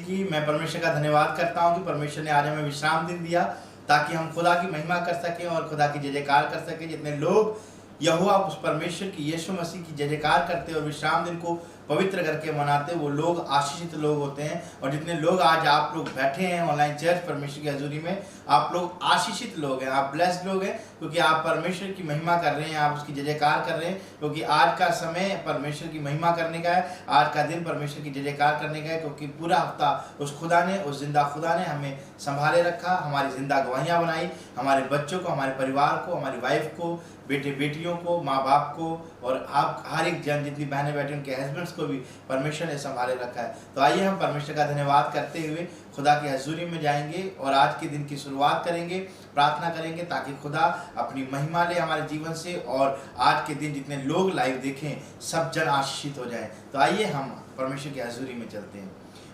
की मैं परमेश्वर का धन्यवाद करता हूँ कि परमेश्वर ने आज हमें विश्राम दिन दिया ताकि हम खुदा की महिमा कर सकें और खुदा की जय जयकार कर सकें। जितने लोग यहोवा उस परमेश्वर की यीशु मसीह की जय जयकार करते और विश्राम दिन को पवित्र करके मनाते, वो लोग आशीषित लोग होते हैं। और जितने लोग आज आप लोग बैठे हैं ऑनलाइन चर्च परमेश्वर की हजूरी में, आप लोग आशीषित लोग हैं, आप ब्लेस्ड लोग हैं, क्योंकि आप परमेश्वर की महिमा कर रहे हैं, आप उसकी जय जयकार कर रहे हैं। क्योंकि आज का समय परमेश्वर की महिमा करने का है, आज का दिन परमेश्वर की जय जयकार करने का है। क्योंकि पूरा हफ्ता उस खुदा ने, उस जिंदा खुदा ने हमें संभाले रखा, हमारी जिंदा गवाहियाँ बनाई, हमारे बच्चों को, हमारे परिवार को, हमारी वाइफ को, बेटे बेटियों को, माँ बाप को, और आप हर एक जन, जितनी बहनें बैठी उनके हस्बैंड्स को भी परमेश्वर ने संभाले रखा है। तो आइए हम परमेश्वर का धन्यवाद करते हुए खुदा की हजूरी में जाएंगे और आज के दिन की शुरुआत करेंगे, प्रार्थना करेंगे ताकि खुदा अपनी महिमा ले हमारे जीवन से और आज के दिन जितने लोग लाइव देखें सब जन आशीषित हो जाएं। तो आइए हम परमेश्वर की हजूरी में चलते हैं।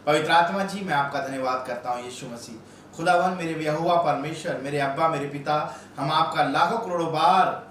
पवित्र आत्मा जी, मैं आपका धन्यवाद करता हूँ यीशु मसीह, खुदावन मेरे यहोवा परमेश्वर, मेरे अब्बा, मेरे पिता, हम आपका लाखों करोड़ों बार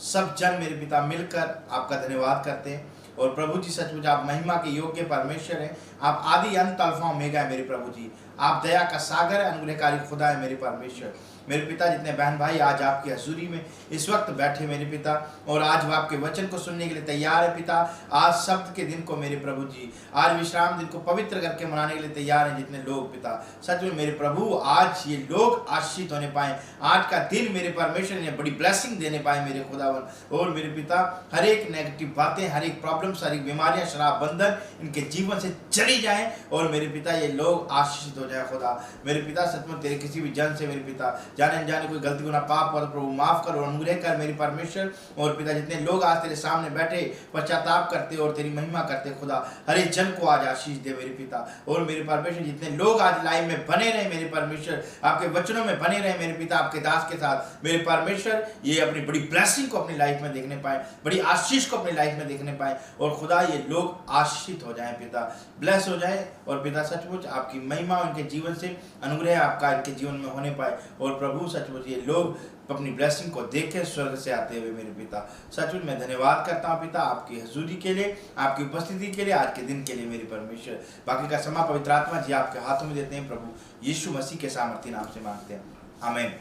सब जन मेरे पिता मिलकर आपका धन्यवाद करते हैं। और प्रभु जी सचमुच आप महिमा के योग्य परमेश्वर हैं, आप आदि अंत अल्फा ओमेगा है मेरे प्रभु जी, आप दया का सागर है, अनुग्रहकारी खुदा है मेरे परमेश्वर। मेरे पिता, जितने बहन भाई आज आपकी हजूरी में इस वक्त बैठे मेरे पिता, और आज वो आपके वचन को सुनने के लिए तैयार है पिता, आज शब्द के दिन को मेरे प्रभु जी, आज विश्राम दिन को पवित्र करके मनाने के लिए तैयार हैं जितने लोग पिता। सच में मेरे प्रभु, आज ये लोग आशीषित होने पाए, आज का दिन मेरे परमेश्वर ने बड़ी ब्लेसिंग देने पाए मेरे खुदावन। और मेरे पिता, हर एक नेगेटिव बातें, हर एक प्रॉब्लम्स, हर एक बीमारियां, शराब बंधन इनके जीवन से चली जाएं और मेरे पिता ये लोग आशीषित हो जाए खुदा। मेरे पिता, सचमुच तेरे किसी भी जन से मेरे पिता जाने अनजाने कोई गलती गुनाह पाप हो तो प्रभु माफ कर और अनुग्रह कर मेरे परमेश्वर। और पिता, जितने लोग आज तेरे सामने बैठे पश्चाताप करते और तेरी महिमा करते खुदा, हर एक जन को आज आशीष दे मेरे पिता। और मेरे परमेश्वर, जितने लोग आज लाइव में बने रहे मेरे परमेश्वर, आपके वचनों में बने रहे मेरे पिता, आपके दास के साथ मेरे परमेश्वर, ये अपनी बड़ी ब्लेसिंग को अपनी लाइफ में देखने पाए, बड़ी आशीष को अपनी लाइफ में देखने पाए। और खुदा ये लोग आशीषित हो जाए पिता, ब्लेस हो जाए। और पिता, सचमुच आपकी महिमा उनके जीवन से, अनुग्रह आपका इनके जीवन में होने पाए। और प्रभु सचमुच ये लोग अपनी ब्लेसिंग को देखे स्वर्ग से आते हुए मेरे पिता। सचमुच मैं धन्यवाद करता हूँ पिता आपकी हजूरी के लिए, आपकी उपस्थिति के लिए, आज के दिन के लिए मेरे परमेश्वर। बाकी का समा पवित्र आत्मा जी आपके हाथों में देते हैं प्रभु, यीशु मसीह के सामर्थ्य नाम से मांगते हैं, आमीन।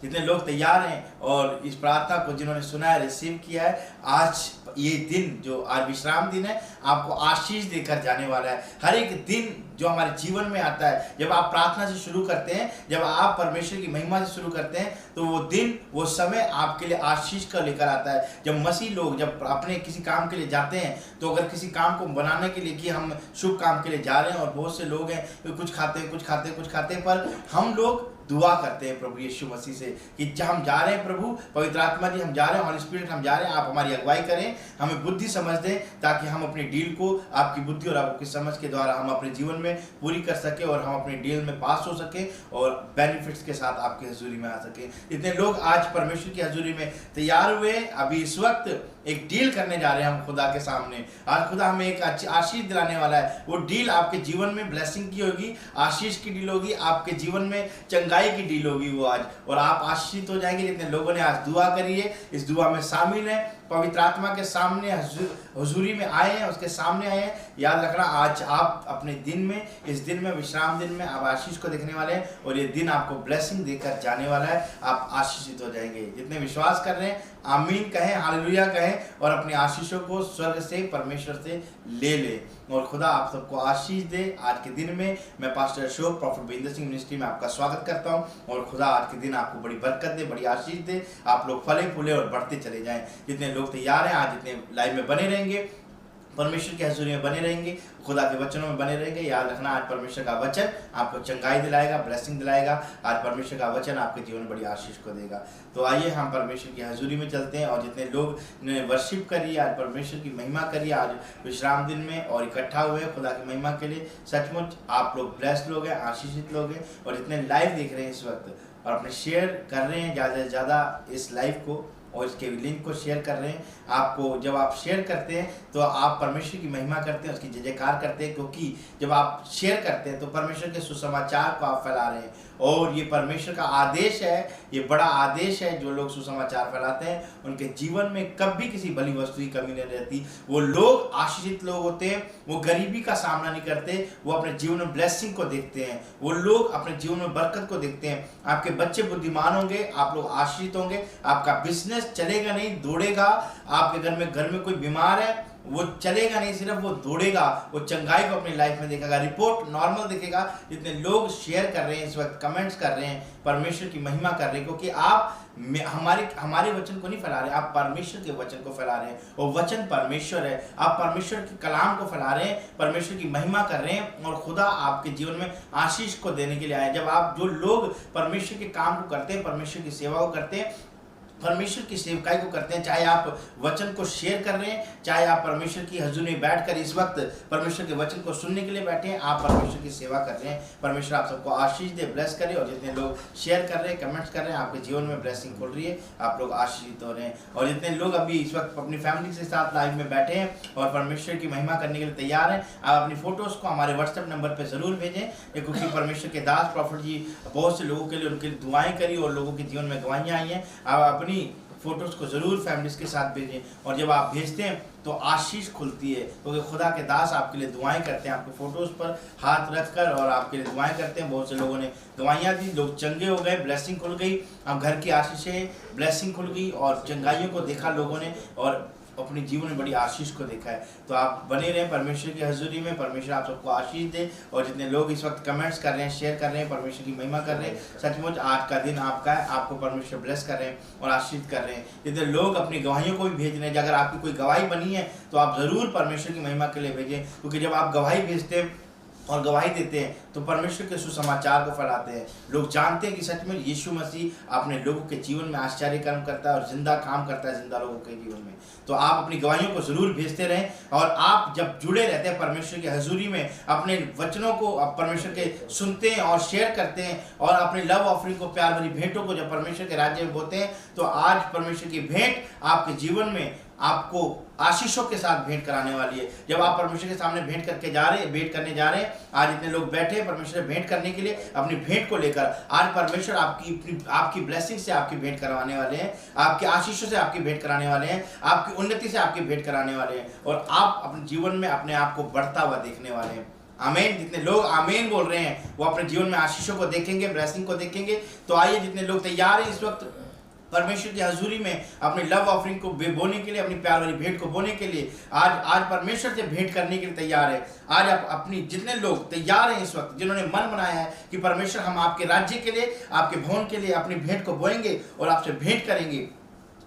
जितने लोग तैयार हैं और इस प्रार्थना को जिन्होंने सुना है, रिसीव किया है, आज ये दिन जो आज विश्राम दिन है आपको आशीष देकर जाने वाला है। हर एक दिन जो हमारे जीवन में आता है, जब आप प्रार्थना से शुरू करते हैं, जब आप परमेश्वर की महिमा से शुरू करते हैं, तो वो दिन, वो समय आपके लिए आशीष का लेकर आता है। जब मसीह लोग जब अपने किसी काम के लिए जाते हैं, तो अगर किसी काम को बनाने के लिए कि हम शुभ काम के लिए जा रहे हैं, और बहुत से लोग हैं तो कुछ खाते हैं, कुछ खाते हैं, पर हम लोग दुआ करते हैं प्रभु यीशु मसीह से कि जब हम जा रहे हैं प्रभु, पवित्र आत्मा जी हम जा रहे हैं, हॉली स्पिरिट हम जा रहे हैं, आप हमारी अगुवाई करें, हमें बुद्धि समझ दें ताकि हम अपनी डील को आपकी बुद्धि और आपकी समझ के द्वारा हम अपने जीवन में पूरी कर सके और हम अपनी डील में पास हो सके और बेनिफिट्स के साथ आपकी हजूरी में आ सके। इतने लोग आज परमेश्वर की हजूरी में तैयार हुए, अभी इस वक्त एक डील करने जा रहे हैं हम खुदा के सामने। आज खुदा हमें एक अच्छी आशीष दिलाने वाला है। वो डील आपके जीवन में ब्लेसिंग की होगी, आशीष की डील होगी, आपके जीवन में चंगाई की डील होगी वो आज, और आप आशीषित हो जाएंगे। जितने लोगों ने आज दुआ करी है, इस दुआ में शामिल है, पवित्र आत्मा के सामने हुजूरी में आए हैं, उसके सामने आए हैं, याद रखना आज आप अपने दिन में, इस दिन में, विश्राम दिन में आप आशीष को देखने वाले हैं और ये दिन आपको ब्लेसिंग देकर जाने वाला है। आप आशीषित हो जाएंगे। जितने विश्वास कर रहे हैं आमीन कहें, हालेलुया कहें और अपनी आशीषों को स्वर्ग से, परमेश्वर से ले ले। और खुदा आप सबको आशीष दे। आज के दिन में मैं pastor Ashok, profit Binder Singh ministry में आपका स्वागत करता हूं और खुदा आज के दिन आपको बड़ी बरकत दे, बड़ी आशीष दे, आप लोग फले फूले और बढ़ते चले जाएं। जितने लोग तैयार हैं, आज जितने लाइव में बने रहेंगे, परमेश्वर की हजूरी में बने रहेंगे, खुदा के वचनों में बने रहेंगे, याद रखना आज परमेश्वर का वचन आपको चंगाई दिलाएगा, ब्लेसिंग दिलाएगा। आज परमेश्वर का वचन आपके जीवन में बड़ी आशीष को देगा। तो आइए हम परमेश्वर की हजूरी में चलते हैं और जितने लोग ने वर्शिप करी, आज परमेश्वर की महिमा करी, आज विश्राम दिन में और इकट्ठा हुए हैं खुदा की महिमा के लिए, सचमुच आप लोग ब्लेस्ड लोग हैं, आशीषित लोग हैं। और जितने लाइव देख रहे हैं इस वक्त और अपने शेयर कर रहे हैं ज़्यादा से ज़्यादा इस लाइव को और इसके लिंक को शेयर कर रहे हैं। आपको जब आप शेयर करते हैं तो आप परमेश्वर की महिमा करते हैं, उसकी जय जयकार करते हैं, क्योंकि जब आप शेयर करते हैं तो परमेश्वर के सुसमाचार को आप फैला रहे हैं। और ये परमेश्वर का आदेश है, ये बड़ा आदेश है। जो लोग सुसमाचार फैलाते हैं उनके जीवन में कभी किसी भली वस्तु की कमी नहीं रहती। वो लोग आशीषित लोग होते हैं, वो गरीबी का सामना नहीं करते, वो अपने जीवन में ब्लेसिंग को देखते हैं, वो लोग अपने जीवन में बरकत को देखते हैं। आपके बच्चे बुद्धिमान होंगे, आप लोग आशीषित होंगे, आपका बिजनेस चलेगा नहीं, दौड़ेगा। आपके घर में कोई बीमार है, वो चलेगा नहीं, सिर्फ वो दौड़ेगा, वो चंगाई को अपनी लाइफ में देखेगा, रिपोर्ट नॉर्मल दिखेगा। जितने लोग शेयर कर रहे हैं इस वक्त, कमेंट्स कर रहे हैं, परमेश्वर की महिमा कर रहे हैं, क्योंकि आप हमारे वचन को नहीं फैला रहे, आप परमेश्वर के वचन को फैला रहे हैं। और वचन परमेश्वर है, आप परमेश्वर के कलाम को फैला रहे हैं, परमेश्वर की महिमा कर रहे हैं, और खुदा आपके जीवन में आशीष को देने के लिए आए। जब आप जो लोग परमेश्वर के काम को करते हैं, परमेश्वर की सेवा को करते हैं, परमेश्वर की सेवकाई को करते हैं, चाहे आप वचन को शेयर कर रहे हैं, चाहे आप परमेश्वर की हजूरी में बैठकर इस वक्त परमेश्वर के वचन को सुनने के लिए बैठे हैं, आप परमेश्वर की सेवा कर रहे हैं। परमेश्वर आप सबको आशीष दे, ब्लेस करे। और जितने लोग शेयर कर रहे हैं, कमेंट्स कर रहे हैं, आपके जीवन में ब्लेसिंग खुल रही है, आप लोग आशीषित हो रहे हैं। और जितने लोग अभी इस वक्त अपनी फैमिली के साथ लाइव में बैठे हैं और परमेश्वर की महिमा करने के लिए तैयार हैं, आप अपनी फोटोज को हमारे व्हाट्सएप नंबर पर जरूर भेजें, क्योंकि परमेश्वर के दास प्रॉफिट जी बहुत से लोगों के लिए उनके लिए दुआएं करी और लोगों के जीवन में गवाहियां आई हैं। आप अपनी फोटोज को जरूर फैमिलीज के साथ भेजें, और जब आप भेजते हैं तो आशीष खुलती है, क्योंकि खुदा के दास आपके लिए दुआएं करते हैं, आपके फोटोज पर हाथ रखकर और आपके लिए दुआएं करते हैं। बहुत से लोगों ने दवाइयाँ दी, लोग चंगे हो गए, ब्लेसिंग खुल गई, हम घर की आशीषें, ब्लेसिंग खुल गई, और चंगाइयों को देखा लोगों ने और अपने जीवन में बड़ी आशीष को देखा है। तो आप बने रहें परमेश्वर की हजूरी में, परमेश्वर आप सबको आशीष दे। और जितने लोग इस वक्त कमेंट्स कर रहे हैं, शेयर कर रहे हैं, परमेश्वर की महिमा कर रहे हैं, सचमुच आज का दिन आपका है, आपको परमेश्वर ब्लेस कर रहे हैं और आशीष कर रहे हैं। जितने लोग अपनी गवाहियों को भी भेज रहे हैं, अगर आपकी कोई गवाही बनी है तो आप ज़रूर परमेश्वर की महिमा के लिए भेजें, क्योंकि जब आप गवाही भेजते हैं और गवाही देते हैं तो परमेश्वर के सुसमाचार को फैलाते हैं। लोग जानते हैं कि सच में यीशु मसीह अपने लोगों के जीवन में आश्चर्य कर्म करता है और जिंदा काम करता है जिंदा लोगों के जीवन में। तो आप अपनी गवाहियों को जरूर भेजते रहें, और आप जब जुड़े रहते हैं परमेश्वर की हजूरी में, अपने वचनों को आप परमेश्वर के सुनते हैं और शेयर करते हैं, और अपने लव ऑफरिंग को, प्यार भरी भेंटों को जब परमेश्वर के राज्य में बोते हैं, तो आज परमेश्वर की भेंट आपके जीवन में आपको आशीषों के साथ भेंट कराने वाली है। जब आप परमेश्वर के सामने भेंट करने जा रहे हैं, आज इतने लोग बैठे हैं परमेश्वर से भेंट करने के लिए अपनी भेंट को लेकर। आज परमेश्वर आपकी ब्लेसिंग से आपकी भेंट करवाने वाले हैं, आपके आशीषों से आपकी भेंट कराने वाले हैं, आपकी उन्नति से आपकी भेंट कराने वाले हैं, और आप अपने जीवन में अपने आप को बढ़ता हुआ देखने वाले हैं। आमीन। जितने लोग आमीन बोल रहे हैं वो अपने जीवन में आशीषों को देखेंगे, ब्लेसिंग को देखेंगे। तो आइए, जितने लोग तैयार हैं इस वक्त परमेश्वर की हजूरी में अपनी लव ऑफरिंग को बोने के लिए, अपनी प्यार वाली भेंट को बोने के लिए, आज परमेश्वर से भेंट करने के लिए तैयार है। आज आप अपनी जितने लोग तैयार हैं इस वक्त, जिन्होंने मन बनाया है कि परमेश्वर हम आपके राज्य के लिए, आपके भवन के लिए अपनी भेंट को बोएंगे और आपसे भेंट करेंगे,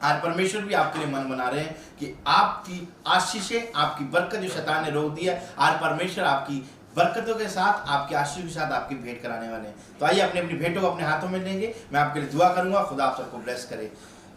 आज परमेश्वर भी आपके लिए मन बना रहे हैं कि आपकी आशीषें, आपकी बरकत जो शैतान ने रोक दी है, आज परमेश्वर आपकी बरकतों के साथ, आपकी आशीष के साथ आपकी भेंट कराने वाले हैं। तो आइए अपनी अपनी भेंटों को अपने हाथों में लेंगे। मैं आपके लिए दुआ करूंगा, खुदा आप सबको ब्लेस करे।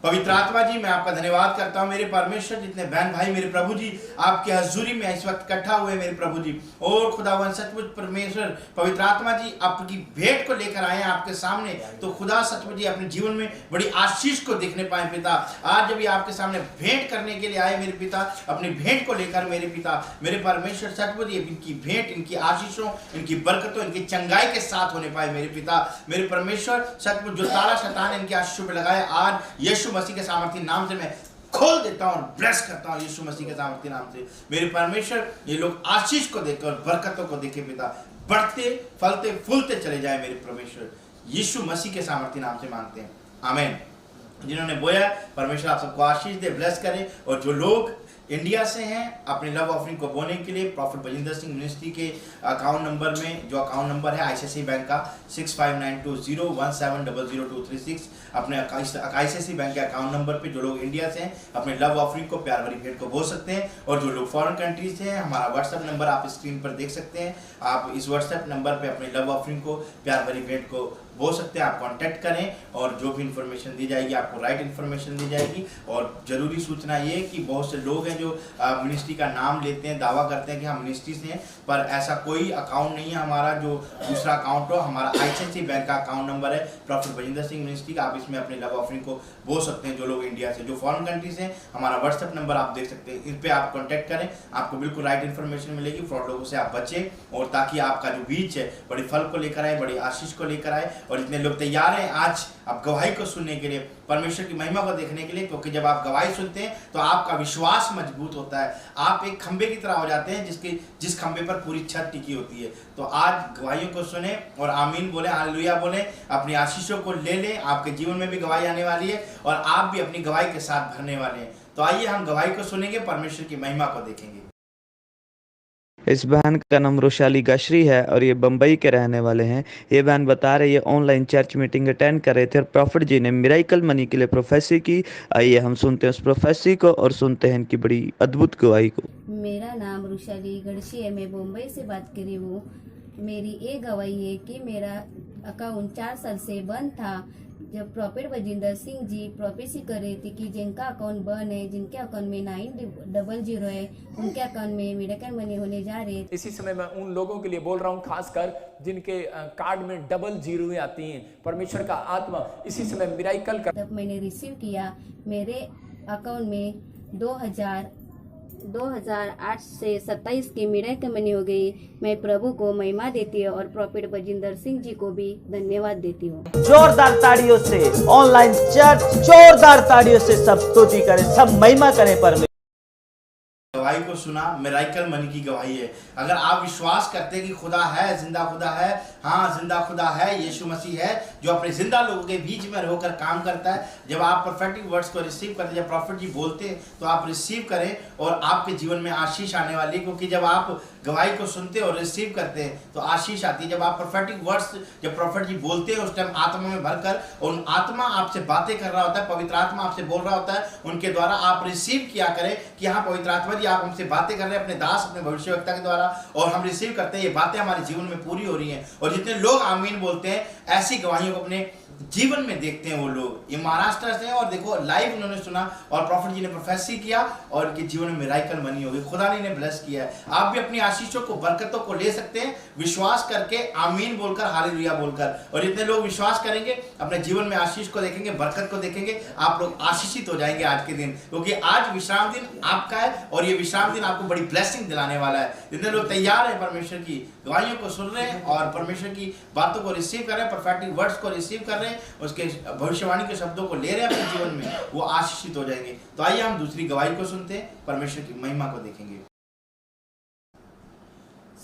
पवित्र आत्मा जी, मैं आपका धन्यवाद करता हूं मेरे परमेश्वर, जितने बहन भाई मेरे प्रभु जी आपके हजूरी में इस वक्त इकट्ठा हुए मेरे प्रभु जी, और खुदावन सचमुच परमेश्वर पवित्र आत्मा जी आपकी भेंट को लेकर आए हैं आपके सामने, तो खुदा सचमुच जी अपने जीवन में बड़ी आशीष को देखने पाए पिता। आज जब ये आपके सामने भेंट करने के लिए आए मेरे पिता, अपनी भेंट को लेकर मेरे पिता, मेरे परमेश्वर सचमुच इनकी भेंट, इनकी आशीषों, इनकी बरकतों, इनकी चंगाई के साथ होने पाए मेरे पिता। मेरे परमेश्वर सचमुच जो ताला शैतान ने इनकी आशीषों पर लगाया, आज यीशु मसीह के सामर्थी नाम से मैं खोल देता हूं और ब्लेस करता हूं यीशु मसीह के सामर्थी नाम से। मेरे परमेश्वर ये लोग आशीष को देखकर और बरकतों को देखे पिता, बढ़ते फलते फूलते चले जाए मेरे परमेश्वर, यीशु मसीह के सामर्थी नाम से मांगते हैं, आमीन। जिन्होंने बोया परमेश्वर आप सबको आशीष दे, ब्लेस करे। और जो लोग इंडिया से हैं अपने लव ऑफरिंग को बोने के लिए, प्रॉफिट बजिंदर सिंह मिनिस्ट्री के अकाउंट नंबर में, जो अकाउंट नंबर है आईसीआईसी बैंक का 659201700236, अपने आईसीआईसी बैंक के अकाउंट नंबर पे जो लोग इंडिया से हैं अपने लव ऑफरिंग को, प्यार भरी भेंट को बो सकते हैं। और जो लोग फॉरेन कंट्रीज से हैं, हमारा व्हाट्सएप नंबर आप स्क्रीन पर देख सकते हैं, आप इस व्हाट्सएप नंबर पर अपने लव ऑफरिंग को, प्यार भरी भेंट को बोल सकते हैं आप कांटेक्ट करें, और जो भी इन्फॉर्मेशन दी जाएगी आपको राइट इन्फॉर्मेशन दी जाएगी। और ज़रूरी सूचना ये कि बहुत से लोग हैं जो मिनिस्ट्री का नाम लेते हैं, दावा करते हैं कि हम मिनिस्ट्री से हैं, पर ऐसा कोई अकाउंट नहीं है हमारा जो दूसरा अकाउंट हो। हमारा ICICI बैंक का अकाउंट नंबर है प्रॉफिट बजिंदर सिंह मिनिस्ट्री का। आप इसमें अपने लव ऑफरिंग को बोल सकते हैं। जो लोग इंडिया से, जो फॉरेन कंट्रीज हैं, हमारा व्हाट्सएप नंबर आप देख सकते हैं, इस पर आप कॉन्टैक्ट करें, आपको बिल्कुल राइट इन्फॉर्मेशन मिलेगी। फ्रॉड लोगों से आप बचें, और ताकि आपका जो बीच है बड़ी फल को लेकर आए, बड़ी आशीष को लेकर आए। और इतने लोग तैयार हैं आज अब गवाही को सुनने के लिए, परमेश्वर की महिमा को देखने के लिए, क्योंकि जब आप गवाही सुनते हैं तो आपका विश्वास मजबूत होता है। आप एक खंबे की तरह हो जाते हैं जिस खंबे पर पूरी छत टिकी होती है। तो आज गवाहियों को सुने और आमीन बोले, हालेलुया बोले, अपनी आशीषों को ले लें। आपके जीवन में भी गवाही आने वाली है और आप भी अपनी गवाही के साथ भरने वाले हैं। तो आइए हम गवाही को सुनेंगे, परमेश्वर की महिमा को देखेंगे। इस बहन का नाम रोशाली गशरी है और ये बम्बई के रहने वाले हैं। ये बहन बता रहे ये ऑनलाइन चर्च मीटिंग अटेंड कर रहे थे और प्रॉफिट जी ने मिराइकल मनी के लिए प्रोफेसी की। आइए हम सुनते हैं उस प्रोफेसी को और सुनते हैं इनकी बड़ी अद्भुत गवाही को। मेरा नाम रोशाली गणशी है, मैं मुंबई से बात कर रही हूँ। मेरी ये गवाही है कि मेरा अकाउंट 4 साल से बंद था। जब प्रॉफिट बजिंदर सिंह जी प्रोफेसी कर रही थी कि जिनका अकाउंट बंद है, जिनके अकाउंट में 900 है, उनके अकाउंट में मिरेकल मनी होने जा रहे। इसी समय मैं उन लोगों के लिए बोल रहा हूँ, खासकर जिनके कार्ड में 00 आती हैं। परमेश्वर का आत्मा इसी समय मिराइकल कर। तब मैंने रिसीव किया, मेरे अकाउंट में 2008 से 27 की मिराइकल मनी हो गई। मैं प्रभु को महिमा देती हूँ और प्रॉफिट बजिंदर सिंह जी को भी धन्यवाद देती हूँ। जोरदार ताड़ियों से ऑनलाइन चर्च, जोरदार ताड़ियों से सब स्तुति करें, सब महिमा करें परमेश्वर। गवाही को सुना, मिराइकल मनी की गवाही है। अगर आप विश्वास करते हैं कि खुदा है, जिंदा खुदा है, हाँ जिंदा खुदा है, यीशु मसीह है जो अपने जिंदा लोगों के बीच में रहकर काम करता है। जब आप प्रोफेटिक वर्ड्स को रिसीव करते हैं, जब प्रॉफिट जी बोलते हैं तो आप रिसीव करें और आपके जीवन में आशीष आने वाली है। क्योंकि जब आप गवाही को सुनते और रिसीव करते हैं तो आशीष आती है। जब आप प्रोफेटिक वर्ड्स, जब प्रॉफिट जी बोलते हैं उस टाइम आत्मा में भरकर, और आत्मा आपसे बातें कर रहा होता है, पवित्र आत्मा आपसे बोल रहा होता है, उनके द्वारा आप रिसीव किया करें कि हाँ पवित्र आत्मा जी आप हमसे बातें कर रहे हैं अपने दास, अपने भविष्यवक्ता के द्वारा, और हम रिसीव करते हैं, ये बातें हमारे जीवन में पूरी हो रही हैं। और जितने लोग आमीन बोलते हैं, ऐसी गवाहियों को अपने जीवन में देखते हैं वो लोग। ये महाराष्ट्र से हैं और देखो लाइव उन्होंने सुना और प्रॉफिट जी ने प्रोफेसी किया और उनके जीवन में मिराइकल मनी हो गई। खुदा ने ब्लेस किया है। आप भी अपनी आशीषों को, बरकतों को ले सकते हैं विश्वास करके, आमीन बोलकर, हालेलुया बोलकर। और जितने लोग विश्वास करेंगे अपने जीवन में आशीष को देखेंगे, बरकत को देखेंगे, आप लोग आशीषित हो जाएंगे आज के दिन। क्योंकि आज विश्राम दिन आपका है और ये विश्राम दिन आपको बड़ी ब्लेसिंग दिलाने वाला है। जितने लोग तैयार हैं परमेश्वर की गवाहियों को सुन रहे हैं और परमेश्वर की बातों को रिसीव कर रहे हैं, प्रोफेटिक वर्ड्स को रिसीव कर रहे हैं, उसके भविष्यवाणी के शब्दों को ले रहे हैं अपने जीवन में, वो आशीषित हो जाएंगे। तो आइए हम दूसरी गवाही को सुनते हैं, परमेश्वर की महिमा को देखेंगे।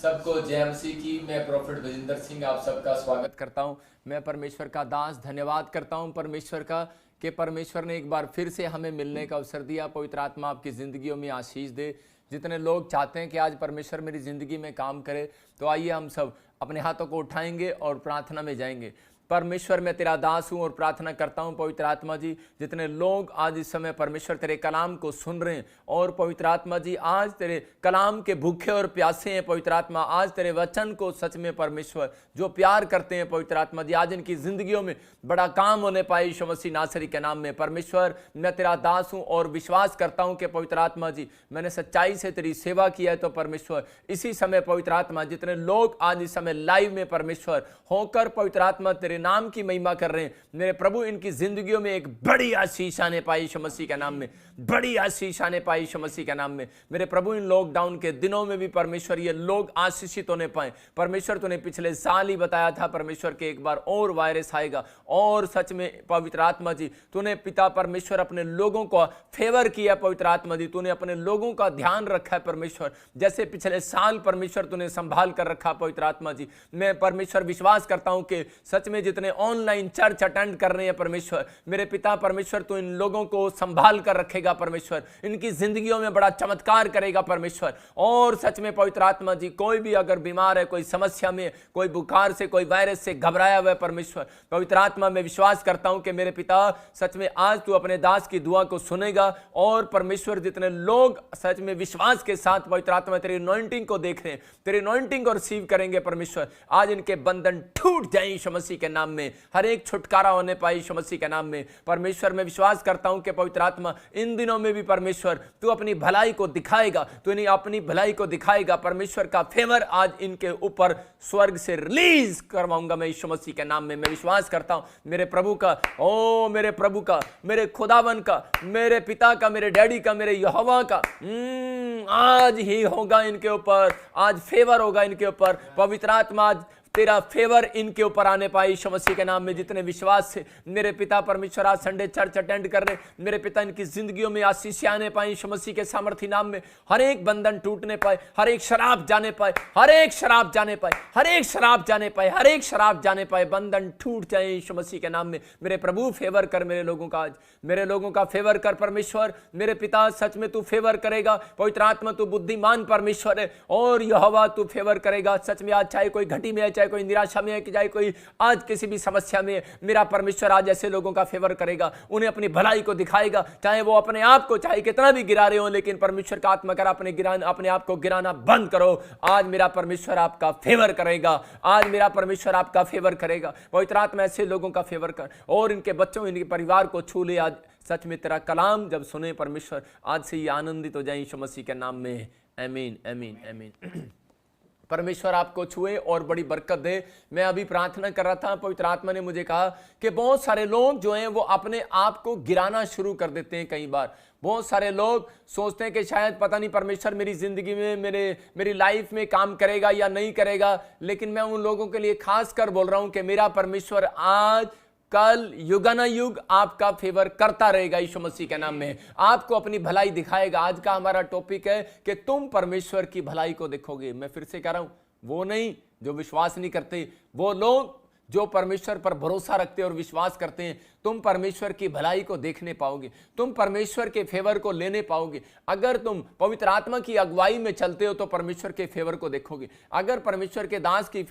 सबको जय मसीह की। मैं प्रॉफिट बजिंदर सिंह आप सबका स्वागत करता हूं। मैं परमेश्वर का दास धन्यवाद करता हूं परमेश्वर का कि परमेश्वर ने एक बार फिर से हमें मिलने का अवसर दिया। पवित्र आत्मा आपकी ज़िंदगियों में आशीष दे। जितने लोग चाहते हैं कि आज परमेश्वर मेरी ज़िंदगी में काम करे, तो आइए हम सब अपने हाथों को उठाएंगे और प्रार्थना में जाएंगे। परमेश्वर मैं तेरा दास हूँ और प्रार्थना करता हूँ पवित्र आत्मा जी, जितने लोग आज इस समय परमेश्वर तेरे कलाम को सुन रहे हैं, और पवित्र आत्मा जी आज तेरे कलाम के भूखे और प्यासे हैं पवित्र आत्मा, आज तेरे वचन को सच में परमेश्वर जो प्यार करते हैं पवित्र आत्मा जी, आज इनकी जिंदगियों में बड़ा काम होने पाए यीशु मसीह नासरी के नाम में। परमेश्वर मैं तेरा दास हूँ और विश्वास करता हूँ कि पवित्र आत्मा जी मैंने सच्चाई से तेरी सेवा किया है। तो परमेश्वर इसी समय पवित्र आत्मा जितने लोग आज इस समय लाइव में परमेश्वर होकर पवित्र आत्मा तेरे नाम की महिमा कर रहे हैं, मेरे प्रभु इनकी जिंदगियों में एक बड़ी आशीष आने पाई यीशु मसीह के नाम में, बड़ी आशीष आने पाई यीशु मसीह के नाम में। मेरे प्रभु इन लॉकडाउन के दिनों में भी परमेश्वर ये लोग आशीषित होने पाए। परमेश्वर तूने पिछले साल ही बताया था परमेश्वर के एक बार और वायरस आएगा, और सच में पवित्र आत्मा जी तूने पिता परमेश्वर अपने लोगों को फेवर किया पवित्र आत्मा जी, तूने अपने लोगों का ध्यान रखा है परमेश्वर, जैसे पिछले साल परमेश्वर तूने संभाल कर रखा पवित्र आत्मा जी। मैं परमेश्वर विश्वास करता हूं कि सच में जितने ऑनलाइन चर्च अटेंड कर रहे हैं परमेश्वर, मेरे पिता परमेश्वर तू इन लोगों को संभाल कर रखेगा परमेश्वर, इनकी जिंदगियों में बड़ा चमत्कार करेगा परमेश्वर। और सच में पवित्र आत्मा जी कोई भी अगर बीमार है, कोई समस्या में, कोई बुखार से, कोई वायरस से घबराया हुआ है परमेश्वर, पवित्र आत्मा मैं विश्वास करता हूं कि मेरे पिता सच में आज तू अपने दास की दुआ को सुनेगा, और परमेश्वर जितने लोग सच में विश्वास के साथ पवित्र आत्मा तेरी अनॉइंटिंग को देख रहे हैं, तेरी अनॉइंटिंग को रिसीव करेंगे परमेश्वर, आज इनके बंधन टूट जाए यीशु मसीह के नाम में, हर एक छुटकारा होने पाए यीशु मसीह के नाम में। परमेश्वर मैं विश्वास करता हूं कि पवित्र आत्मा इन दिनों में भी परमेश्वर तू अपनी भलाई को दिखाएगा, तू इन्हें अपनी भलाई को दिखाएगा। परमेश्वर का फेवर आज इनके ऊपर स्वर्ग से रिलीज करवाऊंगा मैं यीशु मसीह के नाम में। मैं विश्वास करता हूं मेरे प्रभु का, ओ मेरे प्रभु का, मेरे खुदावन का, मेरे पिता का, मेरे डैडी का, मेरे यहोवा का आज ही होगा इनके ऊपर, आज फेवर होगा इनके ऊपर। पवित्र आत्मा आज तेरा फेवर इनके ऊपर आने पाए यीशु मसीह के नाम में। जितने विश्वास से मेरे पिता परमेश्वर आज संडे चर्च अटेंड कर रहे, मेरे पिता इनकी जिंदगियों में आशीष आने पाए यीशु मसीह के सामर्थी नाम में। हर एक बंधन टूटने पाए, हर एक शराब जाने पाए, हर एक शराब जाने पाए, हर एक शराब जाने पाए, हर एक शराब जाने पाए, बंधन टूट जाए यीशु मसीह के नाम में। मेरे प्रभु फेवर कर मेरे लोगों का, आज मेरे लोगों का फेवर कर परमेश्वर। मेरे पिता सच में तू फेवर करेगा। पवित्र आत्मा तू बुद्धिमान परमेश्वर है और यहोवा तू फेवर करेगा सच में। आज चाहे कोई घटी में है, चाहे कोई निराशा में है, कि चाहे कोई आज किसी भी समस्या में है, मेरा परमेश्वर आज ऐसे लोगों का फेवर करेगा, उन्हें अपनी भलाई को दिखाएगा। चाहे वो अपने आप को चाहे कितना भी गिरा रहे हो, लेकिन परमेश्वर का आत्मा कर अपने आप को गिराना बंद करो। आज मेरा परमेश्वर आपका फेवर करेगा, आज मेरा परमेश्वर आपका फेवर करेगा। पवित्र आत्मा ऐसे लोगों का फेवर कर और इनके बच्चों, इनके परिवार को छू ले। आज सच में तेरा कलाम जब सुने परमेश्वर, आज से ये आनंदित हो जाए यीशु मसीह के नाम में। आमीन आमीन आमीन। परमेश्वर आपको छुए और बड़ी बरकत दे। मैं अभी प्रार्थना कर रहा था, पवित्र आत्मा ने मुझे कहा कि बहुत सारे लोग जो हैं वो अपने आप को गिराना शुरू कर देते हैं। कई बार बहुत सारे लोग सोचते हैं कि शायद पता नहीं परमेश्वर मेरी जिंदगी में, मेरी लाइफ में काम करेगा या नहीं करेगा। लेकिन मैं उन लोगों के लिए खास कर बोल रहा हूं कि मेरा परमेश्वर आज कल युगानुयुग आपका फेवर करता रहेगा यीशु मसीह के नाम में, आपको अपनी भलाई दिखाएगा। आज का हमारा टॉपिक है कि तुम परमेश्वर की भलाई को देखोगे। मैं फिर से कह रहा हूं, वो नहीं जो विश्वास नहीं करते, वो लोग जो परमेश्वर पर भरोसा रखते और विश्वास करते हैं, तुम परमेश्वर की भलाई को देखने पाओगे, तुम परमेश्वर के फेवर को लेने पाओगे। अगर तुम पवित्र आत्मा की अगुवाई में चलते हो तो परमेश्वर के फेवर को देखोगे। अगर परमेश्वर के दास की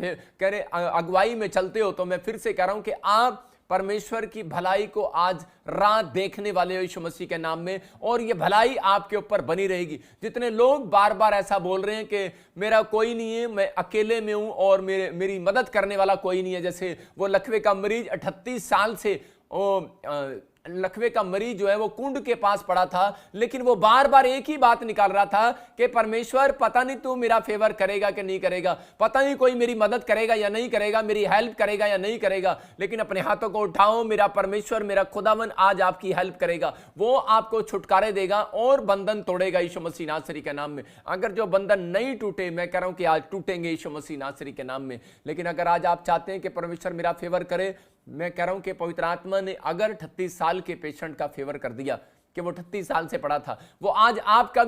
अगुवाई में चलते हो तो मैं फिर से कह रहा हूं कि आप परमेश्वर की भलाई को आज रात देखने वाले हो यीशु मसीह के नाम में, और ये भलाई आपके ऊपर बनी रहेगी। जितने लोग बार बार ऐसा बोल रहे हैं कि मेरा कोई नहीं है, मैं अकेले में हूं और मेरी मदद करने वाला कोई नहीं है, जैसे वो लकवे का मरीज 38 साल से लकवे का मरीज जो है वो कुंड के पास पड़ा था, लेकिन वो बार बार एक ही बात निकाल रहा था कि परमेश्वर पता नहीं तू मेरा फेवर करेगा कि नहीं करेगा, पता नहीं कोई मेरी मदद करेगा या नहीं करेगा, मेरी हेल्प करेगा या नहीं करेगा। लेकिन अपने हाथों को उठाओ, मेरा परमेश्वर, मेरा खुदावन आज आपकी हेल्प करेगा, वो आपको छुटकारे देगा और बंधन तोड़ेगा यीशु मसीह नासरी के नाम में। अगर जो बंधन नहीं टूटे, मैं कह रहा हूं कि आज टूटेंगे यीशु मसीह नासरी के नाम में। लेकिन अगर आज आप चाहते हैं कि परमेश्वर मेरा फेवर करे, मैं कह रहा हूं कि पवित्र आत्मा ने अगर 38 साल के पेशेंट का फेवर कर दिया कि वो 38 साल से पड़ा था, वो आज आपका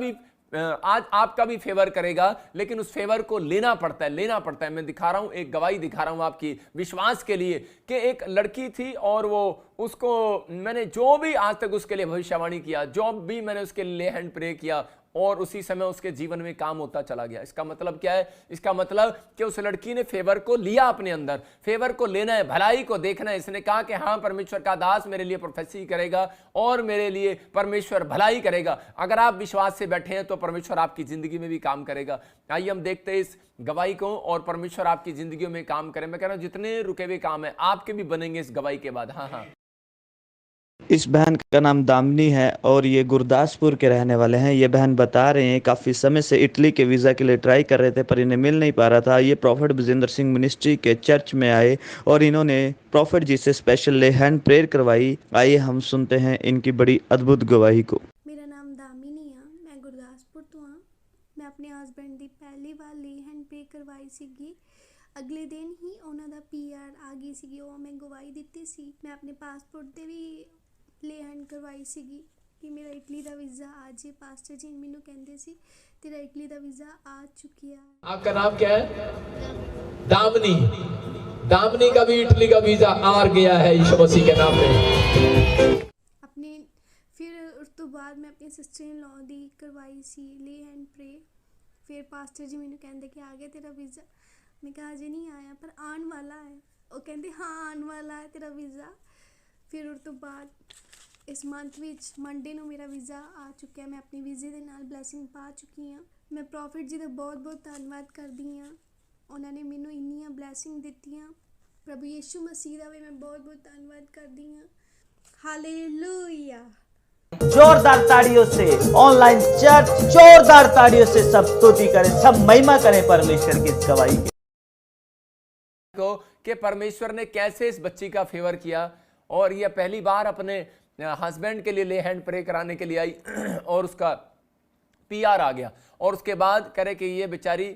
भी फेवर करेगा। लेकिन उस फेवर को लेना पड़ता है। मैं दिखा रहा हूं, एक गवाही दिखा रहा हूं आपकी विश्वास के लिए कि एक लड़की थी और वो उसको मैंने जो भी आज तक उसके लिए भविष्यवाणी किया, जो भी मैंने उसके लिए हैंड प्रे किया, और उसी समय उसके जीवन में काम होता चला गया। इसका मतलब क्या है? इसका मतलब कि उस लड़की ने फेवर को लिया अपने अंदर। फेवर को लेना है, भलाई को देखना है। इसने कहा कि हाँ, परमेश्वर का दास मेरे लिए प्रोफेसी करेगा और मेरे लिए परमेश्वर भलाई करेगा। अगर आप विश्वास से बैठे हैं तो परमेश्वर आपकी जिंदगी में भी काम करेगा। आइए हम देखते हैं इस गवाही को, और परमेश्वर आपकी जिंदगी में काम करे। मैं कह रहा हूं जितने रुके हुए काम है आपके भी बनेंगे इस गवाही के बाद। हाँ, इस बहन का नाम दामिनी है और ये गुरदासपुर के रहने वाले हैं। ये बहन बता रहे हैं काफ़ी समय से इटली के वीज़ा के लिए ट्राई कर रहे थे पर इन्हें मिल नहीं पा रहा था। ये प्रॉफिट बजिंदर सिंह मिनिस्ट्री के चर्च में आए और इन्होंने प्रॉफिट जी से स्पेशल हैंड प्रेयर करवाई। आइए हम सुनते हैं इनकी बड़ी अद्भुत गवाही को। मेरा नाम दामिनी है, मैं गुरदासपुर तो हाँ। मैं अपने हसबैंड की पहली बार ली हैंड प्रे करवाई सीगी। अगले दिन ही उन्हों का PR आ गई सी, वो मैं गवाही दी सी। मैं अपने पासपोर्ट से भी ले हैंड करवाई सीगी कि मेरा इटली का वीज़ा आ जाए। पास्टर जी मैनू कहते सी तेरा इटली का वीज़ा आ चुकी है। आपका नाम क्या है? दामिनी। दामिनी का भी इटली का वीजा आ गया है यीशु मसीह के नाम में। अपने फिर उस तो बाद मैं अपनी सिस्टर इन लॉ दी करवाई सी ले हैंड प्रे। फिर पास्टर जी मैनू कहते कि आ गया तेरा वीज़ा। मैं कहा अजे नहीं आया पर आने वाला है। वो कहते हाँ आने वाला है तेरा वीज़ा। फिर उस तो बाद इस मंथ विच मंडे ਨੂੰ मेरा वीज़ा आ चुका है। मैं अपने वीज़े ਦੇ ਨਾਲ ਬਲੈਸਿੰਗ ਪਾ ਚੁੱਕੀ ਹਾਂ। मैं प्रॉफिट जी का बहुत बहुत धन्यवाद करती हाँ। उन्होंने मैनू इन्नियां ब्लैसिंग दित्तियां प्रभु यीशु मसीह ਦਾ ਵੀ ਮੈਂ ਬਹੁਤ ਧੰਨਵਾਦ ਕਰਦੀ ਹਾਂ। हालेलुया। जोरदार ताड़ियों से ऑनलाइन चर्च जोरदार ताड़ियों से सब स्तुति करें, सब महिमा करें परमेश्वर की इस गवाही को कि परमेश्वर ने कैसे इस बच्ची का फेवर किया। और यह पहली बार अपने हस्बैंड के लिए ले हैंड प्रे कराने के लिए आई और उसका पीआर आ गया। और उसके बाद करे कि ये बेचारी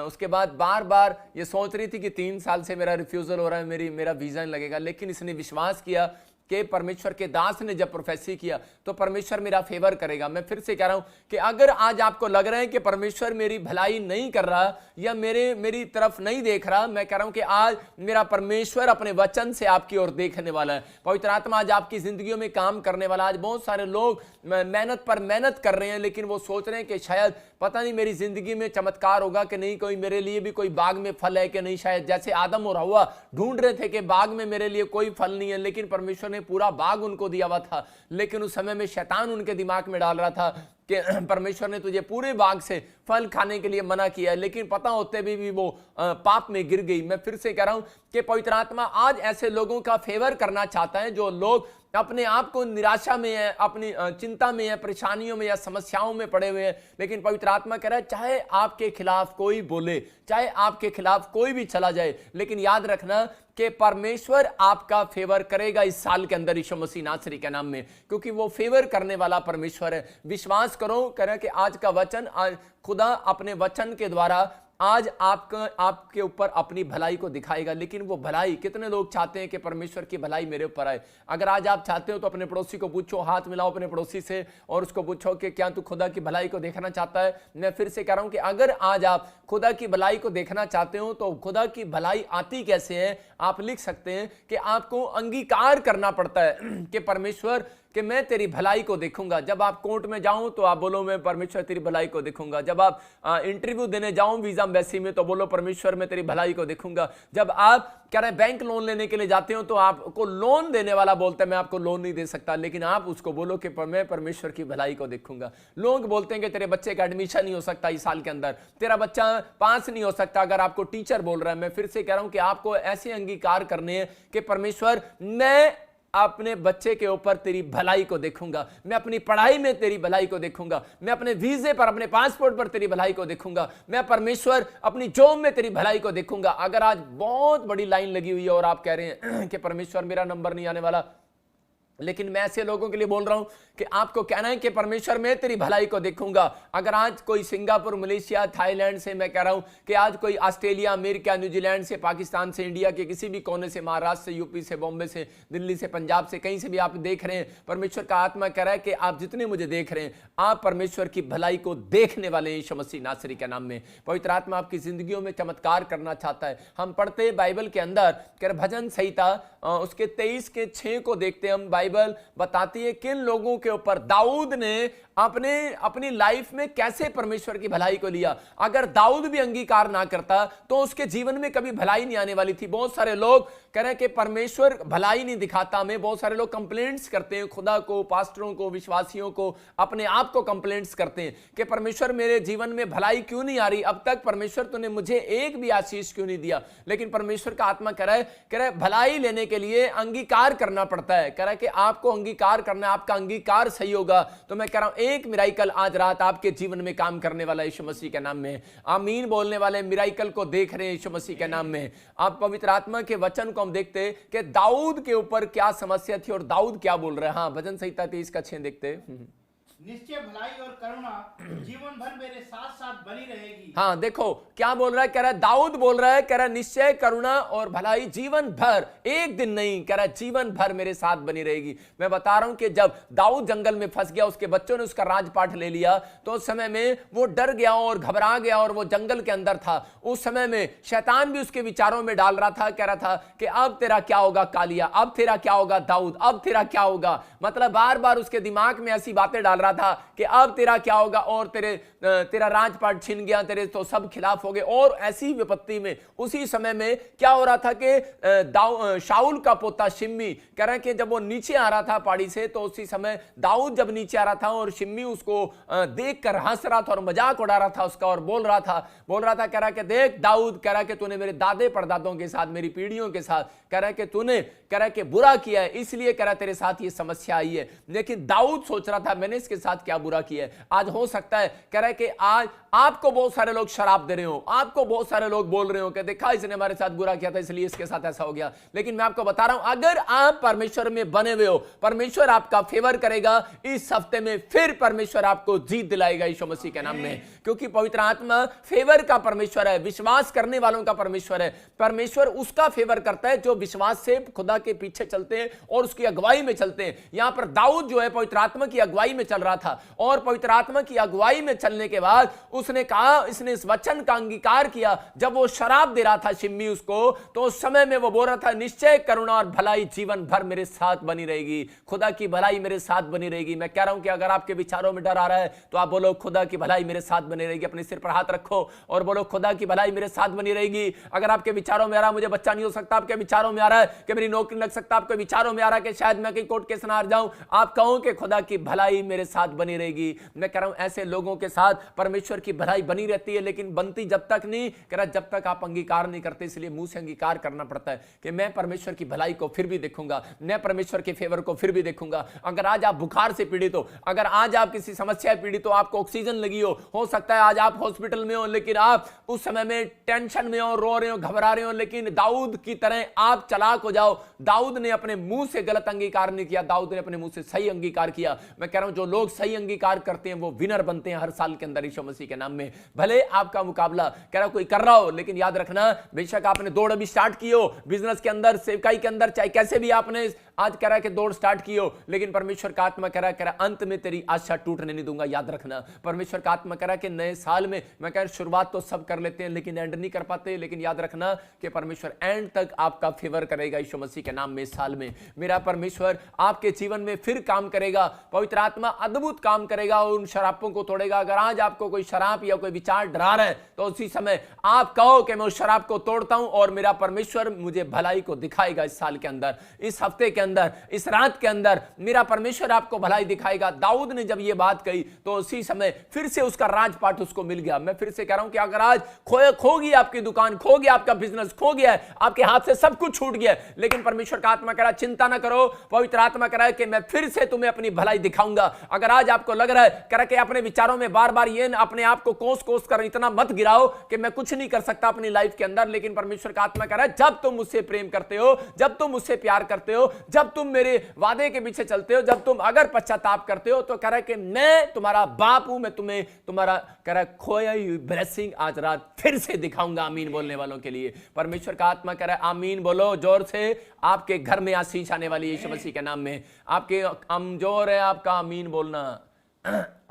उसके बाद बार बार ये सोच रही थी कि 3 साल से मेरा रिफ्यूजल हो रहा है, मेरा वीज़ा नहीं लगेगा, लेकिन इसने विश्वास किया कि परमेश्वर के दास ने जब प्रोफेसी किया तो परमेश्वर मेरा फेवर करेगा। मैं फिर से कह रहा हूं कि अगर आज आपको लग रहा है कि परमेश्वर मेरी भलाई नहीं कर रहा या मेरी तरफ नहीं देख रहा, मैं कह रहा हूं कि आज मेरा परमेश्वर अपने वचन से आपकी ओर देखने वाला है। पवित्र आत्मा आज आपकी जिंदगियों में काम करने वाला। आज बहुत सारे लोग मेहनत पर मेहनत कर रहे हैं, लेकिन वो सोच रहे हैं कि शायद पता नहीं मेरी जिंदगी में चमत्कार होगा कि नहीं, कोई मेरे लिए भी कोई बाग में फल है कि नहीं। शायद जैसे आदम और हव्वा ढूंढ रहे थे कि बाग में मेरे लिए कोई फल नहीं है, लेकिन परमेश्वर ने पूरा बाग उनको दिया हुआ था। लेकिन उस समय में शैतान उनके दिमाग में डाल रहा था कि परमेश्वर ने तुझे पूरे बाग से फल खाने के लिए मना किया है, लेकिन पता होते भी वो पाप में गिर गई। मैं फिर से कह रहा हूं कि पवित्र आत्मा आज ऐसे लोगों का फेवर करना चाहता है जो लोग अपने आप को निराशा में है, अपनी चिंता में है, परेशानियों में या समस्याओं में पड़े हुए हैं। लेकिन पवित्र आत्मा कह रहा है चाहे आपके खिलाफ कोई बोले, चाहे आपके खिलाफ कोई भी चला जाए, लेकिन याद रखना कि परमेश्वर आपका फेवर करेगा इस साल के अंदर यीशु मसीह नासरी के नाम में, क्योंकि वो फेवर करने वाला परमेश्वर है। विश्वास करो, कह रहा है कि आज का वचन, आज खुदा अपने वचन के द्वारा आज आपके ऊपर अपनी भलाई को दिखाएगा। लेकिन वो भलाई, कितने लोग चाहते हैं कि परमेश्वर की भलाई मेरे ऊपर आए? अगर आज आप चाहते हो तो अपने पड़ोसी को पूछो, हाथ मिलाओ अपने पड़ोसी से और उसको पूछो कि क्या तू खुदा की भलाई को देखना चाहता है। मैं फिर से कह रहा हूं कि अगर आज आप खुदा की भलाई को देखना चाहते हो तो खुदा की भलाई आती कैसे है? आप लिख सकते हैं कि आपको अंगीकार करना पड़ता है कि परमेश्वर कि मैं तेरी भलाई को देखूंगा। जब आप कोर्ट में जाओ तो आप बोलो मैं परमेश्वर तेरी भलाई को देखूंगा। जब आप इंटरव्यू देने जाओ वीजा एम्बेसी में तो बोलो परमेश्वर मैं तेरी भलाई को देखूंगा। जब आप कह रहे बैंक लोन लेने के लिए जाते हो तो आपको लोन देने वाला बोलता है मैं आपको लोन नहीं दे सकता, लेकिन आप उसको बोलो कि मैं परमेश्वर की भलाई को देखूंगा। लोग बोलते हैं कि तेरे बच्चे का एडमिशन नहीं हो सकता इस साल के अंदर, तेरा बच्चा पास नहीं हो सकता, अगर आपको टीचर बोल रहा है। मैं फिर से कह रहा हूं कि आपको ऐसे अंगीकार करने हैं कि परमेश्वर मैं अपने बच्चे के ऊपर तेरी भलाई को देखूंगा, मैं अपनी पढ़ाई में तेरी भलाई को देखूंगा, मैं अपने वीजे पर, अपने पासपोर्ट पर तेरी भलाई को देखूंगा, मैं परमेश्वर अपनी जॉब में तेरी भलाई को देखूंगा। अगर आज बहुत बड़ी लाइन लगी हुई है और आप कह रहे हैं कि परमेश्वर मेरा नंबर नहीं आने वाला, लेकिन मैं ऐसे लोगों के लिए बोल रहा हूं कि आपको कहना है कि परमेश्वर मैं तेरी भलाई को देखूंगा। अगर आज कोई सिंगापुर, मलेशिया, थाईलैंड से, मैं कह रहा हूं कि आज कोई ऑस्ट्रेलिया, अमेरिका, न्यूजीलैंड से, पाकिस्तान से, इंडिया के किसी भी कोने से, महाराष्ट्र से, यूपी से, बॉम्बे से, दिल्ली से, पंजाब से, कहीं से भी आप देख रहे हैं, परमेश्वर का आत्मा कह रहा है कि आप जितने मुझे देख रहे हैं आप परमेश्वर की भलाई को देखने वाले यीशु मसीह नासरी के नाम में। पवित्र आत्मा आपकी जिंदगियों में चमत्कार करना चाहता है। हम पढ़ते हैं बाइबल के अंदर, कह भजन संहिता उसके 23:6 को देखते हैं हम। बाइबल बताती है किन लोगों के ऊपर दाऊद ने अपनी लाइफ में कैसे परमेश्वर की भलाई को लिया। अगर दाऊद भी अंगीकार ना करता तो उसके जीवन में कभी भलाई नहीं आने वाली थी। बहुत सारे लोग कह रहे हैं कि परमेश्वर भलाई नहीं दिखाता हमें। बहुत सारे लोग कंप्लेंट्स करते हैं खुदा को, पास्टरों को, विश्वासियों को, अपने आप को कंप्लेंट्स करते हैं कि परमेश्वर मेरे जीवन में भलाई क्यों नहीं आ रही, अब तक परमेश्वर तूने मुझे एक भी आशीष क्यों नहीं दिया। लेकिन परमेश्वर का आत्मा कह रहा है भलाई लेने के लिए अंगीकार करना पड़ता है। कह रहा है कि आपको अंगीकार करना है, आपका अंगीकार सही होगा तो मैं कह रहा हूं एक मिराइकल आज रात आपके जीवन में काम करने वाला यीशु मसीह के नाम में। आमीन बोलने वाले मिराइकल को देख रहे हैं यीशु मसीह के नाम में। आप पवित्र आत्मा के वचन को हम देखते हैं कि दाऊद के ऊपर क्या समस्या थी और दाऊद क्या बोल रहे हैं। हाँ, भजन संहिता 23:6 देखते हैं। निश्चय भलाई और करुणा जीवन भर मेरे साथ साथ बनी रहेगी। हाँ, देखो क्या बोल रहा है, कह रहा है दाऊद बोल रहा है, कह रहा है निश्चय करुणा और भलाई जीवन भर, एक दिन नहीं, कह रहा है जीवन भर मेरे साथ बनी रहेगी। मैं बता रहा हूं कि जब दाऊद जंगल में फंस गया, उसके बच्चों ने उसका राजपाट ले लिया तो उस समय में वो डर गया और घबरा गया और वो जंगल के अंदर था। उस समय में शैतान भी उसके विचारों में डाल रहा था, कह रहा था कि अब तेरा क्या होगा कालिया, अब तेरा क्या होगा दाऊद, अब तेरा क्या होगा। मतलब बार बार उसके दिमाग में ऐसी बातें डाल रहा रहा था कि अब तेरा क्या होगा और तेरा राजपाट छीन गया, तेरे तो सब खिलाफ हो गए। और ऐसी विपत्ति में उसी समय में क्या हो रहा था कि शाऊल का पोता शिम्मी कह रहे हैं कि जब वो नीचे आ रहा था पहाड़ी से, तो उसी समय दाऊद जब नीचे आ रहा था और शिम्मी उसको देखकर हंस रहा था और मजाक उड़ा रहा था उसका, और बोल रहा था कह रहा कि देख दाऊद, कह रहा कि तूने मेरे दादे परदादों के साथ, मेरी पीढ़ियों के साथ, कह रहा कि तूने कह रहा कि बुरा किया है, इसलिए कह रहा तेरे साथ ये समस्या आई है। लेकिन दाऊद सोच रहा था मैंने इसके साथ क्या बुरा किया है। आज हो सकता है कह रहा है कि आज आपको बहुत सारे लोग शराब दे रहे हो, आपको बहुत सारे लोग बोल रहे हो कि देखा इसने हमारे साथ बुरा किया था इसलिए इसके साथ ऐसा हो गया। लेकिन मैं आपको बता रहा हूं, अगर आप परमेश्वर में बने हुए हो, परमेश्वर आपका फेवर करेगा। इस हफ्ते में फिर परमेश्वर आपको जीत दिलाएगा यीशु मसीह के नाम में, क्योंकि पवित्र आत्मा फेवर का परमेश्वर है, विश्वास करने वालों का परमेश्वर है। परमेश्वर उसका फेवर करता है जो विश्वास से खुदा के पीछे चलते हैं और उसकी अगुवाई में चलते हैं। यहां पर दाऊद जो है पवित्र आत्मा की अगुवाई में चल रहा था, और पवित्र आत्मा की अगुवाई में चलने के बाद उसने कहा, इसने इस वचन का अंगीकार किया। जब वो शराब दे रहा था शिम्मी उसको, तो उस समय में वो बोल रहा था निश्चय करुणा और भलाई जीवन भर मेरे साथ बनी रहेगी, खुदा की भलाई मेरे साथ बनी रहेगी। मैं कह रहा हूं कि अगर आपके विचारों में डर आ रहा है तो आप बोलो खुदा की भलाई मेरे साथ बनी रहेगी। अपने सिर पर हाथ रखो और बोलो खुदा की भलाई मेरे साथ बनी रहेगी। अगर आपके विचारों में आ रहा है मुझे बच्चा नहीं हो सकता, आपके विचारों में आ रहा है कि मेरी नौकरी लग सकता, आपके विचारों में आ रहा है कि शायद मैं कहीं कोर्ट केस ना हार जाऊं, आप कहो कि खुदा की भलाई मेरे साथ बनी रहेगी। मैं कह रहा हूं ऐसे लोगों के साथ परमेश्वर की भलाई बनी रहती है, लेकिन बनती जब तक नहीं, कह रहा जब तक आप अंगीकार नहीं करते। इसलिए मुंह से अंगीकार करना पड़ता है कि मैं परमेश्वर की भलाई को फिर भी देखूंगा, मैं परमेश्वर के फेवर को फिर भी देखूंगा। अगर आज आप बुखार से पीड़ित हो, अगर आज आप किसी समस्या से पीड़ित हो, आपको ऑक्सीजन लगी हो सकता है आज आप हॉस्पिटल में हो, लेकिन आप उस समय में टेंशन में हो, रो रहे हो, घबरा रहे हो, लेकिन दाऊद की तरह आप चालाक हो जाओ। दाऊद ने अपने मुंह से गलत अंगीकार नहीं किया, दाऊद ने अपने मुंह से सही अंगीकार किया। मैं कह रहा हूं जो लोग सही अंगीकार करते हैं वो विनर बनते हैं हर साल के अंदर यीशु मसीह के नाम में। भले आपका मुकाबला कह रहा कोई कर रहा हो, लेकिन याद रखना बेशक आपने दौड़ अभी स्टार्ट की हो, बिजनेस के अंदर, सेवकाई के अंदर, चाहे कैसे भी आपने आज कह रहा है कि दौड़ स्टार्ट की हो, लेकिन परमेश्वर का आत्मा कह रहा है अंत में तेरी आशा टूटने नहीं दूंगा। याद रखना परमेश्वर का आत्मा कह रहा है कि नए साल में, मैं कह रहा शुरुआत तो सब कर लेते हैं लेकिन एंड नहीं कर पाते, लेकिन याद रखना कि परमेश्वर एंड तक आपका फेवर करेगा यीशु मसीह के नाम में। इस साल में मेरा परमेश्वर आपके जीवन में फिर काम करेगा, पवित्र आत्मा अद्भुत काम करेगा और उन शराबों को तोड़ेगा। अगर आज आपको कोई शराब या कोई विचार डरा रहा है तो उसी समय आप कहो कि मैं उस शराब को तोड़ता हूं और मेरा परमेश्वर मुझे भलाई को दिखाएगा। इस साल के अंदर, इस हफ्ते के अंदर, इस रात के अंदर मेरा परमेश्वर आपको भलाई दिखाएगा। दाऊद ने जब यह बात कही तो उसी समय फिर से उसका राजपाट उसको मिल गया। मैं फिर से कह रहा हूं कि अगर आज खो गई आपकी दुकान, खो गया आपका बिजनेस, खो गया है, आपके हाथ से सब कुछ छूट गया, लेकिन परमेश्वर का आत्मा कह रहा चिंता ना करो, पवित्र आत्मा कह रहा है कि मैं फिर से तुम्हें अपनी भलाई दिखाऊंगा। अगर आज आपको लग रहा है कह रहा कि अपने विचारों में बार बार ये अपने आप को कोस कर इतना मत गिराओ कि मैं कुछ नहीं कर सकता अपनी लाइफ के अंदर, लेकिन परमेश्वर का आत्मा कह रहा है जब तुम मुझसे प्रेम करते हो, जब तुम मुझसे प्यार करते हो, जब तुम मेरे वादे के पीछे चलते हो, जब तुम अगर पश्चाताप करते हो, तो कह रहा है कि मैं तुम्हारा बाप हूं, मैं तुम्हें तुम्हारा कह रहा है खोया हुई ब्लेसिंग आज रात फिर से दिखाऊंगा। आमीन बोलने वालों के लिए परमेश्वर का आत्मा कह रहा है आमीन बोलो जोर से। आपके घर में आशीष आने वाली है यीशु मसीह के नाम में। आपके कमजोर है आपका आमीन बोलना,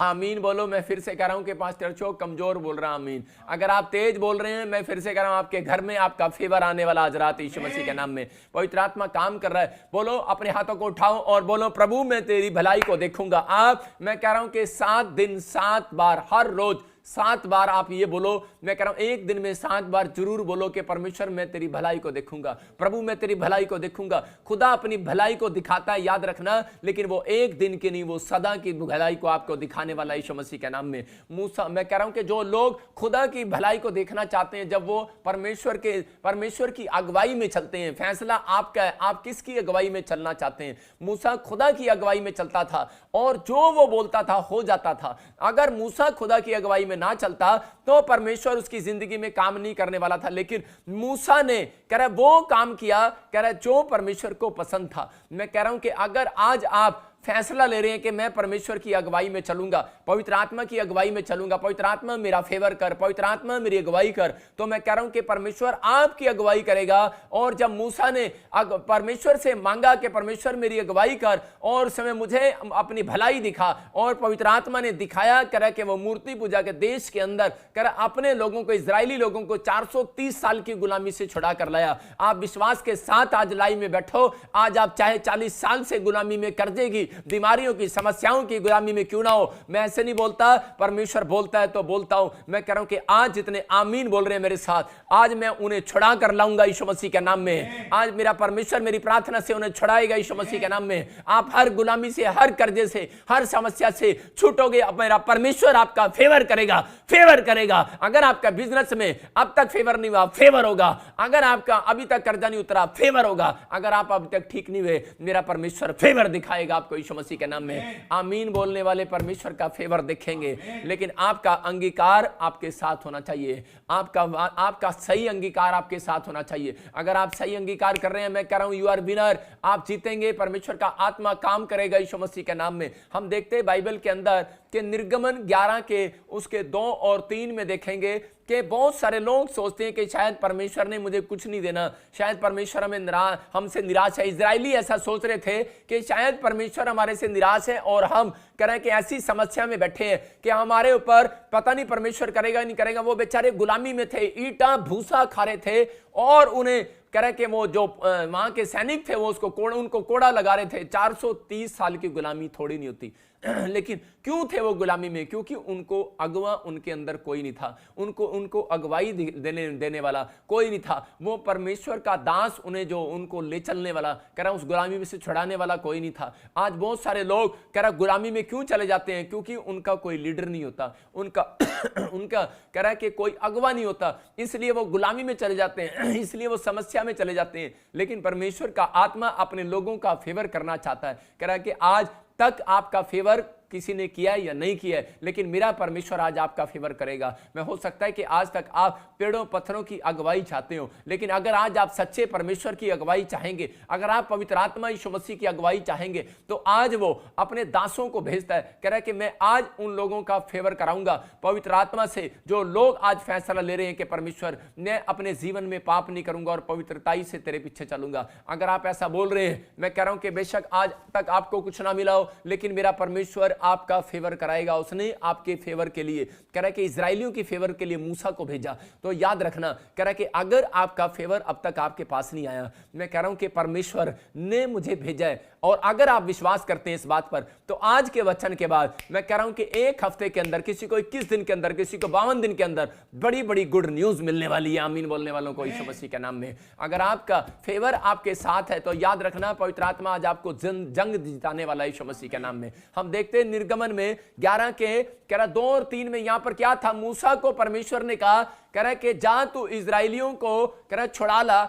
आमीन बोलो। मैं फिर से कह रहा हूं कि पास्टर चो कमजोर बोल रहा आमीन। अगर आप तेज बोल रहे हैं, मैं फिर से कह रहा हूं आपके घर में आपका फेवर आने वाला आज रात यीशु मसीह के नाम में। पवित्र आत्मा काम कर रहा है। बोलो अपने हाथों को उठाओ और बोलो प्रभु मैं तेरी भलाई को देखूंगा। आप, मैं कह रहा हूं कि 7 दिन 7 बार, हर रोज 7 बार आप ये बोलो। मैं कह रहा हूं एक दिन में 7 बार जरूर बोलो कि परमेश्वर मैं तेरी भलाई को देखूंगा, प्रभु मैं तेरी भलाई को देखूंगा। खुदा अपनी भलाई को दिखाता है, याद रखना, लेकिन वो एक दिन की नहीं, वो सदा की भलाई को आपको दिखाने वाला यीशु मसीह के नाम में। मूसा, मैं कह रहा हूं कि जो लोग खुदा की भलाई को देखना चाहते हैं, जब वो परमेश्वर की अगुवाई में चलते हैं, फैसला आपका है, आप किसकी अगुवाई में चलना चाहते हैं। मूसा खुदा की अगुवाई में चलता था और जो वो बोलता था हो जाता था। अगर मूसा खुदा की अगुवाई में ना चलता तो परमेश्वर उसकी जिंदगी में काम नहीं करने वाला था, लेकिन मूसा ने कह रहा वो काम किया, कह रहा जो परमेश्वर को पसंद था। मैं कह रहा हूं कि अगर आज आप फैसला ले रहे हैं कि मैं परमेश्वर की अगुवाई में चलूंगा, पवित्र आत्मा की अगुवाई में चलूंगा, पवित्र आत्मा मेरा फेवर कर, पवित्र आत्मा मेरी अगुवाई कर, तो मैं कह रहा हूं कि परमेश्वर आपकी अगुवाई करेगा। और जब मूसा ने परमेश्वर से मांगा कि परमेश्वर मेरी अगुवाई कर और समय मुझे अपनी भलाई दिखा, और पवित्र आत्मा ने दिखाया, कह रहा कि वो मूर्ति पूजा के देश के अंदर कह रहा अपने लोगों को, इजरायली लोगों को 430 साल की गुलामी से छुड़ा कर लाया। आप विश्वास के साथ आज लाइव में बैठो, आज आप चाहे 40 साल से गुलामी में कर्जे की बीमारियों की, समस्याओं की गुलामी में क्यों ना हो। मैं ऐसे नहीं बोलता, परमेश्वर बोलता है तो बोलता हूं। मैं कह रहा हूं कि आज जितने आमीन बोल रहे हैं मेरे साथ, आज मैं उन्हें छुड़ा कर लाऊंगा यीशु मसीह के नाम में। आज मेरा परमेश्वर मेरी प्रार्थना से उन्हें छुड़ाएगा यीशु मसीह के नाम में। आप हर गुलामी से, हर कर्जे से, हर समस्या से छूटोगे। अब मेरा परमेश्वर आपका फेवर करेगा, फेवर करेगा। अगर आपका बिजनेस में अब तक फेवर नहीं हुआ, फेवर होगा। अगर आपका अभी तक कर्जा नहीं उतरा, फेवर होगा। अगर आप अभी तक ठीक नहीं हुए, मेरा परमेश्वर फेवर दिखाएगा आपको यीशु मसीह के नाम में। आमीन बोलने वाले परमेश्वर का फेवर देखेंगे, लेकिन आपका अंगीकार आपके साथ होना चाहिए। आपका सही अंगीकार आपके साथ होना चाहिए। अगर आप सही अंगीकार कर रहे हैं, मैं कह रहा हूं यू आर विनर, आप जीतेंगे। परमेश्वर का आत्मा काम करेगा यीशु मसीह के नाम में। हम देखते हैं बाइबल के अंदर कि निर्गमन 11 के उसके 2 और 3 में देखेंगे कि बहुत सारे लोग सोचते हैं कि शायद परमेश्वर ने मुझे कुछ नहीं देना, शायद परमेश्वर हमसे निराश है। इजरायली ऐसा सोच रहे थे कि शायद परमेश्वर हमारे से निराश है और हम कह रहे हैं कि ऐसी समस्या में बैठे हैं कि हमारे ऊपर पता नहीं परमेश्वर करेगा नहीं करेगा। वो बेचारे गुलामी में थे, ईंटा भूसा खा रहे थे और उन्हें कह रहे कि वो जो वहां के सैनिक थे वो उनको कोड़ा लगा रहे थे। 430 साल की गुलामी थोड़ी नहीं होती। लेकिन क्यों थे वो गुलामी में? क्योंकि उनको अगवा उनके अंदर कोई नहीं था, उनको अगवाई देने वाला कोई नहीं था। वो परमेश्वर का दास उन्हें जो उनको ले चलने वाला, कह रहा उस गुलामी में से छुड़ाने वाला कोई नहीं था। आज बहुत सारे लोग कह रहा गुलामी में क्यों चले जाते हैं? क्योंकि उनका कोई लीडर नहीं होता, उनका कह रहा है कि कोई अगवा नहीं होता, इसलिए वो गुलामी में चले जाते हैं, इसलिए वो समस्या में चले जाते हैं। लेकिन परमेश्वर का आत्मा अपने लोगों का फेवर करना चाहता है। कह रहा है कि आज तक आपका फेवर किसी ने किया है या नहीं किया है, लेकिन मेरा परमेश्वर आज आपका फेवर करेगा। मैं हो सकता है कि आज तक आप पेड़ों पत्थरों की अगुवाई चाहते हो, लेकिन अगर आज आप सच्चे परमेश्वर की अगुवाई चाहेंगे, अगर आप पवित्र आत्मा यीशु मसीह की अगुवाई चाहेंगे, तो आज वो अपने दासों को भेजता है। कह रहा है कि मैं आज उन लोगों का फेवर कराऊंगा पवित्र आत्मा से, जो लोग आज फैसला ले रहे हैं कि परमेश्वर मैं अपने जीवन में पाप नहीं करूंगा और पवित्रताई से तेरे पीछे चलूंगा। अगर आप ऐसा बोल रहे हैं, मैं कह रहा हूं कि बेशक आज तक आपको कुछ ना मिला हो, लेकिन मेरा परमेश्वर आपका फेवर कराएगा। उसने आपके फेवर के लिए, कह रहा है कि इजरायलियों के फेवर के लिए मूसा को भेजा। तो याद रखना, कह रहा है कि अगर आपका फेवर अब तक आपके पास नहीं आया, मैं कह रहा हूं कि परमेश्वर ने मुझे भेजा है। और अगर आप विश्वास करते हैं इस बात पर, तो आज के वचन के बाद मैं कह रहा हूं कि एक हफ्ते के अंदर, किसी को 21 दिन के अंदर, किसी को 52 दिन के अंदर बड़ी बड़ी गुड न्यूज मिलने वाली है। आमीन बोलने वालों को यीशु मसीह के नाम में। अगर आपका फेवर आपके साथ है, तो याद रखना पवित्र आत्मा आज आपको जंग जिताने वाला है यीशु मसीह के नाम में। हम देखते हैं निर्गमन में 11 के कह रहा 2 और 3 में यहां पर क्या था? मूसा को परमेश्वर ने कहा, कह रहा है कि जा तू इजरायलियों को कह रहा छुड़ा ला।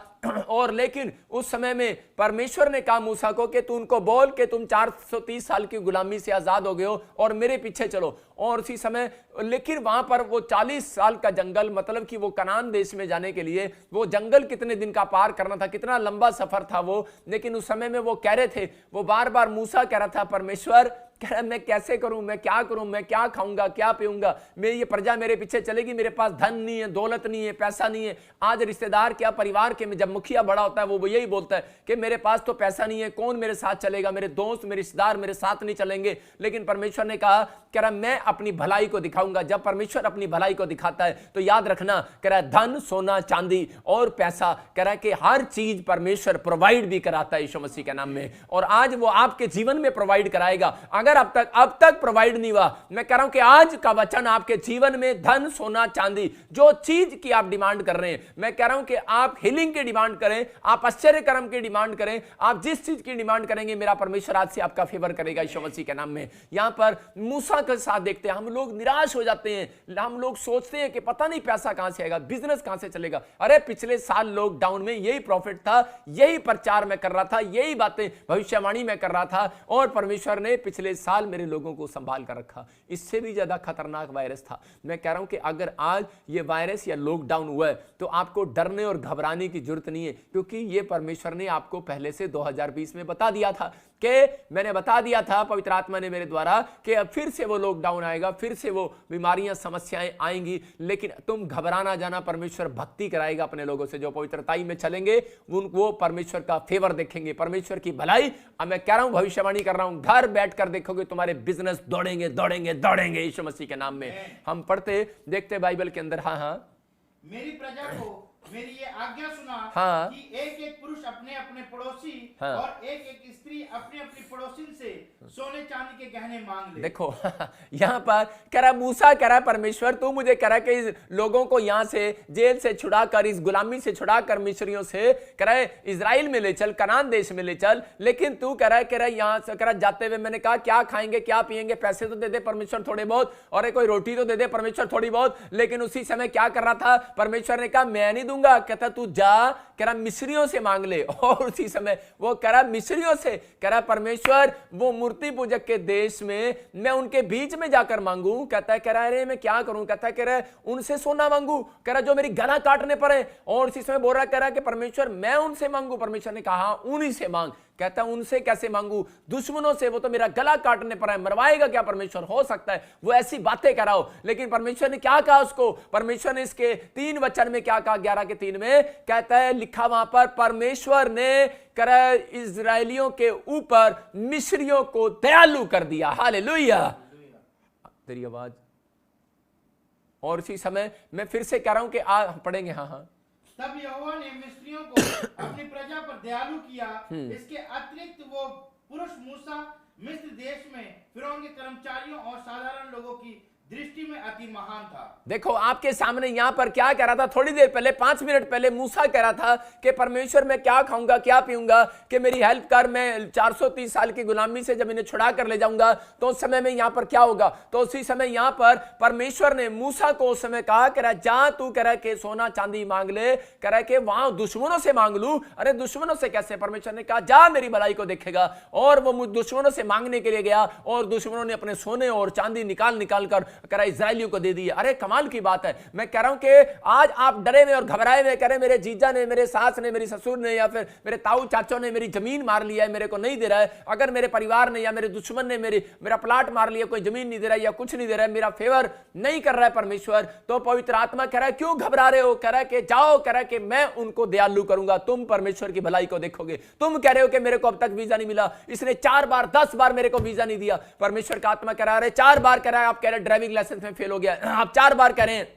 और लेकिन उस समय में परमेश्वर ने कहा मूसा को कि तू उनको बोल के तुम 430 साल की गुलामी से आजाद हो गए हो और मेरे पीछे चलो। और उसी समय लेकिन वहां पर वो 40 साल का जंगल, मतलब कि वो कनान देश में जाने के लिए वो जंगल कितने दिन का पार करना था, कितना लंबा सफर था वो। लेकिन उस समय में वो कह रहे थे, वो बार बार मूसा कह रहा था, परमेश्वर कह रहा मैं कैसे करूं, मैं क्या करूं, मैं क्या खाऊंगा, क्या पीऊंगा, मेरी ये प्रजा मेरे पीछे चलेगी, मेरे पास धन नहीं है, दौलत नहीं है, पैसा नहीं है। आज रिश्तेदार क्या, परिवार के में जब मुखिया बड़ा होता है वो यही बोलता है कि मेरे पास तो पैसा नहीं है, कौन मेरे साथ चलेगा, मेरे दोस्त मेरे रिश्तेदार मेरे साथ नहीं चलेंगे। लेकिन परमेश्वर ने कहा, कह रहा मैं अपनी भलाई को दिखाऊंगा। जब परमेश्वर अपनी भलाई को दिखाता है तो याद रखना, कह रहा धन सोना चांदी और पैसा, कह रहा है कि हर चीज परमेश्वर प्रोवाइड भी कराता है यीशु मसीह के नाम में। और आज वो आपके जीवन में प्रोवाइड कराएगा। अगर अब तक प्रोवाइड नहीं हुआ, मैं कह रहा हूं कि आज का वचन आपके जीवन में धन सोना चांदी, जो चीज की आप डिमांड कर रहे हैं, मैं कह रहा हूं कि आप हीलिंग की डिमांड करें, आप आश्चर्य कर्म की डिमांड करें, आप जिस चीज की डिमांड करेंगे मेरा परमेश्वर आज से आपका फेवर करेगा यीशु मसीह के नाम में। यहां पर मूसा के साथ देखते हैं, हम लोग निराश हो जाते हैं, हम लोग सोचते हैं कि पता नहीं पैसा कहां से आएगा, बिजनेस कहां से चलेगा। अरे पिछले साल लॉकडाउन में यही प्रॉफिट था, यही प्रचार मैं कर रहा था, यही बातें भविष्यवाणी मैं कर रहा था और परमेश्वर ने पिछले साल मेरे लोगों को संभाल कर रखा। इससे भी ज्यादा खतरनाक वायरस था। मैं कह रहा हूं कि अगर आज ये वायरस या लॉकडाउन हुआ है तो आपको डरने और घबराने की जरूरत नहीं है, क्योंकि ये परमेश्वर ने आपको पहले से 2020 में बता दिया था कि मैंने बता दिया था, पवित्र आत्मा ने मेरे द्वारा, कि अब फिर से वो लॉकडाउन आएगा, फिर से वो बीमारियां समस्याएं आएंगी। लेकिन तुम घबराना जाना, परमेश्वर भक्ति कराएगा अपने लोगों से। जो पवित्रताई में चलेंगे वो परमेश्वर का फेवर देखेंगे, परमेश्वर की भलाई। अब मैं कह रहा हूं, भविष्यवाणी कर रहा हूं, घर बैठकर देखोगे तुम्हारे बिजनेस दौड़ेंगे दौड़ेंगे दौड़ेंगे यीशु मसीह के नाम में। हम पढ़ते देखते बाइबल के अंदर, हाँ मेरी प्रजा को मेरी ये आज्ञा सुना हाँ। कि एक एक पुरुष अपने अपने पड़ोसी हाँ। और एक एक स्त्री अपनी अपनी पड़ोसिन से सोने चांदी के गहने मांग ले। देखो यहाँ पर कह रहा मूसा, कह रहा परमेश्वर तू मुझे कह रहा कि इस लोगों को यहाँ से जेल से छुड़ाकर, इस गुलामी से छुड़ाकर, मिस्रियों से कह रहा है इजराइल में ले चल, कनान देश में ले चल, लेकिन तू कह रहा यहाँ से कह रहा जाते हुए मैंने कहा क्या खाएंगे क्या पिएंगे, पैसे तो दे दे परमेश्वर थोड़े बहुत, और कोई रोटी तो दे दे परमेश्वर थोड़ी बहुत। लेकिन उसी समय क्या कर रहा था, परमेश्वर ने कहा मैं नहीं दूंगा, कहता तू जा कह रहा मिस्रियों से मांग ले। और उसी समय वो कह रहा मिस्रियों से, कह रहा परमेश्वर वो मूर्ति पूजक के देश में मैं उनके बीच में जाकर मांगू, कहता है कह रहा अरे मैं क्या करूं, कहता है कह रहा उनसे सोना मांगू, कह रहा जो मेरी गला काटने पर है। और उसी समय बोल रहा कह रहा कि परमेश्वर मैं उनसे मांगू, परमेश्वर ने कहा उन्हीं से मांग। कहता उनसे कैसे मांगू, दुश्मनों से, वो तो मेरा गला काटने पर है, मरवाएगा क्या परमेश्वर, हो सकता है वो ऐसी बातें कर रहा हो। लेकिन परमेश्वर ने क्या कहा उसको, परमेश्वर ने इसके 3 वचन में क्या कहा, 11 के 3 में कहता है लिखा वहां पर परमेश्वर ने करा इजराइलियों के ऊपर मिस्रियों को दयालु कर दिया। हालेलुया, तेरी आवाज। और इसी समय मैं फिर से कह रहा हूं कि पढ़ेंगे। हाँ तब यहोवा ने मिस्रियों को अपनी प्रजा पर दयालु किया। इसके अतिरिक्त वो पुरुष मूसा मिस्र देश में फिरौन के कर्मचारियों और साधारण लोगों की दृष्टि में अति महान था। देखो आपके सामने यहां पर क्या कह रहा था, थोड़ी देर पहले 5 मिनट पहले मूसा कह रहा था कि परमेश्वर मैं क्या खाऊंगा क्या पीऊंगा, कि मेरी हेल्प कर, मैं 430 साल की गुलामी से जब इन्हें छुड़ा कर ले जाऊंगा तो उस समय में यहां पर क्या होगा। तो उसी समय यहां पर परमेश्वर ने मूसा को उस समय कहा, कह रहा जा तू कह रहा कि सोना चांदी मांग ले, कह रहा कि वहां दुश्मनों से मांग लू। अरे दुश्मनों से कैसे, परमेश्वर ने कहा जा मेरी भलाई को देखेगा। और वो दुश्मनों से मांगने के लिए गया और दुश्मनों ने अपने सोने और चांदी निकाल कर कह रहा इजराइलियों को दे दिया। अरे कमाल की बात है। मैं कह रहा हूं कि आज आप डरे हुए और घबराए हुए कह रहे मेरे जीजा ने, मेरे सास ने, मेरी ससुर ने या फिर मेरे ताऊ चाचों ने मेरी जमीन मार लिया है, मेरे को नहीं दे रहा है। अगर मेरे परिवार ने या मेरे दुश्मन ने मेरा प्लाट मार लिया, कोई जमीन नहीं दे रहा है या कुछ नहीं दे रहा है, मेरा फेवर नहीं कर रहा है परमेश्वर, तो पवित्र आत्मा कह रहा है क्यों घबरा रहे हो, कह रहा है कि जाओ, कह रहा है कि मैं उनको दयालु करूंगा, तुम परमेश्वर की भलाई को देखोगे। तुम कह रहे हो कि मेरे को अब तक वीजा नहीं मिला, इसने 4 बार 10 बार मेरे को वीजा नहीं दिया। परमेश्वर का आत्मा कह रहा है 4 बार कह रहा है, आप कह रहे ड्राइविंग लाइसेंस में फेल हो गया, आप 4 बार कह रहे हैं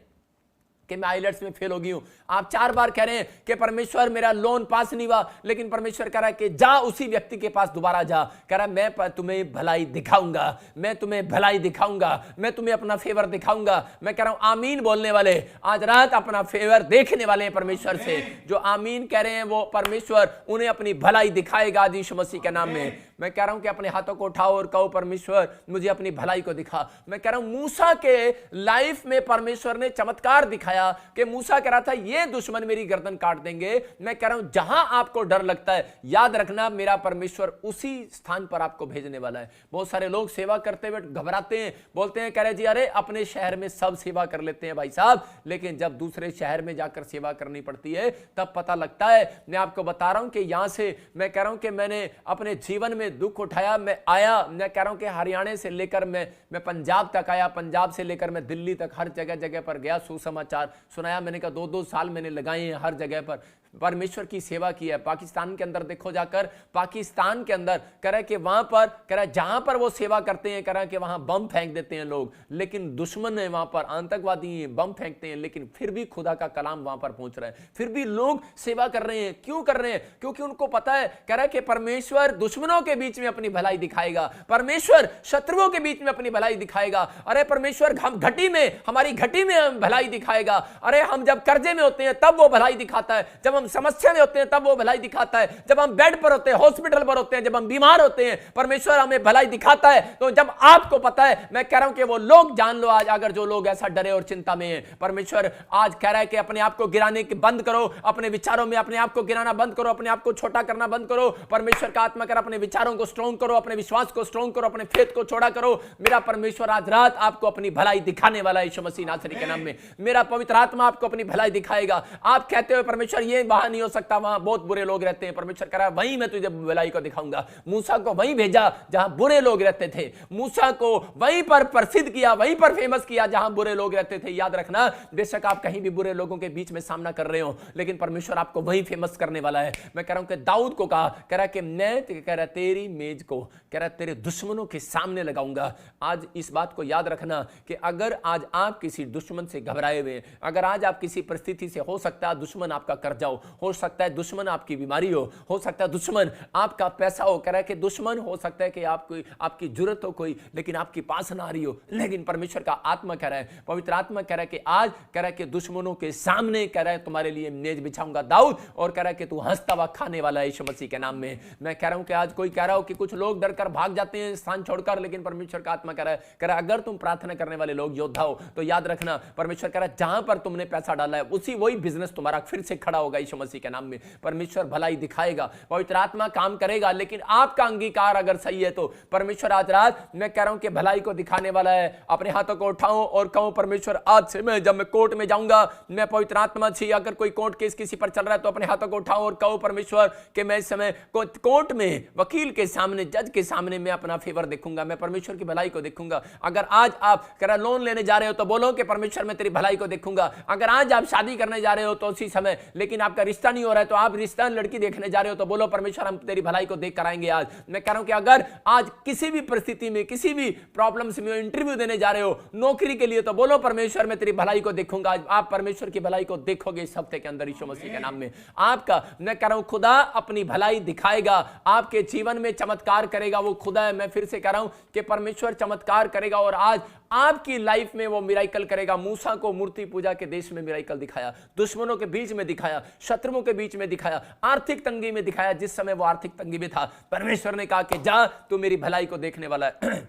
कि मैं आइलेट्स में फेल हो गई हूं, आप 4 बार कह रहे हैं कि परमेश्वर मेरा लोन पास नहीं हुआ, लेकिन परमेश्वर कह रहा है कि जा उसी व्यक्ति के पास दोबारा जा, कह रहा है मैं तुम्हें भलाई दिखाऊंगा, मैं तुम्हें भलाई दिखाऊंगा, मैं तुम्हें अपना फेवर दिखाऊंगा। मैं कह रहा हूं आमीन बोलने वाले आज रात अपना फेवर देखने वाले हैं परमेश्वर से। जो आमीन कह रहे हैं वो परमेश्वर उन्हें अपनी भलाई दिखाएगा यीशु मसीह के नाम में। मैं कह रहा हूं कि अपने हाथों को उठाओ और कहो परमेश्वर मुझे अपनी भलाई को दिखा। मैं कह रहा हूं मूसा के लाइफ में परमेश्वर ने चमत्कार दिखाया कि मूसा कह रहा था ये दुश्मन मेरी गर्दन काट देंगे। मैं कह रहा हूं जहां आपको डर लगता है याद रखना मेरा परमेश्वर उसी स्थान पर आपको भेजने वाला है। बहुत सारे लोग सेवा करते हुए घबराते हैं, बोलते हैं कह रहे जी अरे अपने शहर में सब सेवा कर लेते हैं भाई साहब, लेकिन जब दूसरे शहर में जाकर सेवा करनी पड़ती है तब पता लगता है। मैं आपको बता रहा हूं कि यहां से मैं कह रहा हूं कि मैंने अपने जीवन में दुख उठाया। मैं आया, मैं कह रहा हूं कि हरियाणा से लेकर मैं पंजाब तक आया, पंजाब से लेकर मैं दिल्ली तक हर जगह जगह पर गया, सुसमाचार सुनाया। मैंने कहा 2-2 साल मैंने लगाए हैं हर जगह पर, परमेश्वर की सेवा की है। पाकिस्तान के अंदर देखो जाकर, पाकिस्तान के अंदर कह रहा है कि वहां पर कह रहा है जहां पर वो सेवा करते हैं कह रहा है कि वहां बम फेंक देते हैं लोग, लेकिन दुश्मन है वहां पर, आतंकवादी हैं, बम फेंकते हैं, लेकिन फिर भी खुदा का कलाम वहां पर पहुंच रहा है, फिर भी लोग सेवा कर रहे हैं। क्यों कर रहे हैं? क्योंकि उनको पता है कह रहा है कि परमेश्वर दुश्मनों के बीच में अपनी भलाई दिखाएगा, परमेश्वर शत्रुओं के बीच में अपनी भलाई दिखाएगा। अरे परमेश्वर हम घटी में, हमारी घटी में हम भलाई दिखाएगा। अरे हम जब कर्जे में होते हैं तब वो भलाई दिखाता है, जब हम समस्या में होते हैं तब वो भलाई दिखाता है, जब हम बेड पर होते हैं, हॉस्पिटल पर होते हैं, जब हम बीमार होते हैं परमेश्वर हमें भलाई दिखाता है। तो जब आपको पता है, मैं कह रहा हूं कि वो लोग जान लो आज, अगर जो लोग ऐसा डरे और चिंता में हैं, परमेश्वर आज कह रहा है कि अपने आप को गिराने के बंद करो, अपने विचारों में अपने आप को गिराना बंद करो, अपने आप को छोटा करना बंद करो। परमेश्वर का आत्मा कर अपने विचारों को स्ट्रॉन्ग करो, अपने विश्वास को स्ट्रॉन्ग करो, अपने फेथ को छोड़ा करो। मेरा परमेश्वर आज रात आपको अपनी भलाई दिखाने वाला है यीशु मसीह नासरी के नाम में। मेरा पवित्र आत्मा आपको अपनी भलाई दिखाएगा। आप कहते हो परमेश्वर ये वहां नहीं हो सकता, वहां बहुत बुरे लोग रहते हैं। परमेश्वर कह रहा है वहीं मैं तुझे भलाई को दिखाऊंगा। मूसा को वहीं भेजा जहां बुरे लोग रहते थे, मूसा को वहीं पर प्रसिद्ध किया, वहीं पर फेमस किया जहां बुरे लोग रहते थे। याद रखना, बेशक आप कहीं भी बुरे लोगों के बीच में सामना कर रहे हो, लेकिन परमेश्वर आपको वहीं फेमस करने वाला है। मैं कह रहा हूं कि दाऊद को कहा, कह रहा कि मैं कह रहा तेरी मेज को कह रहा तेरे दुश्मनों के सामने लगाऊंगा। आज इस बात को याद रखना कि अगर आज आप किसी दुश्मन से घबराए हुए, अगर आज आप किसी परिस्थिति से, हो सकता है दुश्मन आपका कर्जा हो सकता है दुश्मन आपकी बीमारी हो सकता है दुश्मन आपका पैसा हो, कह रहा है कि दुश्मन हो सकता है कि आपकी जरूरत हो कोई, लेकिन आपके पास ना आ रही हो, लेकिन परमेश्वर का आत्मा कह रहा है, पवित्र आत्मा कह रहा है कि आज कह रहा है कि दुश्मनों के सामने कह रहा है तुम्हारे लिए मेज बिछाऊंगा दाऊद, और कह रहा है कि तू हंसता हुआ खाने वाला है यीशु मसीह के नाम में। मैं कह रहा हूं कि आज कोई कह रहा हो कि कुछ लोग डर कर भाग जाते हैं स्थान छोड़कर, लेकिन परमेश्वर का आत्मा कह रहा है अगर तुम प्रार्थना करने वाले लोग योद्धा हो तो याद रखना, परमेश्वर कह रहा है जहां पर तुमने पैसा डाला है उसी वही बिजनेस तुम्हारा फिर से खड़ा होगा यीशु मसीह के नाम में। परमेश्वर भलाई दिखाएगा, पवित्र आत्मा काम करेगा, लेकिन आपका अंगीकार अगर सही है तो परमेश्वर आज रात मैं कह रहा हूं कि भलाई को दिखाने वाला है। अपने हाथों को उठाओ और कहो परमेश्वर आज से मैं जब मैं कोर्ट में जाऊंगा, मैं पवित्र आत्मा से, अगर कोई कोर्ट केस किसी पर चल रहा है तो अपने हाथों को उठाओ और कहो परमेश्वर कि मैं इस समय कोर्ट में वकील के सामने, जज के सामने मैं अपना फेवर देखूंगा, मैं परमेश्वर की भलाई को देखूंगा। अगर आज आप कह रहे लोन लेने जा रहे हो तो बोलो कि परमेश्वर मैं तेरी भलाई को देखूंगा। अगर आज आप शादी करने जा रहे हो तो उसी समय, लेकिन आपका रिश्ता नहीं हो रहा है तो आप रिश्ता लड़की देखने जा रहे हो तो बोलो परमेश्वर हम तेरी भलाई को देख कर आएंगे। आज मैं कह रहा हूं कि अगर आज किसी भी परिस्थिति में, किसी भी प्रॉब्लम्स में इंटरव्यू देने जा रहे हो नौकरी के लिए तो बोलो परमेश्वर मैं तेरी भलाई को देखूंगा। आज आप परमेश्वर की भलाई को देखोगे इस हफ्ते के अंदर यीशु मसीह के नाम में। आपका मैं कह रहा हूं खुदा अपनी भलाई दिखाएगा, आपके जीवन में चमत्कार करेगा, वो खुदा है। मैं फिर से कह रहा हूं कि परमेश्वर चमत्कार करेगा और आज आपकी लाइफ में वो मिराइकल करेगा। मूसा को मूर्ति पूजा के देश में मिराइकल दिखाया, दुश्मनों के बीच में दिखाया, शत्रुओं के बीच में दिखाया, आर्थिक तंगी में दिखाया। जिस समय वो आर्थिक तंगी में था परमेश्वर ने कहा कि जा तू मेरी भलाई को देखने वाला है।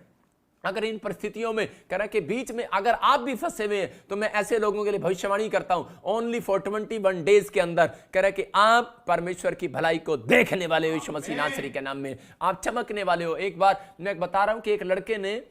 अगर इन परिस्थितियों में कह रहा के बीच में अगर आप भी फंसे हुए हैं तो मैं ऐसे लोगों के लिए भविष्यवाणी करता हूं, ओनली फॉर 21 डेज के अंदर कह रहा कि आप परमेश्वर की भलाई को देखने वाले हो यीशु मसीह नासरी के नाम में, आप चमकने वाले हो। एक बार मैं बता रहा हूं कि एक लड़के ने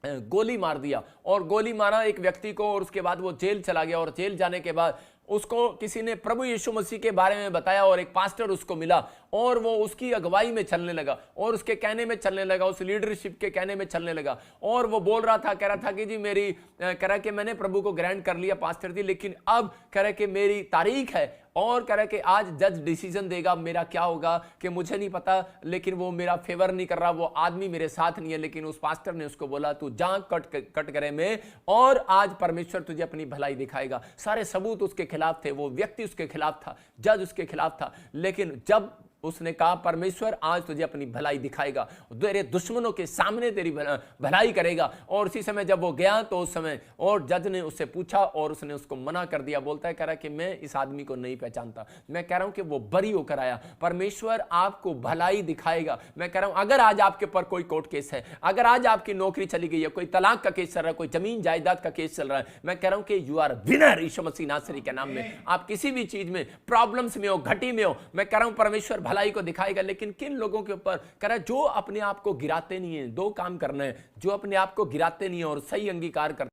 गोली मार दिया और गोली मारा एक व्यक्ति को और उसके बाद वो जेल चला गया, और जेल जाने के बाद उसको किसी ने प्रभु यीशु मसीह के बारे में बताया और एक पास्टर उसको मिला और वो उसकी अगुवाई में चलने लगा और उसके कहने में चलने लगा, उस लीडरशिप के कहने में चलने लगा। और वो बोल रहा था, कह रहा था कि जी मेरी कह रहा कि मैंने प्रभु को ग्रैंड कर लिया पास्टर जी, लेकिन अब कह रहा कि मेरी तारीख है और कह रहा कि आज जज डिसीजन देगा मेरा क्या होगा कि मुझे नहीं पता, लेकिन वो मेरा फेवर नहीं कर रहा, वो आदमी मेरे साथ नहीं है। लेकिन उस पास्टर ने उसको बोला तू जा कट करे में और आज परमेश्वर तुझे अपनी भलाई दिखाएगा। सारे सबूत उसके खिलाफ थे, वो व्यक्ति उसके खिलाफ था, जज उसके खिलाफ था, लेकिन जब उसने कहा परमेश्वर आज तुझे अपनी भलाई दिखाएगा, तेरे दुश्मनों के सामने तेरी भलाई करेगा। और उसी समय जब वो गया तो उस समय और जज ने उससे पूछा और उसने उसको मना कर दिया। बोलता है कह रहा कि मैं इस आदमी को नहीं पहचानता। मैं कह रहा हूं कि वो बरी होकर आया, परमेश्वर आपको भलाई दिखाएगा। मैं कह रहा हूं अगर आज आपके ऊपर कोई कोर्ट केस है, अगर आज आपकी नौकरी चली गई है, कोई तलाक का केस चल रहा है, कोई जमीन जायदाद का केस चल रहा है, मैं कह रहा हूं कि यू आर विनर यीशु मसीह नासरी के नाम में। आप किसी भी चीज में प्रॉब्लम्स में हो, घटी में हो, मैं कह रहा हूं परमेश्वर भलाई को दिखाएगा। लेकिन किन लोगों के ऊपर कह रहा है जो अपने आप को गिराते नहीं है, दो काम करना है, जो अपने आप को गिराते नहीं है और सही अंगीकार करते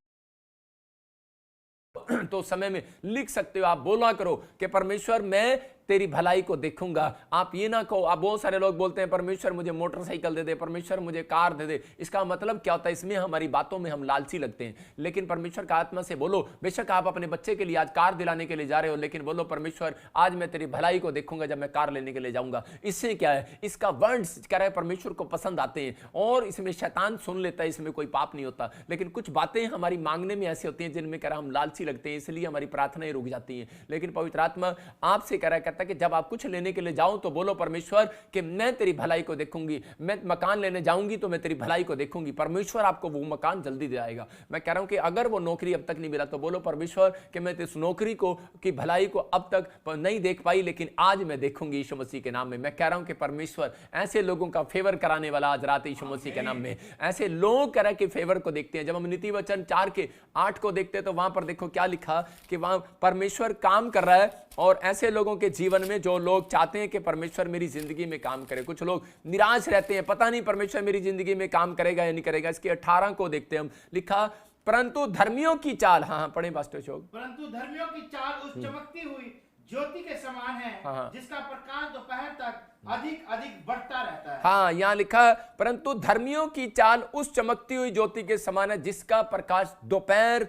तो समय में लिख सकते हो, आप बोला करो कि परमेश्वर मैं तेरी भलाई को देखूंगा। आप ये ना कहो, आप बहुत सारे लोग बोलते हैं परमेश्वर मुझे मोटरसाइकिल दे दे, परमेश्वर मुझे कार दे दे। इसका मतलब क्या होता है? इसमें हमारी बातों में हम लालची लगते हैं। लेकिन परमेश्वर का आत्मा से बोलो, बेशक आप अपने बच्चे के लिए आज कार दिलाने के लिए जा रहे हो, लेकिन बोलो परमेश्वर आज मैं तेरी भलाई को देखूंगा जब मैं कार लेने के लिए जाऊंगा। इससे क्या है? इसका वर्ड्स कह रहा है परमेश्वर को पसंद आते हैं और इसमें शैतान सुन लेता है, इसमें कोई पाप नहीं होता। लेकिन कुछ बातें हमारी मांगने में ऐसी होती हैं जिनमें कह रहा हम लालची लगते हैं, इसलिए हमारी प्रार्थनाएं रुक जाती हैं। लेकिन पवित्र आत्मा आपसे कह रहा कि जब आप कुछ लेने के लिए जाओ तो बोलो परमेश्वर कि मैं तेरी भलाई को देखूंगी। मैं मकान लेने जाऊंगी तो मैं तेरी भलाई को देखूंगी। परमेश्वर आपको वो मकान जल्दी दिलाएगा। मैं कह रहा हूं कि अगर वो नौकरी अब तक नहीं मिला तो बोलो परमेश्वर कि मैं इस नौकरी को की भलाई को अब तक नहीं देख पाई, लेकिन आज मैं देखूंगी यीशु मसीह के नाम में। मैं कह रहा हूं कि परमेश्वर ऐसे लोगों का फेवर कराने वाला आज रात यीशु मसीह के नाम में। ऐसे लोग कह रहा कि फेवर को देखते हैं। जब हम नीति वचन 4:8 को देखते हैं तो वहां पर देखो क्या लिखा कि वहां परमेश्वर काम कर रहा है और ऐसे लोगों के जीवन में जो लोग चाहते हैं कि परमेश्वर मेरी जिंदगी में काम करे। कुछ लोग निराश रहते हैं, पता नहीं परमेश्वर मेरी जिंदगी में काम करेगा या नहीं करेगा। इसके 18 को देखते हैं हम, लिखा परंतु धर्मियों की चाल, हाँ पढ़े पास्टर चौक, परंतु धर्मियों की चाल उस चमकती हुई ज्योति के समान है, हाँ। जिसका प्रकाश दोपहर तक अधिक अधिक बढ़ता रहता है। हाँ, यहाँ लिखा है, परंतु धर्मियों की चाल उस चमकती हुई ज्योति के समान है जिसका प्रकाश दोपहर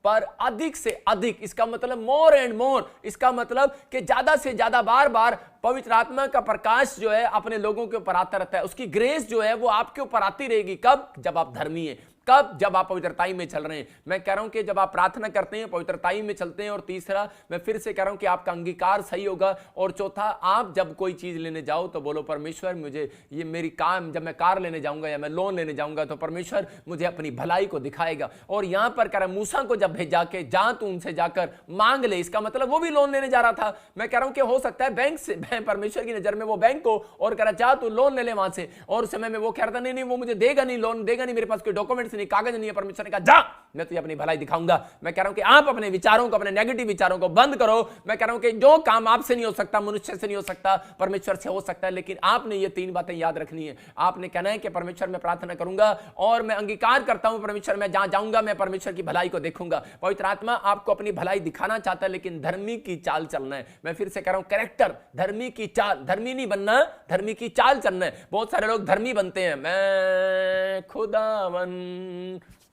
पर अधिक से अधिक, इसका मतलब मोर एंड मोर, इसका मतलब कि ज्यादा से ज्यादा बार बार पवित्र आत्मा का प्रकाश जो है अपने लोगों के ऊपर आता रहता है। उसकी ग्रेस जो है वो आपके ऊपर आती रहेगी। कब? जब आप धर्मी हैं। कब? जब आप पवित्रताई में चल रहे हैं। मैं कह रहा हूं कि जब आप प्रार्थना करते हैं, पवित्रताई में चलते हैं। और तीसरा, मैं फिर से कह रहा हूं कि आपका अंगीकार सही होगा। और चौथा, आप जब कोई चीज लेने जाओ तो बोलो परमेश्वर मुझे ये मेरी काम, जब मैं कार लेने जाऊंगा या मैं लोन लेने जाऊंगा तो परमेश्वर मुझे अपनी भलाई को दिखाएगा। और यहां पर कह रहा मूसा को जब भेजा के जा तू उनसे जाकर मांग ले, इसका मतलब वो भी लोन लेने जा रहा था। मैं कह रहा हूं कि हो सकता है बैंक से, परमेश्वर की नजर में वो बैंक को, और कह रहा जा तू लोन ले ले वहां से। और उस समय में वो कह रहा था नहीं वो मुझे देगा नहीं, लोन देगा नहीं, मेरे पास कोई डॉक्यूमेंट्स नहीं, कागज नहीं है। परमेश्वर ने कहा जा, मैं तुझे अपनी भलाई दिखाऊंगा। मैं कह रहा हूं कि आप अपने विचारों को, अपने नेगेटिव विचारों को बंद करो। मैं कह रहा हूं कि जो काम आपसे नहीं हो सकता, मनुष्य से नहीं हो सकता, परमेश्वर से हो सकता है। लेकिन आपने ये 3 बातें याद रखनी है। आपने कहना है कि परमेश्वर मैं प्रार्थना करूंगा और मैं अंगीकार करता हूं परमेश्वर मैं जहां जाऊंगा मैं परमेश्वर की भलाई को देखूंगा। पवित्र आत्मा आपको अपनी भलाई दिखाना चाहता है, लेकिन धर्मी की चाल चलना है। मैं फिर से कह रहा हूं, कैरेक्टर, धर्मी की चाल, धर्मी नहीं बनना, धर्मी की चाल चलना है। बहुत सारे लोग धर्मी बनते हैं, मैं खुदावन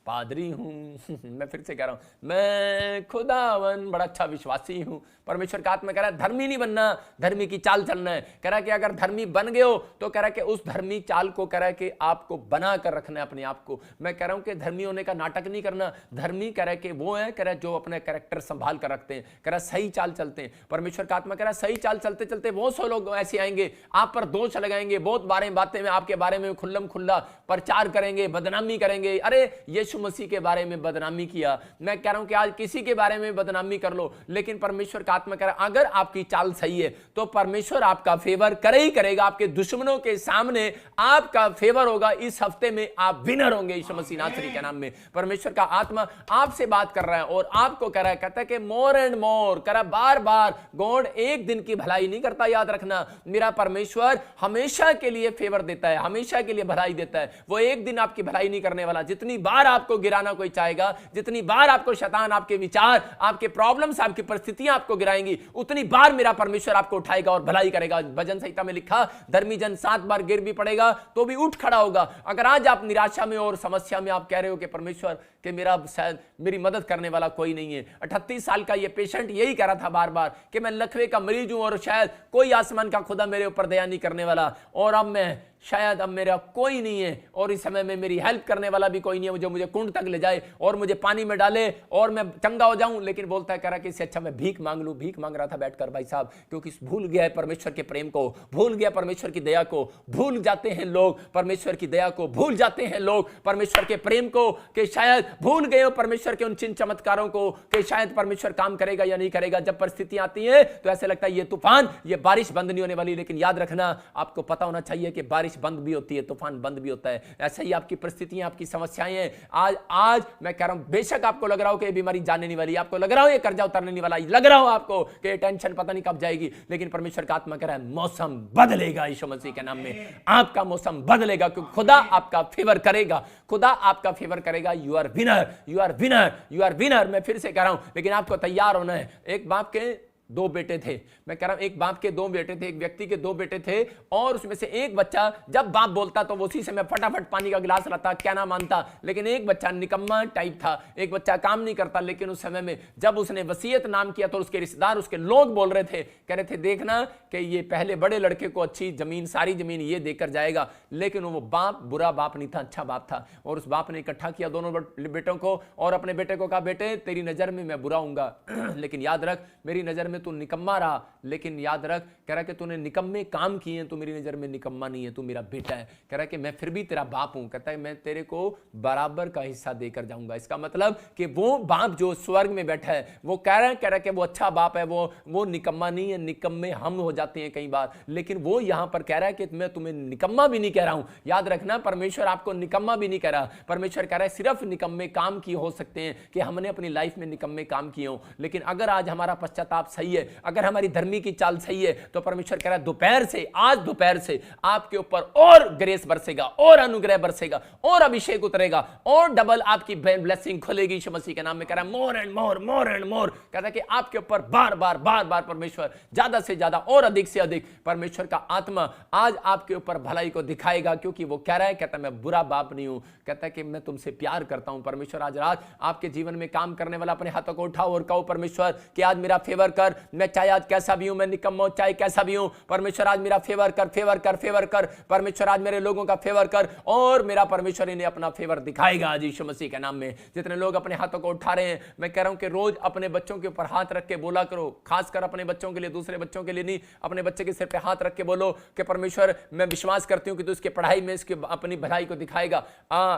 पादरी हूं। मैं फिर से कह रहा हूं, मैं खुदावन बड़ा अच्छा विश्वासी हूं। परमेश्वर का आत्मा कह रहा है धर्मी नहीं बनना, धर्मी की चाल चलना है। कह रहा है कि अगर धर्मी बन गए हो तो कह रहा है कि उस धर्मी चाल को कह रहा है कि आपको बना कर रखना है अपने आप को। मैं कह रहा हूं कि धर्मी होने का नाटक नहीं करना। धर्मी कह रहा है कि वो है, कह रहा है जो अपने कैरेक्टर संभाल कर रखते हैं, कह रहा है सही चाल चलते हैं। परमेश्वर का आत्मा कह रहा है सही चाल चलते चलते बहुत से लोग ऐसे आएंगे आप पर दोष लगाएंगे, बहुत बातें में आपके बारे में खुल्लम खुल्ला प्रचार करेंगे, बदनामी करेंगे। अरे यीशु मसीह के बारे में बदनामी किया। मैं कह रहा हूं कि आज किसी के बारे में बदनामी कर लो, लेकिन परमेश्वर का आत्मा कह रहा है अगर आपकी चाल सही है तो परमेश्वर आपका फेवर करे ही करेगा। आपके दुश्मनों के सामने आपका फेवर होगा। इस हफ्ते में आप विनर होंगे यीशु मसीह नासरी के नाम में। परमेश्वर का आत्मा आपसे बात कर रहा है और आपको कह रहा है, कहता है कि मोर एंड मोर, कह रहा बार बार गॉड एक दिन की भलाई नहीं करता। याद रखना, मेरा परमेश्वर हमेशा के लिए फेवर देता है, हमेशा के लिए भलाई देता है। वो एक दिन आपकी भलाई नहीं करने वाला। जितनी बार आपको गिराना कोई चाहेगा, जितनी बार आपको शैतान आपके विचार, आपके प्रॉब्लम्स, आपकी परिस्थितियां आपको गिराएंगी, उतनी बार मेरा परमेश्वर आपको उठाएगा और भलाई करेगा। भजन संहिता में लिखा, धर्मी जन 7 बार गिर भी पड़ेगा तो भी उठ खड़ा होगा। अगर आज आप निराशा में और समस्या में आप कह रहे हो कि परमेश्वर कि मेरा शायद मेरी मदद करने वाला कोई नहीं है। 38 साल का ये पेशेंट यही कह रहा था बार बार कि मैं लकवे का मरीज हूं और शायद कोई आसमान का खुदा मेरे ऊपर दया नहीं करने वाला, और अब मैं शायद अब मेरा कोई नहीं है और इस समय में मेरी हेल्प करने वाला भी कोई नहीं है जो मुझे कुंड तक ले जाए और मुझे पानी में डाले और मैं चंगा हो जाऊं। लेकिन बोलता है, कह रहा कि इससे अच्छा मैं भीख मांग लूं। भीख मांग रहा था बैठकर भाई साहब, क्योंकि भूल गया है परमेश्वर के प्रेम को, भूल गया परमेश्वर की दया को। भूल जाते हैं लोग परमेश्वर की दया को, भूल जाते हैं लोग परमेश्वर के प्रेम को, कि शायद भूल गए हो परमेश्वर के उन चिन्ह चमत्कारों को कि शायद परमेश्वर काम करेगा या नहीं करेगा। जब परिस्थितियां आती है तो ऐसे लगता है ये तूफान, ये बारिश बंद नहीं होने वाली। लेकिन याद रखना, आपको पता होना चाहिए कि बारिश बंद भी होती है, तूफान बंद भी होता है। ऐसे ही आपकी परिस्थितियां, आपकी समस्याएं हैं। आज मैं कह रहा हूं, बेशक आपको लग रहा हो कि ये बीमारी जाने नहीं वाली, आपको लग रहा हो ये कर्जा उतरने नहीं वाला, लग रहा हो आपको कि ये टेंशन पता नहीं कब जाएगी, लेकिन परमेश्वर का आत्मा कह रहा है मौसम बदलेगा यीशु मसीह के नाम में। आपका मौसम बदलेगा क्योंकि खुदा आपका फेवर करेगा, खुदा आपका फेवर करेगा। You are winner, you are winner, you are winner. मैं फिर से कह रहा हूं, लेकिन आपको तैयार होना है। एक बाप के 2 बेटे थे। मैं कह रहा हूं एक बाप के 2 बेटे थे, एक व्यक्ति के 2 बेटे थे, और उसमें से एक बच्चा जब बाप बोलता तो वो उसी समय फटाफट पानी का गिलास लाता, क्या ना मानता। लेकिन एक बच्चा निकम्मा टाइप था, एक बच्चा काम नहीं करता। लेकिन उस समय में जब उसने वसीयत नाम किया तो उसके रिश्तेदार, उसके लोग बोल रहे थे, कह रहे थे देखना कि ये पहले बड़े लड़के को अच्छी जमीन, सारी जमीन ये देकर जाएगा। लेकिन वो बाप बुरा बाप नहीं था, अच्छा बाप था। और उस बाप ने इकट्ठा किया दोनों बेटों को और अपने बेटे को कहा, बेटे तेरी नजर में मैं बुरा हूंगा, लेकिन याद रख मेरी नजर में तू निकम्मा रहा। लेकिन याद रख, कह रहा कि तूने निकम्मे काम किए हैं, तू मेरी नजर में निकम्मा नहीं है, तू मेरा बेटा है। कह रहा कि मैं फिर भी तेरा बाप हूं। कहता है मैं तेरे को बराबर का हिस्सा देकर जाऊंगा। इसका मतलब कि वो बाप जो स्वर्ग में बैठा है वो कह रहा कि वो अच्छा बाप है, वो निकम्मा नहीं है। निकम्मे हम हो जाते हैं कई बार, लेकिन वो यहां पर कह रहा है कि मैं तुम्हें निकम्मा भी नहीं कह रहा हूं। याद रखना, परमेश्वर आपको निकम्मा भी नहीं कह रहा। परमेश्वर कह रहा है सिर्फ निकम्मे काम किए हो सकते हैं कि हमने अपनी लाइफ में निकम्मे काम किए हो। लेकिन अगर आज हमारा पश्चाताप सही है, अगर हमारी धर्मी की चाल सही है, तो परमेश्वर कह रहा है दोपहर से, आज दोपहर से आपके ऊपर और ग्रेस बरसेगा, और अनुग्रह बरसेगा, और अभिषेक उतरेगा, और डबल आपकी ब्लेसिंग खुलेगी यीशु मसीह के नाम में। कह रहा है more and more, more and more. कहता है कि आपके ऊपर बार बार बार बार परमेश्वर ज्यादा से ज्यादा और अधिक से अधिक परमेश्वर का आत्मा आज आपके ऊपर भलाई को दिखाएगा, क्योंकि वो कह रहा है, कहता है मैं बुरा बाप नहीं हूं, कहता है कि मैं तुमसे प्यार करता हूं। परमेश्वर आज रात आपके जीवन में काम करने वाला अपने हाथों को उठाओ और कहो परमेश्वर कि आज मेरा फेवर कर, मैं चाहे आज कैसा भी हूं, मैं निकम्मा चाहे कैसा भी हूं, परमेश्वर आज मेरा फेवर कर, फेवर कर, फेवर कर। परमेश्वर आज मेरे लोगों का फेवर कर, और मेरा परमेश्वर इन्हें अपना फेवर दिखाएगा आज यीशु मसीह के नाम में। जितने लोग अपने हाथों को उठा रहे हैं, मैं कह रहा हूं कि रोज अपने बच्चों के ऊपर हाथ रख के बोला करो, खासकर अपने बच्चों के लिए, दूसरे बच्चों के लिए नहीं, अपने बच्चे के सिर पे हाथ रख के बोलो कि परमेश्वर मैं विश्वास करती हूं कि तू इसके पढ़ाई में इसके अपनी भलाई को दिखाएगा।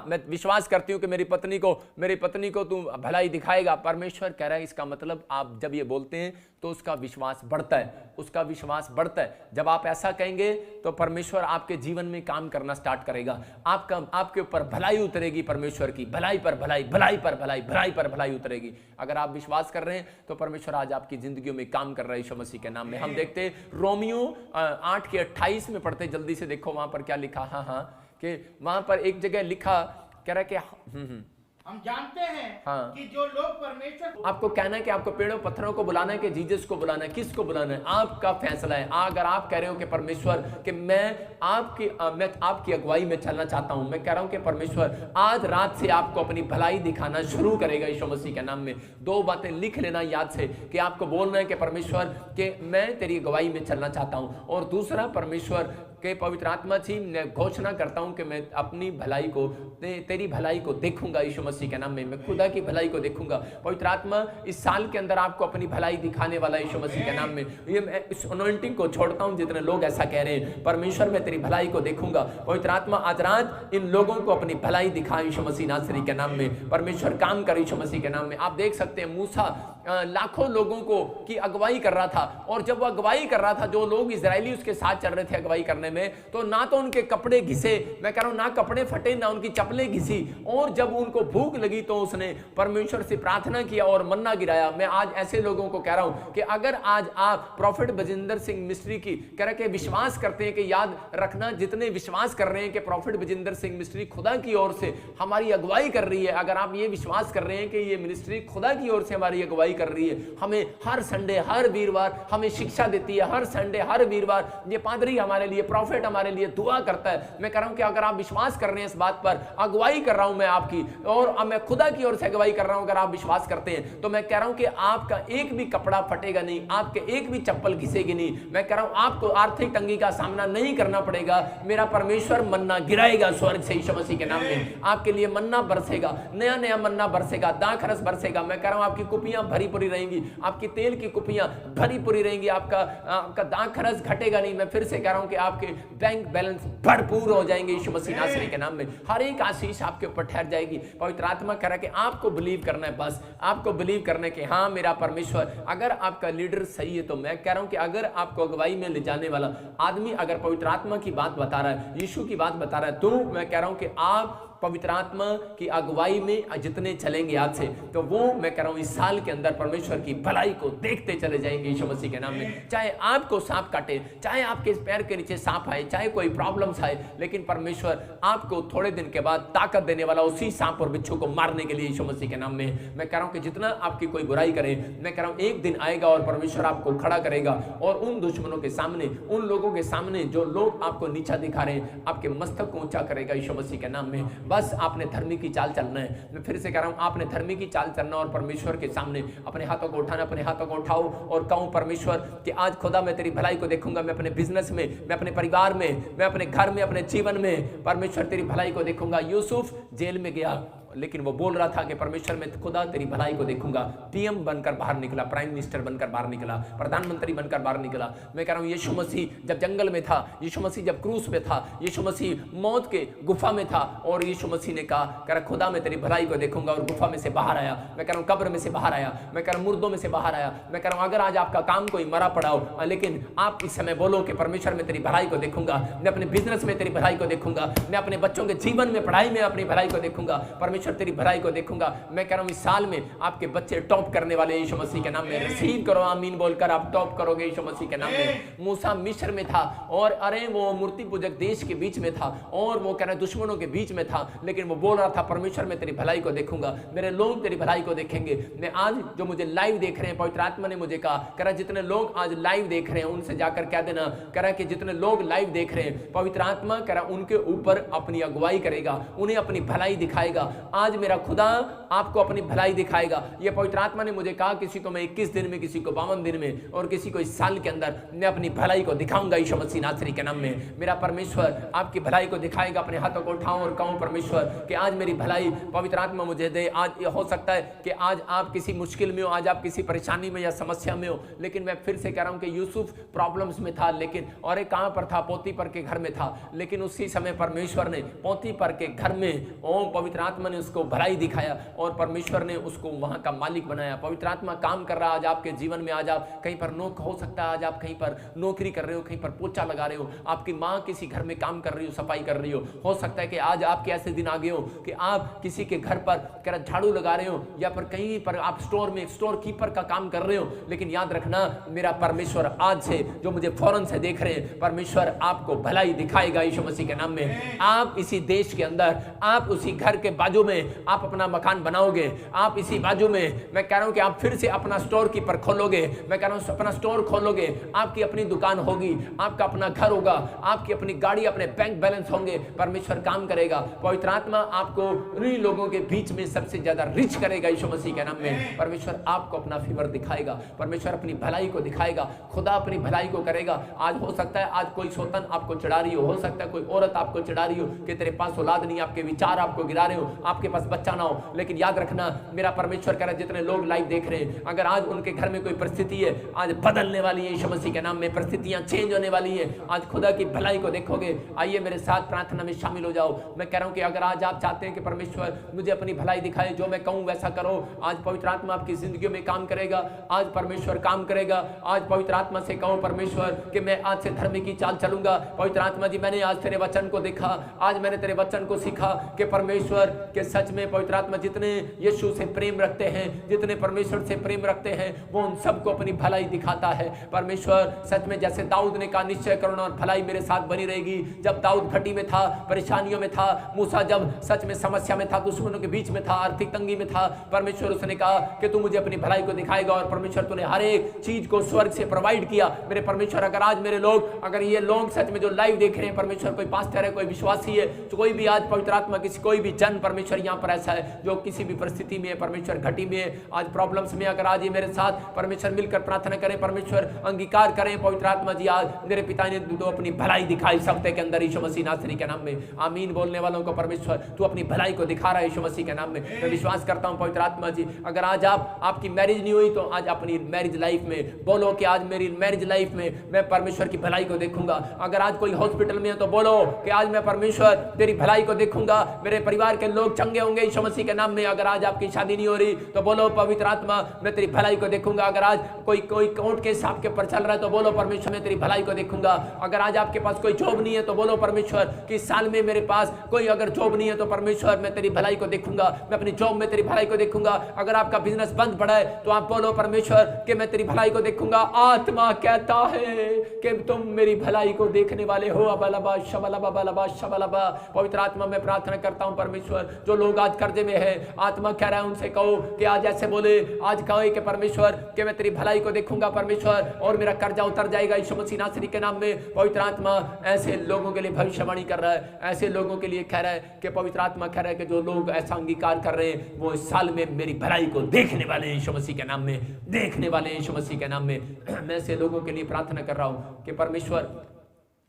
मैं विश्वास करती हूं कि मेरी पत्नी को तू भलाई दिखाएगा। परमेश्वर कह रहा है इसका मतलब आप जब ये बोलते हैं तो उसका विश्वास बढ़ता है, उसका विश्वास बढ़ता है। जब आप ऐसा कहेंगे तो परमेश्वर आपके जीवन में काम करना स्टार्ट करेगा, आपके ऊपर भलाई उतरेगी, परमेश्वर की भलाई पर भलाई, भलाई पर भलाई, भलाई पर भलाई उतरेगी। अगर आप विश्वास कर रहे हैं तो परमेश्वर आज आपकी जिंदगियों में काम कर रहा है यीशु मसीह के नाम में। हम देखते रोमियो 8:28 में पढ़ते, जल्दी से देखो वहां पर क्या लिखा। हाँ कि वहां पर एक जगह लिखा, कह रहा है कि हम जानते हैं हाँ। कि जो लोग परमेश्वर, आपको कहना है कि आपको पेड़ों पत्थरों को बुलाना है कि जीसस को बुलाना है, किसको बुलाना है, आपका फैसला है। अगर आप कह रहे हो कि परमेश्वर कि मैं आपकी अगुवाई में चलना चाहता हूं, मैं कह रहा हूं कि परमेश्वर आज रात से आपको अपनी भलाई दिखाना शुरू करेगा यीशु मसीह के नाम में। 2 बातें लिख लेना याद से कि आपको बोलना है कि परमेश्वर कि मैं तेरी अगुवाई में चलना चाहता हूं, और दूसरा परमेश्वर के पवित्र आत्मा जी मैं घोषणा करता हूं कि मैं अपनी भलाई को, तेरी भलाई को देखूंगा यीशु मसीह के नाम में, मैं खुदा की भलाई को देखूंगा। पवित्र आत्मा इस साल के अंदर आपको अपनी भलाई दिखाने वाला यीशु मसीह के नाम में। ये मैं इस अनॉइंटिंग को छोड़ता हूं जितने लोग ऐसा कह रहे हैं, परमेश्वर मैं तेरी भलाई को देखूंगा। पवित्र आत्मा आज रात इन लोगों को अपनी भलाई दिखाए यीशु मसीह नासरी के नाम में। परमेश्वर काम करे यीशु मसीह के नाम में। आप देख सकते हैं मूसा लाखों लोगों को की अगुवाई कर रहा था, और जब वो अगुवाई कर रहा था, जो लोग इजरायली उसके साथ चल रहे थे अगुवाई करने में, तो ना तो उनके कपड़े घिसे, मैं कह रहा हूं ना कपड़े फटे, ना उनकी चप्पलें घिसी, और जब उनको भूख लगी तो उसने परमेश्वर से प्रार्थना किया और मन्ना गिराया। मैं आज ऐसे लोगों को कह रहा हूं कि अगर आज आप प्रॉफिट बजिंदर सिंह मिस्ट्री की कह रहे कि विश्वास करते हैं, कि याद रखना जितने विश्वास कर रहे हैं कि प्रॉफिट बजिंदर सिंह मिस्ट्री खुदा की ओर से हमारी अगुवाई कर रही है, अगर आप ये विश्वास कर रहे हैं कि ये मिनिस्ट्री खुदा की ओर से हमारी अगुवाई कर रही है, हमें हर संडे हर वीरवार हमें शिक्षा देती है, हर संडे हर वीरवार ये पादरी हमारे लिए, प्रॉफिट हमारे लिए दुआ करता है। मैं कह रहा हूं कि अगर आप विश्वास कर रहे हैं इस बात पर, अगुवाई कर रहा हूं मैं आपकी, और मैं खुदा की ओर से अगुवाई कर रहा हूं, अगर आप विश्वास करते हैं तो मैं कह रहा हूं कि आपका एक भी कपड़ा फटेगा नहीं, आपके एक भी चप्पल घिसेगी नहीं। मैं कह रहा हूं आपको आर्थिक तंगी का सामना नहीं करना पड़ेगा। मेरा परमेश्वर मन्ना गिराएगा स्वर्ग से यीशु मसीह के नाम में, आपके लिए मन्ना बरसेगा, नया नया मन्ना बरसेगा, दाखरस बरसेगा। मैं कह रहा हूं आपकी कुपियां भरी पूरी रहेंगी, आपकी तेल की कुपियां भरी पूरी रहेंगी, आपका दाखरस घटेगा नहीं। मैं फिर से कह रहा हूं कि आपके बैंक बैलेंस भरपूर हो जाएंगे यीशु मसीह नासरी के नाम में। हर एक आशीष आपके ऊपर ठहर जाएगी। पवित्र आत्मा कह रहा है कि आपको बिलीव करना है, बस आपको बिलीव करना है कि हाँ मेरा परमेश्वर, अगर आपका लीडर सही है तो मैं कह रहा हूं कि अगर आपको अगुवाई में ले जाने वाला आदमी अगर पवित्र आत्मा की बात बता रहा है, यीशु की बात बता रहा है, तो मैं कह रहा हूं कि आप पवित्र आत्मा की अगुवाई में जितने चलेंगे आज से, तो वो मैं कह रहा हूं इस साल के अंदर परमेश्वर की भलाई को देखते चले जाएंगे यीशु मसीह के नाम में। चाहे आपको सांप काटे, चाहे आपके पैर के नीचे सांप आए, चाहे कोई प्रॉब्लम्स आए, लेकिन परमेश्वर आपको थोड़े दिन के बाद ताकत देने वाला उसी सांप और बिच्छू को मारने के लिए यीशु मसीह के नाम में। मैं कह रहा हूं कि जितना आपकी कोई बुराई करे, मैं कह रहा हूं एक दिन आएगा और परमेश्वर आपको खड़ा करेगा, और उन दुश्मनों के सामने, उन लोगों के सामने जो लोग आपको नीचा दिखा रहे हैं, आपके मस्तक को ऊंचा करेगा यीशु मसीह के नाम में। बस आपने धर्मी की चाल चलना है। मैं फिर से कह रहा हूं, आपने धर्मी की चाल चलना और परमेश्वर के सामने अपने हाथों को उठाना, अपने हाथों को उठाओ और कहूं परमेश्वर कि आज खुदा मैं तेरी भलाई को देखूंगा, मैं अपने बिजनेस में, मैं अपने परिवार में, मैं अपने घर में, अपने जीवन में परमेश्वर तेरी भलाई को देखूंगा। यूसुफ जेल में गया, लेकिन वो बोल रहा था कि परमेश्वर मैं खुदा तेरी भलाई को देखूंगा। पीएम बनकर बाहर निकला, प्राइम मिनिस्टर बनकर बाहर निकला, प्रधानमंत्री बनकर बाहर निकला। मैं कह रहा हूं यीशु मसीह जब जंगल में था, यीशु मसीह जब क्रूस पे था, यीशु मसीह मौत के गुफा में था, और यीशु मसीह ने कहा कह रहा खुदा मैं तेरी भलाई को देखूंगा, और गुफा में से बाहर आया। मैं कह रहा हूं कब्र में से बाहर आया, मैं कह रहा हूं मुर्दों में से बाहर आया। मैं कह रहा हूं अगर आज आपका काम कोई मरा पड़ा हो, लेकिन आप इस समय बोलो कि परमेश्वर मैं तेरी भलाई को देखूंगा, मैं अपने बिजनेस में तेरी भलाई को देखूंगा, मैं अपने बच्चों के जीवन में, पढ़ाई में अपनी भलाई को देखूंगा। परमेश्वर परमेश्वर तेरी भलाई को देखूंगा। मैं कह रहा हूँ इस साल में आपके बच्चे टॉप करने वाले यीशु मसीह के नाम में। रिसीव करो, आमीन बोलकर आप टॉप करोगे यीशु मसीह के नाम में। मूसा मिस्र में था और अरे वो मूर्ति पूजक देश के बीच में था और वो कह रहे दुश्मनों के बीच में था, लेकिन वो बोल रहा था परमेश्वर मैं तेरी भलाई को देखूंगा, मेरे लोग तेरी भलाई को देखेंगे। मैं आज जो मुझे लाइव देख रहे हैं, पवित्र आत्मा ने मुझे कहा, कह रहा जितने लोग आज लाइव देख रहे हैं उनसे जाकर कह देना, कह रहा कि जितने लोग लाइव देख रहे हैं पवित्र आत्मा कह रहा उनके ऊपर अपनी अगुवाई करेगा, उन्हें अपनी भलाई दिखाएगा। आज मेरा खुदा आपको अपनी भलाई दिखाएगा। ये पवित्र आत्मा ने मुझे कहा किसी को मैं 21 दिन में, किसी को 52 दिन में और किसी को इस साल के अंदर मैं अपनी भलाई को दिखाऊंगा यीशु मसीह नासरी के नाम में। मेरा परमेश्वर आपकी भलाई को दिखाएगा। अपने हाथों को उठाऊं और कहूं परमेश्वर कि आज मेरी भलाई पवित्र आत्मा मुझे दे। आज ये हो सकता है कि आज आप किसी मुश्किल में हो, आज आप किसी परेशानी में या समस्या में हो, लेकिन मैं फिर से कह रहा हूं कि यूसुफ प्रॉब्लम्स में था, लेकिन और एक कहां पर था, पोतीपर के घर में था, लेकिन उसी समय परमेश्वर ने पोतीपर के घर में ओम पवित्र आत्मा ने उसको भलाई दिखाया और परमेश्वर ने उसको वहां का मालिक बनाया। पवित्र आत्मा काम कर रहा है आज आपके जीवन में। आज आप कहीं पर नौक हो सकता है, आज आप कहीं पर नौकरी कर रहे हो, कहीं पर पोछा लगा रहे हो, आपकी माँ किसी घर में काम कर रही हो, सफाई कर रही हो सकता है कि आज आपके ऐसे दिन आ गए हो कि आप किसी के घर पर झाड़ू लगा रहे हो या पर कहीं पर आप स्टोर में स्टोर कीपर का काम कर रहे हो, लेकिन याद रखना मेरा परमेश्वर आज से जो मुझे फौरन से देख रहे हैं, परमेश्वर आपको भलाई दिखाएगा यीशु मसीह के नाम में। आप इसी देश के अंदर, आप उसी घर के बाजू में आप अपना मकान बनाओगे, आप इसी बाजू में मैं कह रहा हूं कि आप फिर से अपना स्टोर कीपर खोलोगे, मैं कह रहा हूं अपना स्टोर खोलोगे, आपकी अपनी दुकान होगी, आपका अपना घर होगा, आपकी अपनी गाड़ी, अपने बैंक बैलेंस होंगे। परमेश्वर काम करेगा। पवित्र आत्मा आपको उन्हीं लोगों के बीच में सबसे ज्यादा रिच करेगा यीशु मसीह के नाम में। परमेश्वर आपको अपना फेवर दिखाएगा, परमेश्वर अपनी भलाई को दिखाएगा, खुदा अपनी भलाई को करेगा। आज हो सकता है आज कोई सौतन आपको चढ़ा रही हो सकता है कोई औरत आपको चढ़ा रही हो कि तेरे पास औलाद नहीं, आपके विचार आपको गिरा रहे हो, आपके पास बच्चा ना हो, लेकिन याद रखना मेरा परमेश्वर कह रहा है जितने लोग लाइव देख रहे हैं, अगर आज उनके घर में कोई परिस्थिति है आज बदलने वाली है यीशु मसीह के नाम में, परिस्थितियां चेंज होने वाली है, आज खुदा की भलाई को देखोगे। आइए मेरे साथ प्रार्थना में शामिल हो जाओ। मैं कह रहा हूं कि अगर आज आप चाहते हैं कि परमेश्वर मुझे अपनी भलाई दिखाए, जो मैं कहूं वैसा करो, आज पवित्र आत्मा आपकी जिंदगी में काम करेगा, आज परमेश्वर काम करेगा। आज पवित्र आत्मा से कहो परमेश्वर कि मैं आज से धर्म की चाल चलूंगा। पवित्र आत्मा जी मैंने आज तेरे वचन को देखा, आज मैंने तेरे वचन को सीखा कि परमेश्वर के सच में पवित्र आत्मा जितने यीशु से प्रेम रखते हैं, जितने परमेश्वर से प्रेम रखते हैं, वो उन सबको अपनी भलाई दिखाता है। परमेश्वर सच में जैसे दाऊद ने कहा निश्चय करुणा और भलाई मेरे साथ बनी रहेगी। जब दाऊद घटी में था, परेशानियों में था, मूसा जब सच में समस्या में था, दुश्मनों के बीच में था, आर्थिक तंगी में था, परमेश्वर उसने कहा कि तू मुझे अपनी भलाई को दिखाएगा और परमेश्वर तूने हर एक चीज को स्वर्ग से प्रोवाइड किया। मेरे परमेश्वर अगर आज मेरे लोग, अगर ये लोग सच में जो लाइव देख रहे हैं परमेश्वर, कोई पास्टर है, कोई विश्वासी है, तो कोई भी आज पवित्र आत्मा किसी कोई भी जन परमेश्वर यहाँ पर ऐसा है जो किसी भी परिस्थिति में है, परमेश्वर घटी में है, आज प्रॉब्लम्स में, अगर आज ये मेरे साथ परमेश्वर मिलकर प्रार्थना करें, परमेश्वर अंगीकार करें, पवित्र आत्मा जी आज मेरे पिता ने तो अपनी भलाई दिखाई सकते के अंदर यीशु मसीह नासरी के नाम में। आमीन बोलने वालों को परमेश्वर तू अपनी भलाई को दिखा रहा है यीशु मसीह के नाम में। मैं विश्वास करता हूं पवित्र आत्मा जी, अगर आज आपकी मैरिज नहीं हुई तो आज अपनी मैरिज लाइफ में बोलो कि आज मेरी मैरिज लाइफ में मैं परमेश्वर की भलाई को देखूंगा। अगर आज कोई हॉस्पिटल में है तो बोलो कि आज मैं परमेश्वर तेरी भलाई को देखूंगा, मेरे परिवार के लोग चंगे होंगे यीशु मसीह के नाम में। अगर आज आपकी शादी नहीं हो रही तो बोलो पवित्र आत्मा मैं तेरी भलाई को देखूंगा। अगर आज कोई कोर्ट केस आपके ऊपर चल रहा है तो बोलो परमेश्वर मैं तेरी भलाई को देखूंगा। अगर आज आपके पास कोई जॉब नहीं है तो बोलो परमेश्वर कि इस साल में मेरे पास कोई अगर जॉब नहीं है तो परमेश्वर मैं तेरी भलाई को देखूंगा, मैं अपनी जॉब में तेरी भलाई को देखूंगा। अगर आपका बिजनेस बंद पड़ा है तो आप बोलो परमेश्वर कि मैं तेरी भलाई को देखूंगा। आत्मा कहता है कि तुम मेरी भलाई को देखने वाले हो। अबलबा शबलबा बलबा शबलबा। पवित्र आत्मा मैं प्रार्थना करता हूं परमेश्वर जो लोग आज कर्जे में है, आत्मा कह रहा है उनसे कहो कि आज ऐसे बोले, आज कहो कि परमेश्वर कि मैं तेरी भलाई को देखूंगा परमेश्वर और मेरा कर्जा उतर जाएगा यीशु मसीह नासरी के नाम में। पवित्र आत्मा ऐसे लोगों के लिए भविष्यवाणी कर रहा है, ऐसे लोगों के लिए कह रहा है कि पवित्र आत्मा कह रहा है कि जो लोग ऐसा अंगीकार कर रहे हैं वो इस साल में मेरी भलाई को देखने वाले हैं यीशु मसीह के नाम में, देखने वाले हैं यीशु मसीह के नाम में। मैं ऐसे लोगों के लिए प्रार्थना कर रहा हूं कि परमेश्वर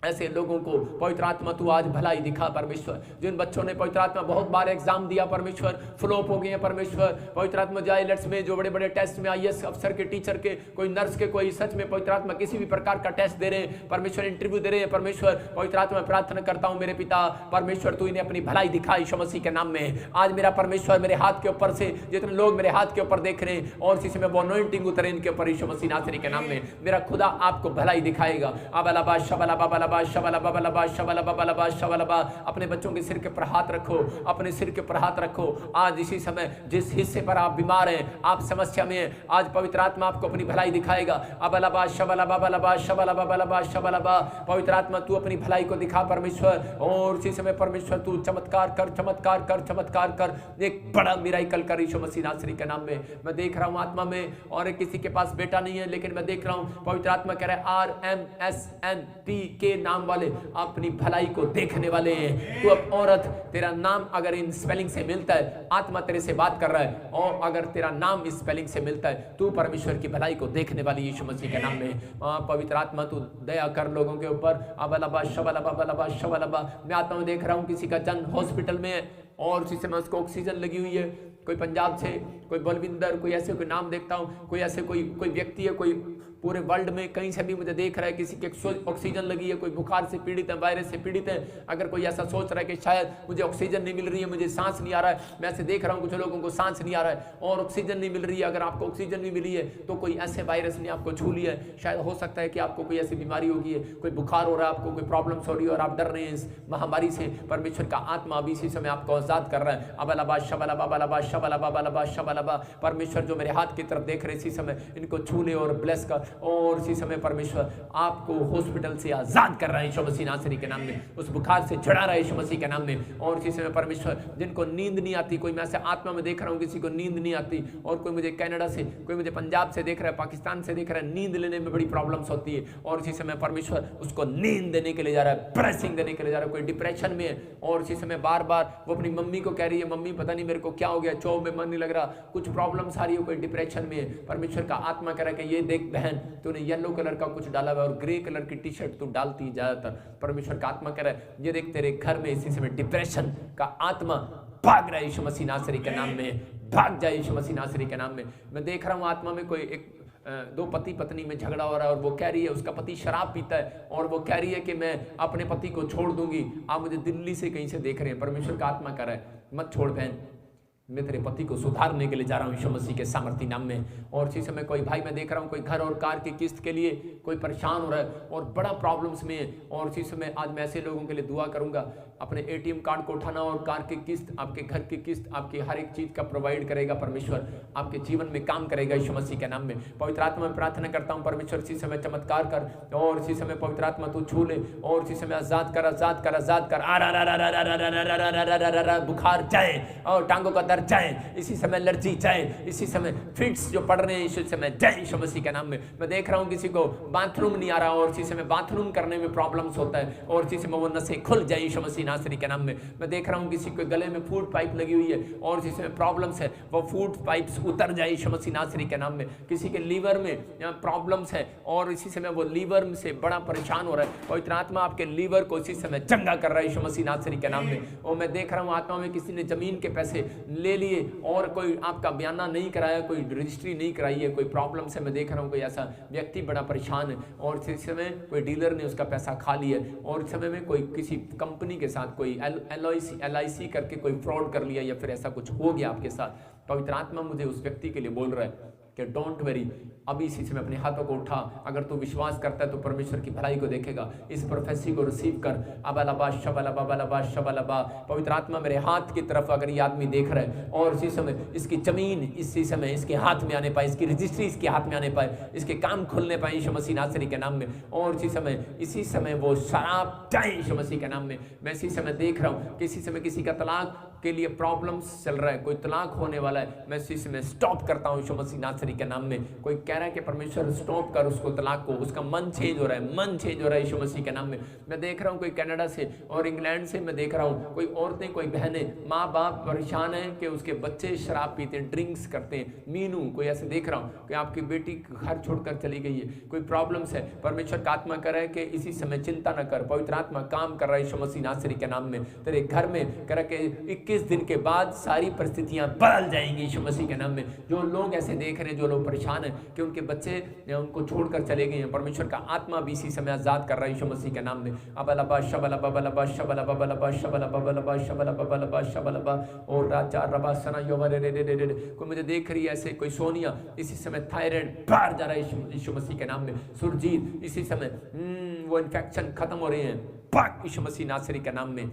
ऐसे लोगों को पवित्र आत्मा तू आज भलाई दिखा परमेश्वर। जिन बच्चों ने पवित्र आत्मा बहुत बार एग्जाम दिया परमेश्वर, फ्लॉप हो गए हैं परमेश्वर, पवित्र आत्मा जो आईलेट्स में जो बड़े बड़े टेस्ट में आईएएस अफसर के, टीचर के, कोई नर्स के, कोई सच में पवित्र आत्मा किसी भी प्रकार का टेस्ट दे रहे हैं परमेश्वर, इंटरव्यू दे रहे हैं परमेश्वर, पवित्र आत्मा प्रार्थना करता हूं मेरे पिता परमेश्वर तू इन्हें अपनी भलाई दिखा यीशु मसीह के नाम में। आज मेरा परमेश्वर मेरे हाथ के ऊपर से जितने लोग मेरे हाथ के ऊपर देख रहे हैं और किसी में वो अनॉइंटिंग उतरे इनके ऊपर यीशु मसीह नासरी के नाम में, मेरा खुदा आपको भलाई दिखाएगा। अबलबा शबलबा बलबा अबलबा शबलबा बलबा शबलबा बलबा शबलबा। अपने बच्चों के सिर के पर हाथ रखो, अपने सिर के पर हाथ रखो। आज इसी समय जिस हिस्से पर आप बीमार हैं, आप समस्या में हैं, आज पवित्र आत्मा आपको अपनी भलाई दिखाएगा। अबलबा शबलबा बलबा शबलबा बलबा शबलबा। पवित्र आत्मा तू अपनी भलाई को दिखा परमेश्वर, और इसी समय परमेश्वर तू चमत्कार कर, चमत्कार कर, चमत्कार कर। एक बड़ा मिराकल कर यीशु मसीह नासरी के नाम में। मैं देख रहा हूं आत्मा में, और किसी के पास बेटा नहीं है, लेकिन मैं देख रहा हूं पवित्र आत्मा कह रहा है RMSNP के नाम वाले अपनी भलाई को देखने वाले हैं। तू अब औरत, तेरा नाम अगर इन स्पेलिंग से मिलता है, आत्मा तेरे से बात कर रहा है, और अगर तेरा नाम इस स्पेलिंग से मिलता है, तू परमेश्वर की भलाई को देखने वाली यीशु मसीह के नाम में। पवित्र आत्मा तू दया कर लोगों के ऊपर। अबलबा शबलबा बलबा शबलबा। मैं आत्मा में देख रहा हूं किसी का जन हॉस्पिटल में है, और उसी समय उसको ऑक्सीजन लगी हुई है। कोई पंजाब से, कोई बलविंदर, कोई ऐसे कोई नाम देखता हूँ, कोई ऐसे कोई व्यक्ति है, कोई पूरे वर्ल्ड में कहीं से भी मुझे देख रहा है किसी के ऑक्सीजन लगी है, कोई बुखार से पीड़ित है, वायरस से पीड़ित है। अगर कोई ऐसा सोच रहा है कि शायद मुझे ऑक्सीजन नहीं मिल रही है, मुझे सांस नहीं आ रहा है, मैं ऐसे देख रहा हूँ कुछ लोगों को सांस नहीं आ रहा है और ऑक्सीजन नहीं मिल रही है। अगर आपको ऑक्सीजन नहीं मिली है तो कोई ऐसे वायरस ने आपको छू लिया है। शायद हो सकता है कि आपको कोई ऐसी बीमारी होगी है, कोई बुखार हो रहा है, आपको कोई प्रॉब्लम्स हो रही है और आप डर रहे हैं इस महामारी से। परमेश्वर का आत्मा अभी इसी समय आपको आजाद कर रहा है। अबलबा शबलबा बलबा शबलबा बलबा शबलबा। परमेश्वर जो मेरे हाथ की तरफ देख रहे इसी समय, इनको छू ले और ब्लेस कर। और इसी समय परमेश्वर आपको हॉस्पिटल से आजाद कर रहा है यीशु मसीह नासरी के नाम में, उस बुखार से छुड़ा रहा है यीशु मसीह के नाम में। और इसी समय परमेश्वर जिनको नींद नहीं आती, कोई मैं ऐसे आत्मा में देख रहा हूँ किसी को नींद नहीं आती, और कोई मुझे कनाडा से, कोई मुझे पंजाब से देख रहा है, पाकिस्तान से देख रहा है, नींद लेने में बड़ी प्रॉब्लम्स होती है, और इसी समय परमेश्वर उसको नींद देने के लिए जा रहा है, ब्लेसिंग देने के लिए जा रहा है। कोई डिप्रेशन में है और इसी समय बार बार वो अपनी मम्मी को कह रही है, मम्मी पता नहीं मेरे को क्या हो गया, चौ में मन नहीं लग रहा, कुछ प्रॉब्लम्स आ रही है, कोई डिप्रेशन में है। परमेश्वर का आत्मा कह रहा है कि ये देख बहन, तूने येलो कलर का कुछ डाला हुआ और ग्रे कलर की टी शर्ट तू डालती ज्यादातर। परमेश्वर का आत्मा कह रहा है ये देख तेरे घर में इसी समय डिप्रेशन का आत्मा भाग रहा है यीशु मसीह नासरी के नाम में, भाग जाए यीशु मसीह नासरी के नाम में। मैं देख रहा हूँ आत्मा में कोई एक दो पति पत्नी में झगड़ा हो रहा है, और वो कह रही है, उसका पति शराब पीता है और वो कह रही है कि मैं अपने पति को छोड़ दूंगी। आप मुझे दिल्ली से कहीं से देख रहे हैं, परमेश्वर का आत्मा कह रहा है मत छोड़ बहन, मैं तेरे पति को सुधारने के लिए जा रहा हूँ यीशु मसीह के सामर्थ्य नाम में। और इसी समय कोई भाई मैं देख रहा हूँ कोई घर और कार की किस्त के लिए कोई परेशान हो रहा है और बड़ा प्रॉब्लम्स में है, और इसी समय आज मैं ऐसे लोगों के लिए दुआ करूंगा। अपने ATM कार्ड को उठाना और कार की किस्त, आपके घर की किस्त, आपकी हर एक चीज का प्रोवाइड करेगा परमेश्वर, आपके जीवन में काम करेगा यीशु मसीह के नाम में। पवित्र आत्मा में प्रार्थना करता हूँ परमेश्वर इसी समय चमत्कार कर, और इसी समय पवित्र आत्मा तू छू ले, और इसी समय आजाद कर, आजाद कर, आजाद कर। बुखार जाए और टांगों का दर्द जाए, इसी समय एलर्जी जाए, इसी समय फिट्स जो पड़ रहे हैं इसी समय जय यीशु मसीह के नाम में। मैं देख रहा हूँ किसी को बाथरूम नहीं आ रहा और इसी समय बाथरूम करने में प्रॉब्लम्स होता है, और इसी समय वो नसें खुल जाए यीशु मसीह नासरी के नाम में। मैं देख रहा हूँ किसी को गले में फूड पाइप लगी हुई है और इसी समय प्रॉब्लम्स है, वो फूड पाइप्स उतर जाए यीशु मसीह नासरी के नाम में। किसी के लीवर में प्रॉब्लम्स है और इसी समय वो लीवर से बड़ा परेशान हो रहा है, पवित्र आत्मा आपके लीवर को इसी समय चंगा कर रहा है यीशु मसीह नासरी के नाम में। और मैं देख रहा हूँ आत्मा में किसी ने जमीन के पैसे ले लिए और कोई आपका बयाना नहीं कराया, कोई रजिस्ट्री नहीं कराई है, कोई प्रॉब्लम से मैं देख रहा हूँ कोई ऐसा व्यक्ति बड़ा परेशान है, और इस समय कोई डीलर ने उसका पैसा खा लिया, और इस समय में कोई किसी कंपनी के साथ कोई LIC करके कोई फ्रॉड कर लिया, या फिर ऐसा कुछ हो गया आपके साथ। पवित्र आत्मा मुझे उस व्यक्ति के लिए बोल रहा है कि डोंट वेरी, अभी इसी समय अपने हाथों को उठा, अगर तू विश्वास करता है तो परमेश्वर की भलाई को देखेगा। इस प्रोफेसी को रिसीव कर। अबलबा शबलबा बलबा शबलबा। पवित्र आत्मा मेरे हाथ की तरफ अगर ये आदमी देख रहा है और इसी समय इसकी जमीन इसी समय इसके हाथ में आने पाए, इसकी रजिस्ट्री इसके हाथ में आने पाए, इसके काम खुलने पाए यीशु मसीह नासरी के नाम में। और इसी समय वो शराब जाए यीशु मसीह के नाम में। मैं इसी समय देख रहा हूँ कि इसी समय किसी का तलाक के लिए प्रॉब्लम्स चल रहा है, कोई तलाक होने वाला है, मैं इसी समय स्टॉप करता हूँ यीशु मसीह नासरी के नाम में। कोई कह रहा है कि परमेश्वर स्टॉप कर उसको तलाक को, उसका मन चेंज हो रहा है, मन चेंज हो रहा है यीशु मसीह के नाम में। मैं देख रहा हूँ कोई कनाडा से और इंग्लैंड से मैं देख रहा हूँ कोई औरतें, कोई बहनें, माँ बाप परेशान है कि उसके बच्चे शराब पीते हैं, ड्रिंक्स करते हैं। मीनू कोई ऐसे देख रहा हूँ कि आपकी बेटी घर छोड़कर चली गई है, कोई प्रॉब्लम्स है। परमेश्वर का आत्मा कर रहा है कि इसी समय चिंता न कर, पवित्र आत्मा काम कर रहा है यीशु मसीह नासरी के नाम में। तेरे घर में कह रहा है कि 21 दिन के बाद सारी परिस्थितियां बदल जाएंगी यीशु मसीह के नाम में। जो लोग ऐसे देख रहे हैं, जो लोग परेशान हैं कि उनके बच्चे उनको छोड़कर चले गए हैं, परमेश्वर का आत्मा भी इसी समय आजाद कर रहा है यीशु मसीह के नाम में। अबलबा शबलबा बलबा शबलबा बलबा शबलबा बलबा शबलबा बलबा शबलबा। और राजा रबा सना योवरे रे रे रे। कोई मुझे देख रही है ऐसे, कोई सोनिया इसी समय थायराइड बाहर जा रहा है यीशु मसीह के नाम में। सुरजीत इसी समय वो इन्फेक्शन खत्म हो रहे हैं पाक यीशु मसीह नासरी के नाम में।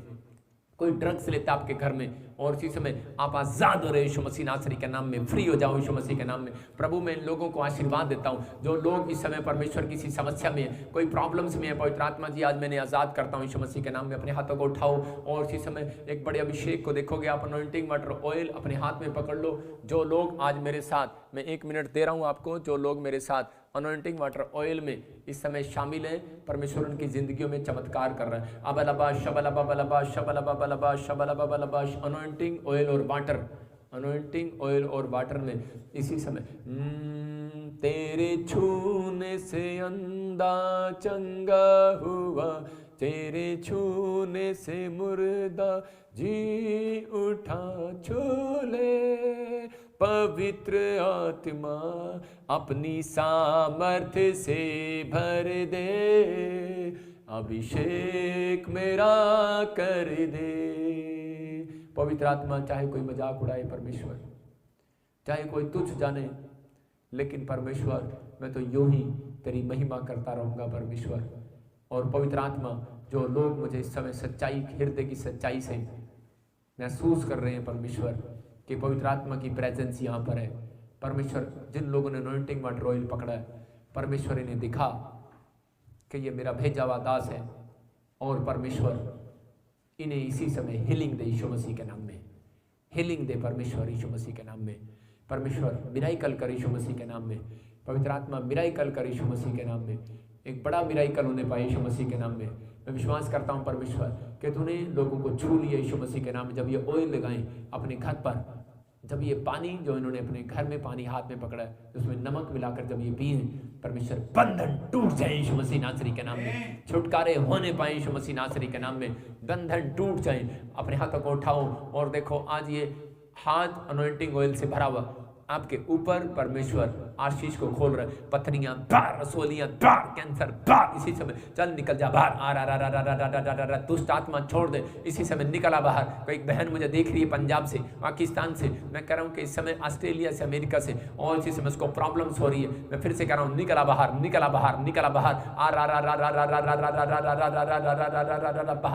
कोई ड्रग्स लेता आपके घर में और इसी समय आप आजाद हो रहे यीशु मसीह नासरी के नाम में, फ्री हो जाओ यीशु मसीह के नाम में। प्रभु मैं इन लोगों को आशीर्वाद देता हूँ जो लोग इस समय परमेश्वर किसी समस्या में है, कोई प्रॉब्लम्स में है, पवित्र आत्मा जी आज मैंने आजाद करता हूँ यीशु मसीह के नाम में। अपने हाथों को उठाओ और इसी समय एक बड़े अभिषेक को देखोगे आप, अनॉइंटिंग वाटर ऑयल अपने हाथ में पकड़ लो। जो लोग आज मेरे साथ, मैं 1 मिनट दे रहा हूँ आपको, जो लोग मेरे साथ अनॉइंटिंग वाटर ऑयल में इस समय शामिल हैं, परमेश्वर उनकी जिंदगियों में चमत्कार कर रहा है। अबलबा शबलबा बलबा शबलबा बलबा शबलबा बलबा, अनॉइंटिंग ऑयल और वाटर, अनॉइंटिंग ऑयल और वाटर में इसी समय तेरे छूने से अंधा चंगा हुआ, तेरे छूने से मुर्दा जी उठा, छूले पवित्र आत्मा अपनी सामर्थ्य से भर दे, अभिषेक मेरा कर दे। पवित्र आत्मा चाहे कोई मजाक उड़ाए परमेश्वर, चाहे कोई तुच्छ जाने, लेकिन परमेश्वर मैं तो यूं ही तेरी महिमा करता रहूंगा परमेश्वर। और पवित्र आत्मा जो लोग मुझे इस समय सच्चाई, हृदय की सच्चाई से महसूस कर रहे हैं परमेश्वर कि पवित्र आत्मा की प्रेजेंस यहाँ पर है परमेश्वर, जिन लोगों ने अनॉइंटिंग वाटर ऑयल पकड़ा है परमेश्वर इन्हें दिखा कि ये मेरा भेजा हुआ दास है, और परमेश्वर इन्हें इसी समय हीलिंग दे यीशु मसीह के नाम में, हीलिंग दे परमेश्वर यीशु मसीह के नाम में। परमेश्वर मिराइकल कर यीशु मसीह के नाम में, पवित्र आत्मा मिराइकल कर यीशु मसीह के नाम में, एक बड़ा मिराइकल होने पाए यीशु मसीह के नाम में। मैं विश्वास करता हूँ परमेश्वर कि तूने लोगों को छू लिया यीशु मसीह के नाम में। जब ये ऑयल लगाएं अपने घर पर, जब ये पानी जो इन्होंने अपने घर में पानी हाथ में पकड़ा है, उसमें नमक मिलाकर जब ये पिए, परमेश्वर बंधन टूट जाए यीशु मसीह नासरी के नाम में, छुटकारे होने पाए यीशु मसीह नासरी के नाम में, बंधन टूट जाए। अपने हाथों को उठाओ और देखो आज ये हाथ अनॉइंटिंग ऑयल से भरा हुआ आपके ऊपर परमेश्वर आशीष को खोल रहा है। पथरियां बाहर, रसोलियां बाहर, कैंसर बाहर, इसी समय चल निकल जा बाहर। आ दुष्ट आत्मा छोड़ दे, इसी समय निकला बाहर। कोई बहन मुझे देख रही है पंजाब से, पाकिस्तान से, मैं कह रहा हूँ कि इस समय ऑस्ट्रेलिया से, अमेरिका से, और इसी समय उसको प्रॉब्लम्स हो रही है। मैं फिर से कह रहा हूँ निकला बाहर, निकला बाहर, निकला बाहर। बाहर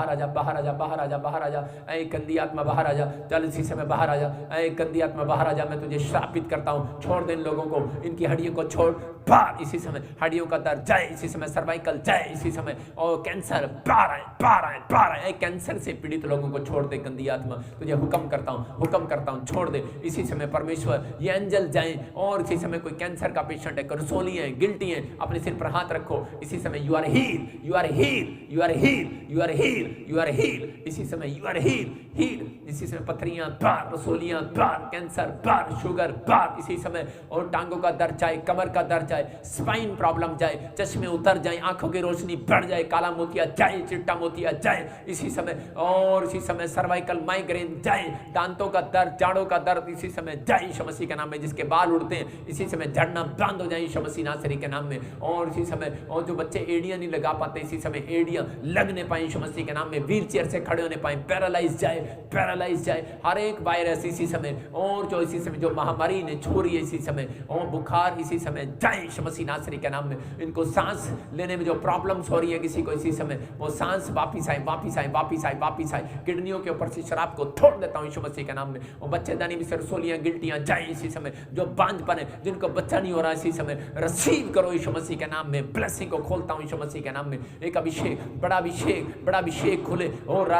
आजा, बाहर आजा, बाहर आजा, बाहर आजा। ऐ गंदी आत्मा बाहर आजा, चल इसी समय बाहर आजा। ऐ गंदी आत्मा बाहर आजा, मैं तुझे श्रापित करता हूं, छोड़ दे इन लोगों को, इनकी हड्डियों को छोड़ बाहर इसी समय। हड्डियों का दर्द जाए इसी समय, सर्वाइकल जाए इसी समय, और कैंसर बाहर आए, बाहर आए, बाहर आए। कैंसर से पीड़ित लोगों को छोड़ दे गंदी आत्मा, तुझे हुक्म करता हूं, हुक्म करता हूं, छोड़ दे इसी समय परमेश्वर। ये एंजल जाए, और इसी समय कोई कैंसर का पेशेंट है, रसोली है, गिल्टी है, अपने सिर पर हाथ रखो इसी समय। You are heal, you are heal, you are heal, you are heal, you are heal इसी समय। यू आर हील, हील इसी समय। पथरियां बाहर, रसोलियां बाहर, कैंसर बाहर, शुगर बाहर इसी समय। और टांगों का दर्द जाए, कमर का दर्द जाए, स्पाइन प्रॉब्लम जाए, चश्मे उतर जाए, आंखों की रोशनी बढ़ जाए, काला मोतिया जाए, चिट्टा मोतिया जाए इसी समय। और इसी समय सर्वाइकल माइग्रेन जाए, दांतों का दर्द, जाड़ों का दर्द इसी समय जाए यीशु मसीह के नाम में। जिसके बाल उड़ते हैं इसी समय झड़ना बंद हो जाए यीशु मसीह नासरी के नाम में। और इसी समय, और जो बच्चे एड़ियां नहीं लगा पाते इसी समय एड़ियां लगने पाए यीशु मसीह के नाम में। व्हील चेयर से खड़े होने पाए, पैरालाइज जाए, पैरालाइज जाए हर एक वायरस इसी समय। और जो इसी समय जो महामारी ने छू रही है इसी समय, और बुखार इसी समय जाए यीशु मसीह नासरी के नाम में। इनको सांस लेने में जो प्रॉब्लम्स हो रही है किसी को इसी समय, वो सांस वापिस आए, वापिस आए, वापिस आए, वापिस आए। किडनियों के ऊपर से शराब को छोड़ देता हूं यीशु मसीह के नाम में। और बच्चेदानी में से रसोलियां, गिल्टियां जाए इसी समय। जो बांझपन है, जिनको बच्चा नहीं हो रहा इसी समय, रिसीव करो यीशु मसीह के नाम में। ब्लेसिंग को खोलता हूं यीशु मसीह के नाम में। एक अभिषेक, बड़ा अभिषेक, बड़ा अभिषेक खुले। और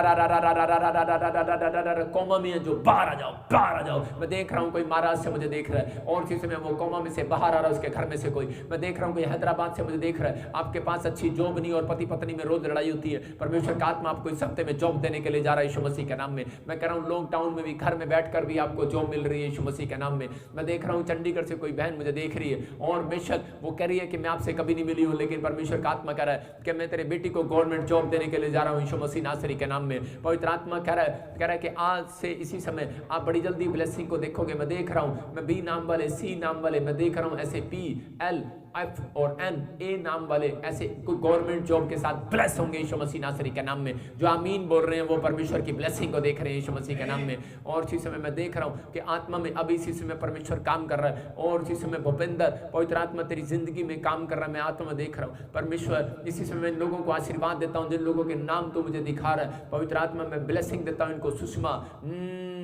कोमा में जो बाहर आ जाओ, बाहर आ जाओ। मैं देख रहा हूं कोई महाराज से मुझे देख रहा है, और इसी समय वो कोमा में से बाहर आ रहा है, उसके घर में से कोई। मैं देख रहा हूं कोई हैदराबाद से मुझे देख रहा है, आपके पास अच्छी जॉब नहीं और पति पत्नी में रोज लड़ाई होती है। परमेश्वर का आत्मा आपको इस हफ्ते में जॉब देने के लिए जा रहा है यीशु मसीह के नाम में। मैं कह रहा हूं लॉकडाउन में भी घर में बैठकर भी आपको जॉब मिल रही है यीशु मसीह के नाम में। मैं देख रहा हूं चंडीगढ़ से कोई बहन मुझे देख रही है, और बेशक वो कह रही है कि मैं आपसे कभी नहीं मिली हूं, लेकिन परमेश्वर का आत्मा कह रहा है कि मैं तेरे बेटी को गवर्नमेंट जॉब देने के लिए जा रहा हूं यीशु मसीह नासरी के नाम में। पवित्र आत्मा कह रहा है कि आज से इसी समय आप बड़ी जल्दी ब्लेसिंग को देखोगे। मैं देख रहा हूं, मैं बी नाम वाले, सी नाम वाले, मैं देख रहा हूं ऐसे पी L F और N A नाम वाले ऐसे कोई गवर्नमेंट जॉब के साथ ब्लेस होंगे यीशु मसीह नासरी के नाम में। जो आमीन बोल रहे हैं वो परमेश्वर की ब्लेसिंग को देख रहे हैं यीशु मसीह के नाम में। और इसी समय मैं देख रहा हूँ कि आत्मा में अभी इसी समय परमेश्वर काम कर रहा है, और इसी समय भूपेंद्र पवित्र आत्मा तेरी जिंदगी में काम कर रहा है। मैं आत्मा में देख रहा हूँ परमेश्वर इसी समय इन लोगों को आशीर्वाद देता हूँ जिन लोगों के नाम तो मुझे दिखा रहा है। पवित्र आत्मा में ब्लेसिंग देता हूँ इनको, सुषमा,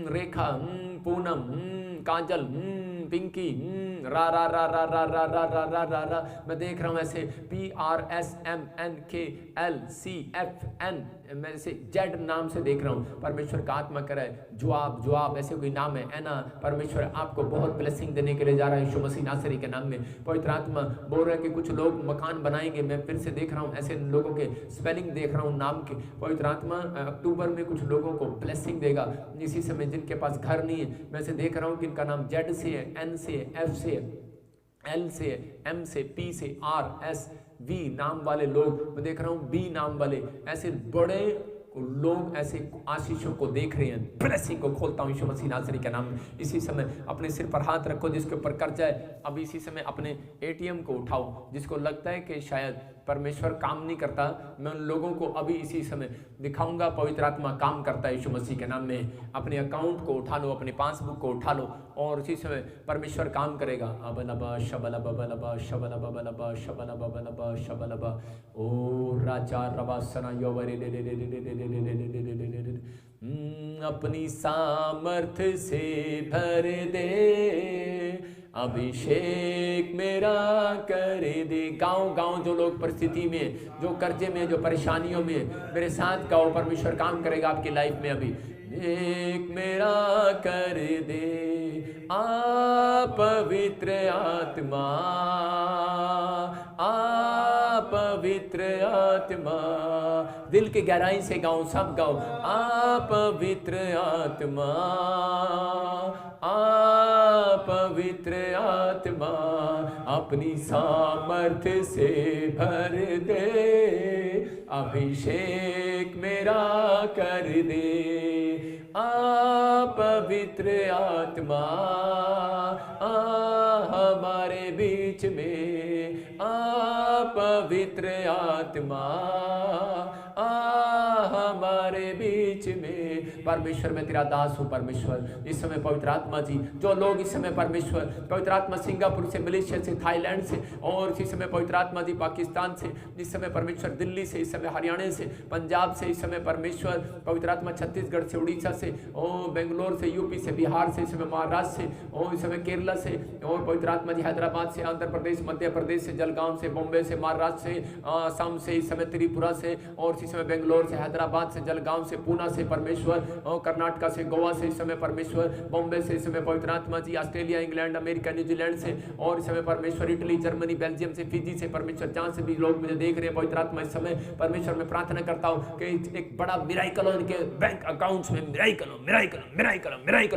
रेखा, पूनम, काजल, पिंकी, रा रा रा रा रा रा रा रा रा रा रा। मैं देख रहा हूँ ऐसे PRSMNKLCFN मैं से जेड नाम से देख रहा हूँ। परमेश्वर का आत्मा करे जवाब ऐसे कोई नाम है एना। परमेश्वर आपको बहुत ब्लेसिंग देने के लिए जा रहा है यीशु मसीह नासरी के नाम में। पवित्र आत्मा बोल रहा है कि कुछ लोग मकान बनाएंगे। मैं फिर से देख रहा हूँ ऐसे लोगों के स्पेलिंग देख रहा हूँ नाम के। पवित्र आत्मा अक्टूबर में कुछ लोगों को ब्लेसिंग देगा इसी समय जिनके पास घर नहीं है। मैं से देख रहा हूँ कि इनका नाम जेड से है, एन से है, एफ से है, एल से है, एम से, पी से, आर एस वी नाम वाले लोग मैं देख रहा हूँ, बी नाम वाले ऐसे बड़े लोग ऐसे आशीषों को देख रहे हैं। ब्लेसिंग को खोलता हूँ यीशु मसीह नासरी के नाम में। इसी समय अपने सिर पर हाथ रखो जिसके ऊपर कर्जा है। अब इसी समय अपने एटीएम को उठाओ जिसको लगता है कि शायद परमेश्वर काम नहीं करता। मैं उन लोगों को अभी इसी समय दिखाऊंगा पवित्र आत्मा काम करता है यीशु मसीह के नाम में। अपने अकाउंट को उठा लो, अपने पासबुक को उठा लो और इसी समय परमेश्वर काम करेगा। अबलबा शबलबा बलबा शबलबा बलबा शबलबा बलबा शबलबा ओ राजा रबासना योवरे अपनी सामर्थ्य से भर दे, अभिषेक मेरा कर दे। गाँव जो लोग परिस्थिति में, जो कर्जे में, जो परेशानियों में, मेरे साथ गाओ परमेश्वर काम करेगा आपकी लाइफ में। अभी एक मेरा कर दे पवित्र आत्मा, पवित्र आत्मा। दिल की गहराई से गाओ, सब गाओ। पवित्र आत्मा, पवित्र आत्मा अपनी सामर्थ्य से भर दे, अभिषेक मेरा कर दे। पवित्र आत्मा हमारे बीच में, पवित्र आत्मा हमारे बीच में। परमेश्वर मैं तेरा दास हूँ परमेश्वर। इस समय पवित्र आत्मा जी, जो लोग इस समय परमेश्वर पवित्र आत्मा सिंगापुर से, मलेशिया से, थाईलैंड से और इसी समय पवित्र आत्मा जी पाकिस्तान से, इस समय परमेश्वर दिल्ली से, इस समय हरियाणा से, पंजाब से, इस समय परमेश्वर पवित्र आत्मा छत्तीसगढ़ से, उड़ीसा से, और बेंगलोर से, यूपी से, बिहार से, इस समय महाराष्ट्र से, और इस समय केरला से, और पवित्र आत्मा जी हैदराबाद से, आंध्र प्रदेश, मध्य प्रदेश से, जलगांव से, बॉम्बे से, महाराष्ट्र से, असम से, इस समय त्रिपुरा से, और इस समय बेंगलोर से, हैदराबाद से, जलगांव से, पूना से परमेश्वर, और कर्नाटका से, गोवा से, इस समय परमेश्वर बॉम्बे से, इस समय पवित्र आत्मा जी ऑस्ट्रेलिया, इंग्लैंड, अमेरिका, न्यूजीलैंड से, और इस समय परमेश्वर इटली, जर्मनी, बेल्जियम से, फिजी से परमेश्वर, जहां से भी लोग मुझे देख रहे हैं पवित्र आत्मा इस समय परमेश्वर मैं प्रार्थना करता हूं कि एक बड़ा मिराकल हो इनके बैंक अकाउंट्स में, मिराकल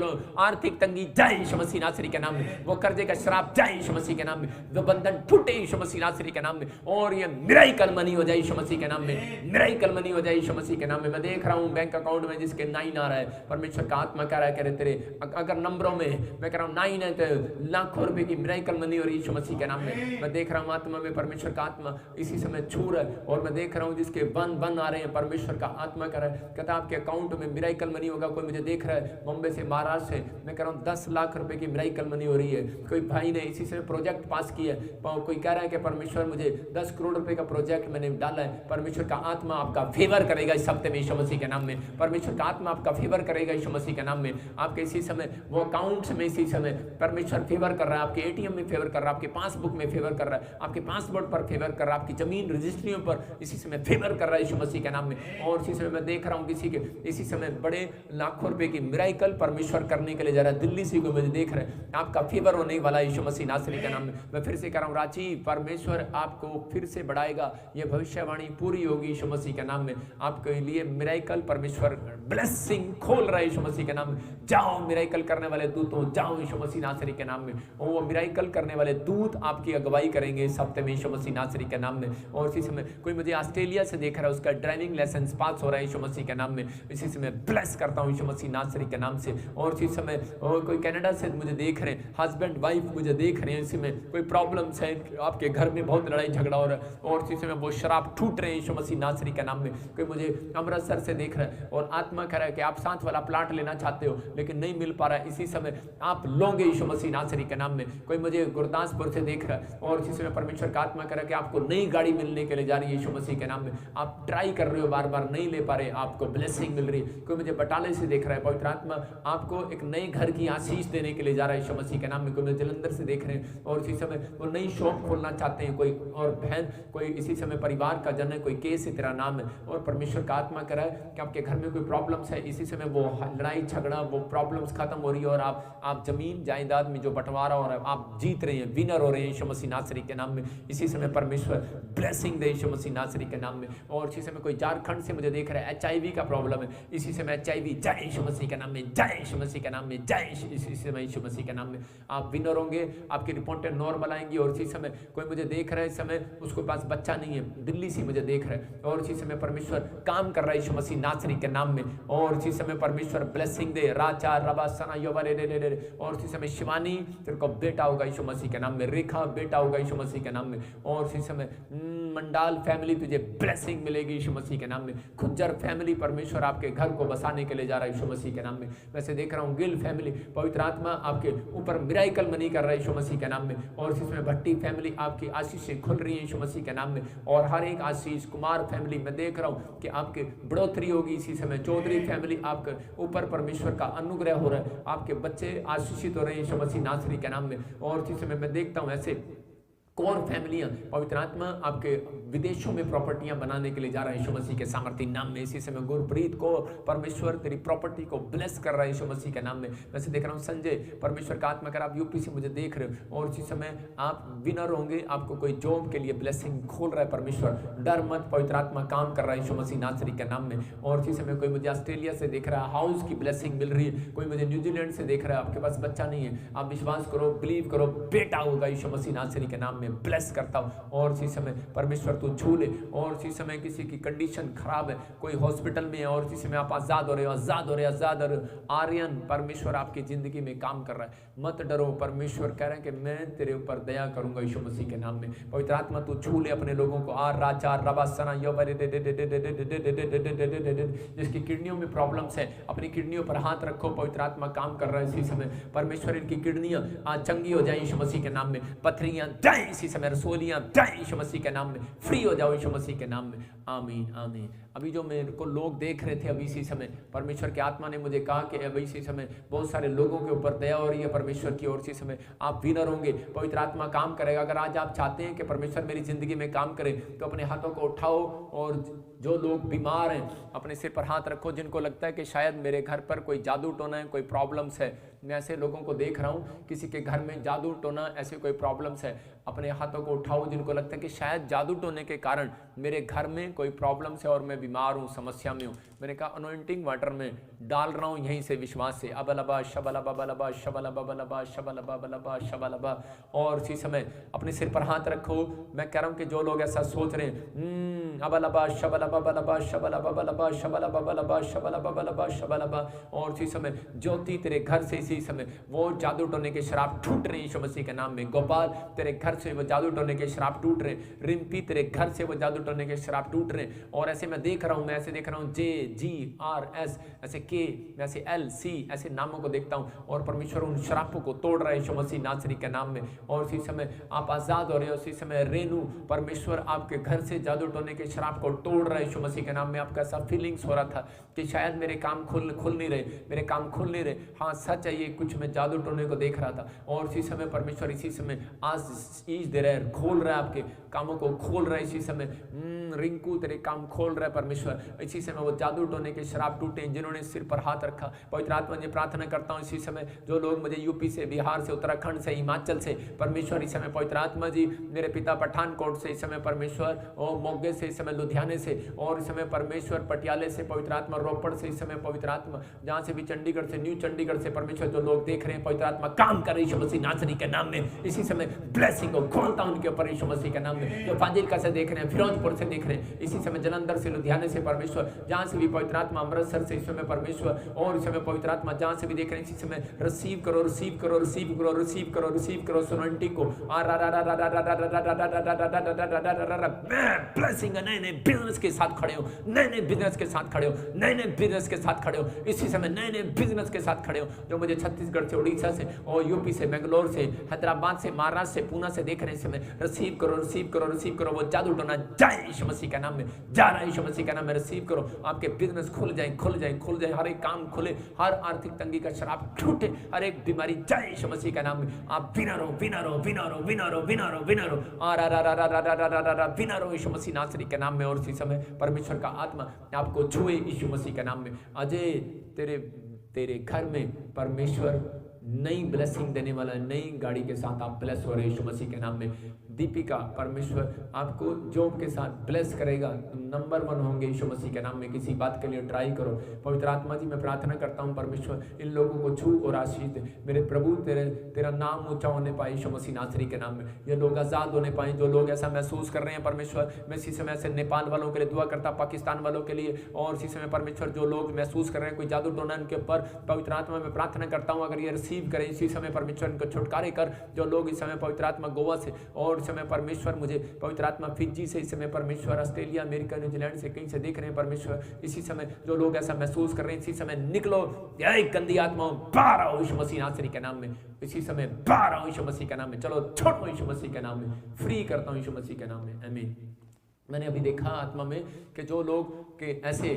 हो। आर्थिक तंगी जाए यीशु मसीह नासरी के नाम में, वो कर्जे का श्राप जाए यीशु मसीह के नाम में, वो बंधन टूटे यीशु मसीह नासरी के नाम में, और ये मिराकल मनी हो जाए यीशु मसीह के नाम में, मिराकल मनी हो जाए यीशु मसीह के नाम में। मैं देख रहा हूं बैंक अकाउंट में जिसके 9 आ रहा है, परमेश्वर का आत्मा कह रहा है करे तेरे अगर नंबरों में मैं कह रहा हूं 9 है तो लाखों रुपए की मिराकल मनी हो रही है यीशु मसीह के नाम में। मैं देख रहा हूं आत्मा में परमेश्वर का आत्मा इसी समय छू रहा है, और मैं देख रहा हूं जिसके बन आ रहे हैं, परमेश्वर का आत्मा कर रहा है, कहता है आपके अकाउंट में मिराकल मनी होगा। कोई मुझे देख रहा है बॉम्बे से, महाराष्ट्र से, मैं कह रहा हूं 10 लाख रुपए की मिराकल मनी हो रही है। कोई भाई ने इसी समय प्रोजेक्ट पास किया है, कोई कह रहा है कि परमेश्वर मुझे 10 करोड़ रुपए का प्रोजेक्ट मैंने डाला है। परमेश्वर का आत्मा आपका फेवर करेगा इस हफ्ते में यीशु मसीह के नाम में। परमेश्वर का आत्मा आपका फेवर करेगा यीशु मसीह के नाम में। आपके इसी समय वो अकाउंट्स में इसी समय परमेश्वर फेवर कर रहा है, आपके एटीएम में फेवर कर रहा है, आपके पासबुक में फेवर कर रहा है, आपके पासपोर्ट पर फेवर कर रहा है, आपकी जमीन रजिस्ट्रियों पर इसी समय फेवर कर रहा है यीशु मसीह के नाम में। और इसी समय मैं देख रहा हूँ किसी के इसी समय बड़े लाखों रुपए की मिराकल परमेश्वर करने के लिए जा रहा है। दिल्ली से कोई मुझे देख रहे हैं, आपका फेवर होने वाला है यीशु मसीह नासरी के नाम में। मैं फिर से कह रहा हूँ रांची, परमेश्वर आपको फिर से बढ़ाएगा, ये भविष्यवाणी पूरी होगी यीशु मसीह के नाम में। आपके लिए लिए मिरेकल, परमेश्वर ब्लेसिंग खोल रहा है यीशु मसीह के नाम में। जाओ मिरेकल करने वाले दूतों, जाओ यीशु मसीह नासरी के नाम में। और वो मिरेकल करने वाले दूत आपकी अगुवाई करेंगे इस हफ्ते में यीशु मसीह नासरी के नाम में। और इसी समय कोई मुझे ऑस्ट्रेलिया से देख रहा है, उसका ड्राइविंग लाइसेंस पास हो रहा है यीशु मसीह के नाम में। इसी समय ब्लेस करता हूँ यीशु मसीह नासरी के नाम से। और इसी समय कोई कनाडा से मुझे देख रहे हैं, हस्बैंड वाइफ मुझे देख रहे हैं, इसी में कोई प्रॉब्लम्स है, आपके घर में बहुत लड़ाई झगड़ा हो रहा है और इसी समय वो शराब टूट रहे हैं यीशु मसीह नासरी के नाम में। कोई मुझे अमृतसर से देख रहा है और आत्मा कह रहा है कि आप साथ वाला प्लाट लेना चाहते हो लेकिन नहीं मिल पा रहा है, इसी समय आप लोगे यीशु मसीह नासरी के नाम में। कोई मुझे गुरदासपुर से देख रहा है और इसी समय परमेश्वर का आत्मा कह रहा है कि आपको नई गाड़ी मिलने के लिए जा रही है यीशु मसीह के नाम में। आप ट्राई कर रहे हो, बार बार नहीं ले पा रहे, आपको ब्लेसिंग मिल रही है। कोई मुझे बटाले से देख रहा है, पवित्र आत्मा आपको एक नए घर की आशीष देने के लिए जा रहा है यीशु मसीह के नाम में। कोई मुझे जलंधर से देख रहे हैं और इसी समय वो नई शॉप खोलना चाहते हैं, कोई और बहन, कोई इसी समय परिवार का जन है, कोई केस है तेरा नाम है और परमेश्वर का आत्मा कह रहा है कि आपके घर में कोई प्रॉब्लम्स है, इसी समय वो लड़ाई झगड़ा, वो प्रॉब्लम्स खत्म हो रही है और आप जमीन जायदाद में जो बंटवारा हो रहा है आप जीत रहे हैं, विनर हो रहे हैं यीशु मसीह नासरी के नाम में। इसी समय परमेश्वर ब्लेसिंग दे यीशु मसीह नासरी के नाम में। और इसी समय कोई झारखंड से मुझे देख रहा है, HIV का प्रॉब्लम है, इसी समय HIV जय यीशु मसीह के नाम में, जय यीशु मसीह के नाम में, जय इसी समय यीशु मसीह के नाम में आप विनर होंगे, आपकी रिपोर्टें नॉर्मल आएंगी। और इसी समय कोई मुझे देख रहा है, इस समय उसके पास बच्चा नहीं है, दिल्ली से मुझे देख रहा है और इसी समय परमेश्वर काम कर रहा है यीशु मसीह नासरी के नाम में। और इसी समय परमेश्वर ब्लेसिंग दे राचा रबा सना योबा रे रे रे। और इसी समय शिवानी तेरे को बेटा होगा यीशु मसीह के नाम में, रेखा बेटा होगा यीशु मसीह के नाम में। और इसी समय मंडाल फैमिली तुझे ब्लेसिंग मिलेगी यीशु मसीह के नाम में। खुज्जर फैमिली परमेश्वर आपके घर को बसाने के लिए जा रहा है यीशु मसीह के नाम में। वैसे देख रहा हूँ गिल फैमिली पवित्र आत्मा आपके ऊपर मिराइकल मनी कर रहा है यीशु मसीह के नाम में। और इसी समय भट्टी फैमिली आपकी आशीषें खुल रही है यीशु मसीह के नाम में। और हर एक आशीष कुमार फैमिली मैं देख रहा हूँ कि आपके बढ़ोतरी होगी इसी समय। चौधरी फैमिली आपके ऊपर परमेश्वर का अनुग्रह हो रहा है, आपके बच्चे आशीषित हो रहे हैं यीशु मसीह नासरी के नाम में। और इसी समय मैं देखता हूँ ऐसे कौन फैमिलियां पवित्र आत्मा आपके विदेशों में प्रॉपर्टियां बनाने के लिए जा रहा है यीशु मसीह के सामर्थ्य नाम में। इसी समय गुरप्रीत को परमेश्वर तेरी प्रॉपर्टी को ब्लेस कर रहा है यीशु मसीह के नाम में। वैसे देख रहा हूँ संजय परमेश्वर का आत्मा कर आप यूपी से मुझे देख रहे हो और इसी समय आप विनर होंगे, आपको कोई जॉब के लिए ब्लेसिंग खोल रहा है परमेश्वर। डर मत, पवित्र आत्मा काम कर रहा है यीशु मसीह नासरी के नाम में। और इसी समय कोई मुझे ऑस्ट्रेलिया से देख रहा है, हाउस की ब्लेसिंग मिल रही है। कोई मुझे न्यूजीलैंड से देख रहा है, आपके पास बच्चा नहीं है, आप विश्वास करो, बिलीव करो, बेटा होगा यीशु मसीह नासरी के नाम में। ब्लेस करता हूं और इसी समय परमेश्वर तू छू ले। और इसी समय किसी की कंडीशन खराब है, कोई हॉस्पिटल में है और इसी समय आप आजाद हो रहे हो, आजाद हो रहे हो, आजाद हो रहे हो। आर्यन परमेश्वर आपकी जिंदगी में काम कर रहा है, मत डरो, परमेश्वर कह रहे हैं कि मैं तेरे ऊपर दया करूंगा यीशु मसीह के नाम में। पवित्र आत्मा तू छू ले अपने लोगों को। आर राजा रबा सना जिसकी किडनियों में प्रॉब्लम्स है अपनी किडनियों पर हाथ रखो, पवित्र आत्मा काम कर रहा है इसी समय। परमेश्वर इनकी किडनियां आज चंगी हो जाए यीशु मसीह के नाम में। पथरियां जाए इसी समय, रसोलियां जाए यीशु मसीह के नाम में, फ्री हो जाओ यीशु मसीह के नाम में। आमीन आमीन। अभी जो मेरे को लोग देख रहे थे अभी इसी समय परमेश्वर के आत्मा ने मुझे कहा कि अभी इसी समय बहुत सारे लोगों के ऊपर दया हो रही है परमेश्वर की। और इसी समय आप विनर होंगे, पवित्र आत्मा काम करेगा। अगर आज आप चाहते हैं कि परमेश्वर मेरी जिंदगी में काम करे तो अपने हाथों को उठाओ और जो लोग बीमार हैं अपने सिर पर हाथ रखो, जिनको लगता है कि शायद मेरे घर पर कोई जादू टोना है, कोई प्रॉब्लम्स है। मैं ऐसे लोगों को देख रहा हूँ, किसी के घर में जादू टोना ऐसे कोई प्रॉब्लम्स है, अपने हाथों को उठाओ जिनको लगता है कि शायद जादू टोने के कारण मेरे घर में कोई प्रॉब्लम्स है और मैं बीमार हूँ, समस्या में हूँ। मैंने कहा अनॉइंटिंग वाटर में डाल रहा हूँ यहीं से विश्वास से। अबलबा शबलबा बलबा शबलबा बलबा शबलबा बलबा शबलबा। और इसी समय अपने सिर पर हाथ रखो। मैं कह रहा हूँ कि जो लोग ऐसा सोच रहे हैं अबलबा शबलबा बलबा शबलबा बलबा शबलबा बलबा शबलबा बलबा शबलबा। और इसी समय ज्योति तेरे घर से इसी समय वो जादू टोने के शराब टूट रहे हैं यीशु मसीह के नाम में। गोपाल तेरे घर से वो जादू टोने के शराब टूट रहे हैं। रिम्पी तेरे घर से वो जादू टोने के शराब टूट रहे हैं। और ऐसे मैं देख रहा हूँ, मैं ऐसे देख रहा हूँ JGRS ऐसे K ऐसे LC ऐसे नामों को देखता हूँ और परमेश्वर उन शराबों को तोड़ रहा है यीशु मसीह नासरी के नाम में। और इसी समय आप आजाद हो रहे हो। इसी समय रेनू परमेश्वर आपके घर से जादू टोने के शराब को तोड़ रहा है यीशु मसीह के नाम में। आपका ऐसा फीलिंग्स हो रहा था कि शायद मेरे काम खुल नहीं रहे, मेरे काम खुल नहीं रहे। हाँ सच है, ये कुछ मैं जादू टोने को देख रहा था। और इसी समय परमेश्वर इसी समय आज चीज दे रहा है, खोल रहा है, आपके कामों को खोल रहा है इसी समय। रिंकू तेरे काम खोल रहा है परमेश्वर, इसी समय वो जादू टोने के शराब टूटे जिन्होंने सिर पर हाथ रखा। पवित्र आत्मा जी प्रार्थना करता हूँ इसी समय जो लोग मुझे यूपी से, बिहार से, उत्तराखंड से, हिमाचल से परमेश्वर इस समय पवित्र आत्मा जी मेरे पिता पठानकोट से इस समय परमेश्वर, और मोगे से इस समय, लुधियाने से, और इस समय परमेश्वर पटियाले से पवित्र आत्मा, रोपड़ से इस समय पवित्र आत्मा, जहाँ से भी चंडीगढ़ से, न्यू चंडीगढ़ से परमेश्वर जो लोग देख रहे हैं पवित्र आत्मा काम करे यीशु मसीह नासरी के नाम में। इसी समय ब्लेसिंग को खोलता हूं उनके ऊपर यीशु मसीह के नाम में। जो फाजिलका से देख रहे हैं, फिरोजपुर से देख रहे हैं, इसी समय जलंधर से, लुधियाने से परमेश्वर, जहां से भी पवित्र आत्मा, अमृतसर से इस समय परमेश्वर, और इस समय पवित्र आत्मा जहां से भी देख रहे हैं इसी समय रिसीव करो, रिसीव करो, रिसीव करो, रिसीव करो, रिसीव करो सोनंटी को। ब्लेसिंग नए नए बिजनेस के साथ खड़े हो, नए नए बिजनेस के साथ खड़े हो, नए नए बिजनेस के साथ खड़े हो, इसी समय नए नए बिजनेस के साथ खड़े हो। जो मुझे छत्तीसगढ़ से, उड़ीसा से, और यूपी से, बेंगलोर से, हैदराबाद से, महाराष्ट्र से, पूना से देख रहे हैं इस समय, रिसीव करो, रिसीव करो, रिसीव करो। वो जादू टोना जाए यीशु मसीह का नाम में, जा रहा है यीशु मसीह का नाम में। रिसीव करो, आपके बिजनेस खुल जाए, खुल जाए, खुल जाए, हर एक काम खुले, हर आर्थिक तंगी का शराब छूटे, हर एक बीमारी जाए यीशु मसीह का नाम में। आप विनर हो, विनर हो, विनर हो, विनर हो, विनर हो, विनर हो, विनर हो यीशु मसीह नासरी के नाम में। और इसी समय परमेश्वर का आत्मा आपको छुए यीशु मसीह के नाम में। अजय तेरे घर में परमेश्वर नई ब्लेसिंग देने वाला, नई गाड़ी के साथ आप ब्लेस हो रहे यीशु मसीह के नाम में। दीपिका परमेश्वर आपको जॉब के साथ ब्लेस करेगा, नंबर 1 होंगे यीशु मसीह के नाम में। किसी बात के लिए ट्राई करो। पवित्र आत्मा जी मैं प्रार्थना करता हूँ परमेश्वर इन लोगों को छू और आशीष दे। मेरे प्रभु तेरा नाम ऊंचा होने पाए यीशु मसीह नासरी के नाम में। ये लोग आज़ाद होने पाए, जो लोग ऐसा महसूस कर रहे हैं परमेश्वर। मैं इसी समय से नेपाल वालों के लिए दुआ करता, पाकिस्तान वालों के लिए, और इसी समय परमेश्वर जो लोग महसूस कर रहे हैं कोई जादू टोना इनके ऊपर, पवित्र आत्मा में प्रार्थना करता हूँ अगर ये रिसीव करें इसी समय परमेश्वर इनको छुटकारे कर। जो लोग इस समय पवित्र आत्मा गोवा से, और इस समय परमेश्वर मुझे पवित्र आत्मा फिजी से, इस समय परमेश्वर ऑस्ट्रेलिया, अमेरिका, न्यूजीलैंड से कहीं से देख रहे हैं परमेश्वर, इसी समय जो लोग ऐसा महसूस कर रहे हैं इसी समय निकलो, गंदी आत्मा बाहर आओ यीशु मसीह नासरी के नाम में। इसी समय बाहर आओ यीशु मसीह के नाम में। चलो छोड़ो यीशु मसीह के नाम में, फ्री करता हूँ यीशु मसीह के नाम में। आमीन। मैंने अभी देखा आत्मा में कि जो लोग के ऐसे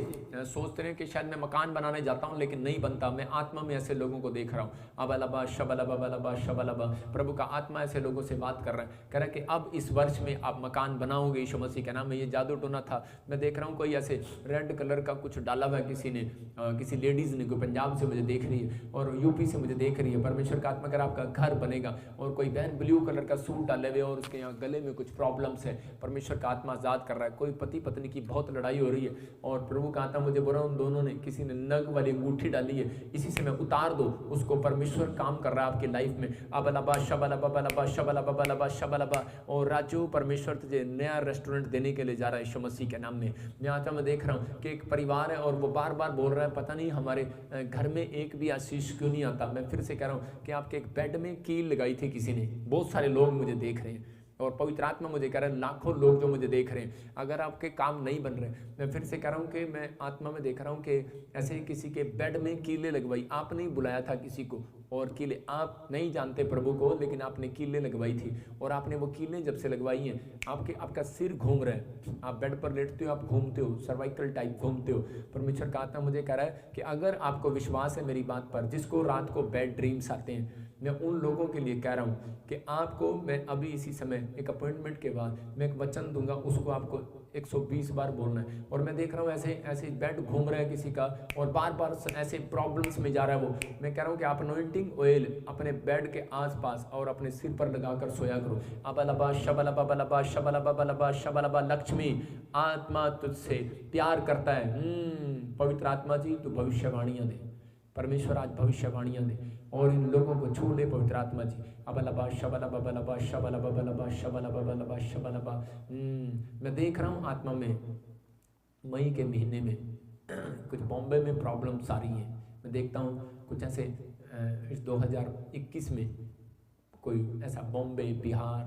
सोचते हैं कि शायद मैं मकान बनाने जाता हूं लेकिन नहीं बनता, मैं आत्मा में ऐसे लोगों को देख रहा हूं। अबलबा शबलबा बलबा शबलबा, प्रभु का आत्मा ऐसे लोगों से बात कर रहा है, कह रहा है कि अब इस वर्ष में आप मकान बनाओगे यीशु मसीह के नाम में। ये जादू टोना था, मैं देख रहा हूँ कोई ऐसे रेड कलर का कुछ डाला हुआ है किसी ने, किसी लेडीज ने, कोई पंजाब से मुझे देख रही है और यूपी से मुझे देख रही है। परमेश्वर का आत्मा कर आपका घर बनेगा। और कोई बहन ब्लू कलर का सूट डाले हुए और उसके यहाँ गले में कुछ प्रॉब्लम्स है, परमेश्वर का आत्मा आजाद कर रहा है। कोई पति पत्नी की बहुत लड़ाई हो रही है और प्रभु का आत्मा मुझे बोल रहा, उन दोनों ने, किसी ने नग वाली अंगूठी डाली है, इसी से मैं उतार दो उसको। परमेश्वर काम कर रहा है आपकी लाइफ में। अबलबा शबलबा बलबा शबलबा बलबा शबलबा। और राजू परमेश्वर तुझे नया रेस्टोरेंट देने के लिए जा रहा है यीशु मसीह के नाम में। मैं आता मैं देख रहा हूँ कि एक परिवार है और वो बार बार बोल रहा है पता नहीं हमारे घर में एक भी आशीष क्यों नहीं आता। मैं फिर से कह रहा हूँ कि आपके एक बेड में कील लगाई थी किसी ने। बहुत सारे लोग मुझे देख रहे हैं और पवित्र आत्मा मुझे कह रहा है लाखों लोग जो मुझे देख रहे हैं, अगर आपके काम नहीं बन रहे, मैं फिर से कह रहा हूँ कि मैं आत्मा में देख रहा हूँ कि ऐसे ही किसी के बेड में कीले लगवाई। आप नहीं बुलाया था किसी को, और कीले आप नहीं जानते प्रभु को, लेकिन आपने कीले लगवाई थी और आपने वो कीले जब से लगवाई हैं आपका सिर घूम रहा है, आप बेड पर लेटते हो, आप घूमते हो, सर्वाइकल टाइप घूमते हो। परमेश्वर का आत्मा मुझे कह रहा है कि अगर आपको विश्वास है मेरी बात पर, जिसको रात को बैड ड्रीम्स आते हैं, मैं उन लोगों के लिए कह रहा हूँ कि आपको मैं अभी इसी समय एक अपॉइंटमेंट के बाद मैं एक वचन दूंगा, उसको आपको 120 बार बोलना है। और मैं देख रहा हूँ ऐसे बेड घूम रहा है किसी का और बार बार ऐसे प्रॉब्लम्स में जा रहा है वो। मैं कह रहा हूँ कि आप अनॉइंटिंग ऑयल अपने बेड के आसपास और अपने सिर पर लगाकर सोया करो। अबलबा शबलबा बलबा शबलबा बलबा शबलबा। लक्ष्मी आत्मा तुझसे प्यार करता है। पवित्र आत्मा जी तू भविष्यवाणियां दे, परमेश्वर आज भविष्यवाणियां दे और इन लोगों को छू ले पवित्र आत्मा जी। अबलबा शबलबा बलबा शबलबा बलबा शबलबा बलबा शबलबा। मैं देख रहा हूँ आत्मा में मई के महीने में कुछ बॉम्बे में प्रॉब्लम्स आ रही हैं। मैं देखता हूँ कुछ ऐसे इस 2021 में कोई ऐसा बॉम्बे, बिहार,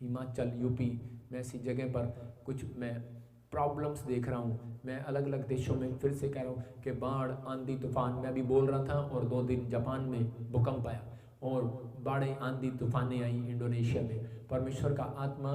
हिमाचल, यूपी में ऐसी जगह पर कुछ मैं प्रॉब्लम्स देख रहा हूँ। मैं अलग अलग देशों में फिर से कह रहा हूँ कि बाढ़, आंधी, तूफान, मैं अभी बोल रहा था और 2 दिन जापान में भूकंप आया और बाढ़ें, आंधी, तूफानें आई इंडोनेशिया में। परमेश्वर का आत्मा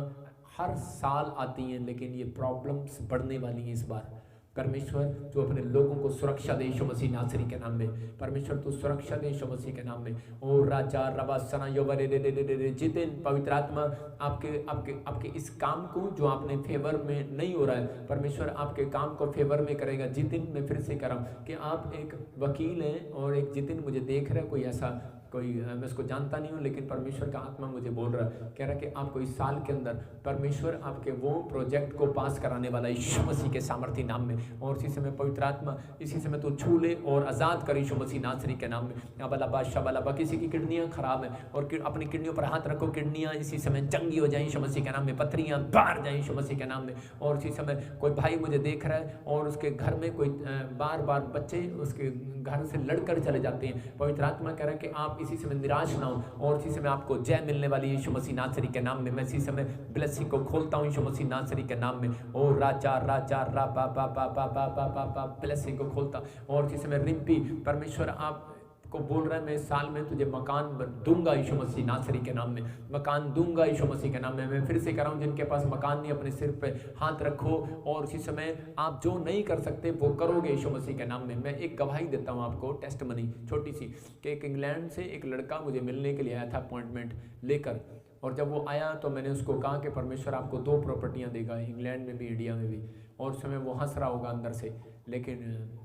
हर साल आती हैं लेकिन ये प्रॉब्लम्स बढ़ने वाली हैं इस बार। परमेश्वर तू अपने लोगों को सुरक्षा दे यीशु मसीह नासरी के नाम में। परमेश्वर तू सुरक्षा दे यीशु मसीह के नाम में। ओ राजा रबा सना योवरे रे रे रे रे जितिन पवित्र आत्मा आपके आपके आपके इस काम को जो आपने फेवर में नहीं हो रहा है, परमेश्वर आपके काम को फेवर में करेगा। जितिन मैं फिर से कह रहा हूँ कि आप एक वकील हैं और एक जितिन मुझे देख रहा है, कोई ऐसा मैं उसको जानता नहीं हूँ, लेकिन परमेश्वर का आत्मा मुझे बोल रहा है, कह रहा है कि आपको इस साल के अंदर परमेश्वर आपके वो प्रोजेक्ट को पास कराने वाला यीशु मसीह के सामर्थ्य नाम में। और इसी समय पवित्र आत्मा इसी समय तो छू ले और आज़ाद कर यीशु मसीह नासरी के नाम में। अबलाबा शबलाबा किसी की किडनियाँ खराब हैं और अपनी किडनियों पर हाथ रखो, किडनियाँ इसी समय चंगी हो जाए यीशु मसीह के नाम में, पथरियाँ बाहर जाए यीशु मसीह के नाम में। और इसी समय कोई भाई मुझे देख रहा है और उसके घर में कोई बार बार बच्चे उसके घर से लड़कर चले जाते हैं, पवित्र आत्मा कह रहा है कि आप इसी समय निराश ना हो और इसी समय आपको जय मिलने वाली यीशु मसीह नासरी के नाम में। मैं इसी समय ब्लेसिंग को खोलता हूँ यीशु मसीह नासरी के नाम में। ओ राजा राजा रा बा बा बा बा बा बा बा बा ब्लेसिंग को खोलता। और इसी समय रिम्पी परमेश्वर आप को बोल रहा है मैं साल में तुझे मकान दूंगा यीशु मसीह नासरी के नाम में, मकान दूंगा यीशु मसीह के नाम में। मैं फिर से कह रहा हूँ जिनके पास मकान नहीं, अपने सिर पे हाथ रखो और इसी समय आप जो नहीं कर सकते वो करोगे यीशु मसीह के नाम में। मैं एक गवाही देता हूँ आपको, टेस्टमनी छोटी सी, कि एक इंग्लैंड से एक लड़का मुझे मिलने के लिए आया था अपॉइंटमेंट लेकर, और जब वो आया तो मैंने उसको कहा कि परमेश्वर आपको 2 प्रॉपर्टियाँ देगा, इंग्लैंड में भी इंडिया में भी। और उस समय वो हंस रहा होगा अंदर से, लेकिन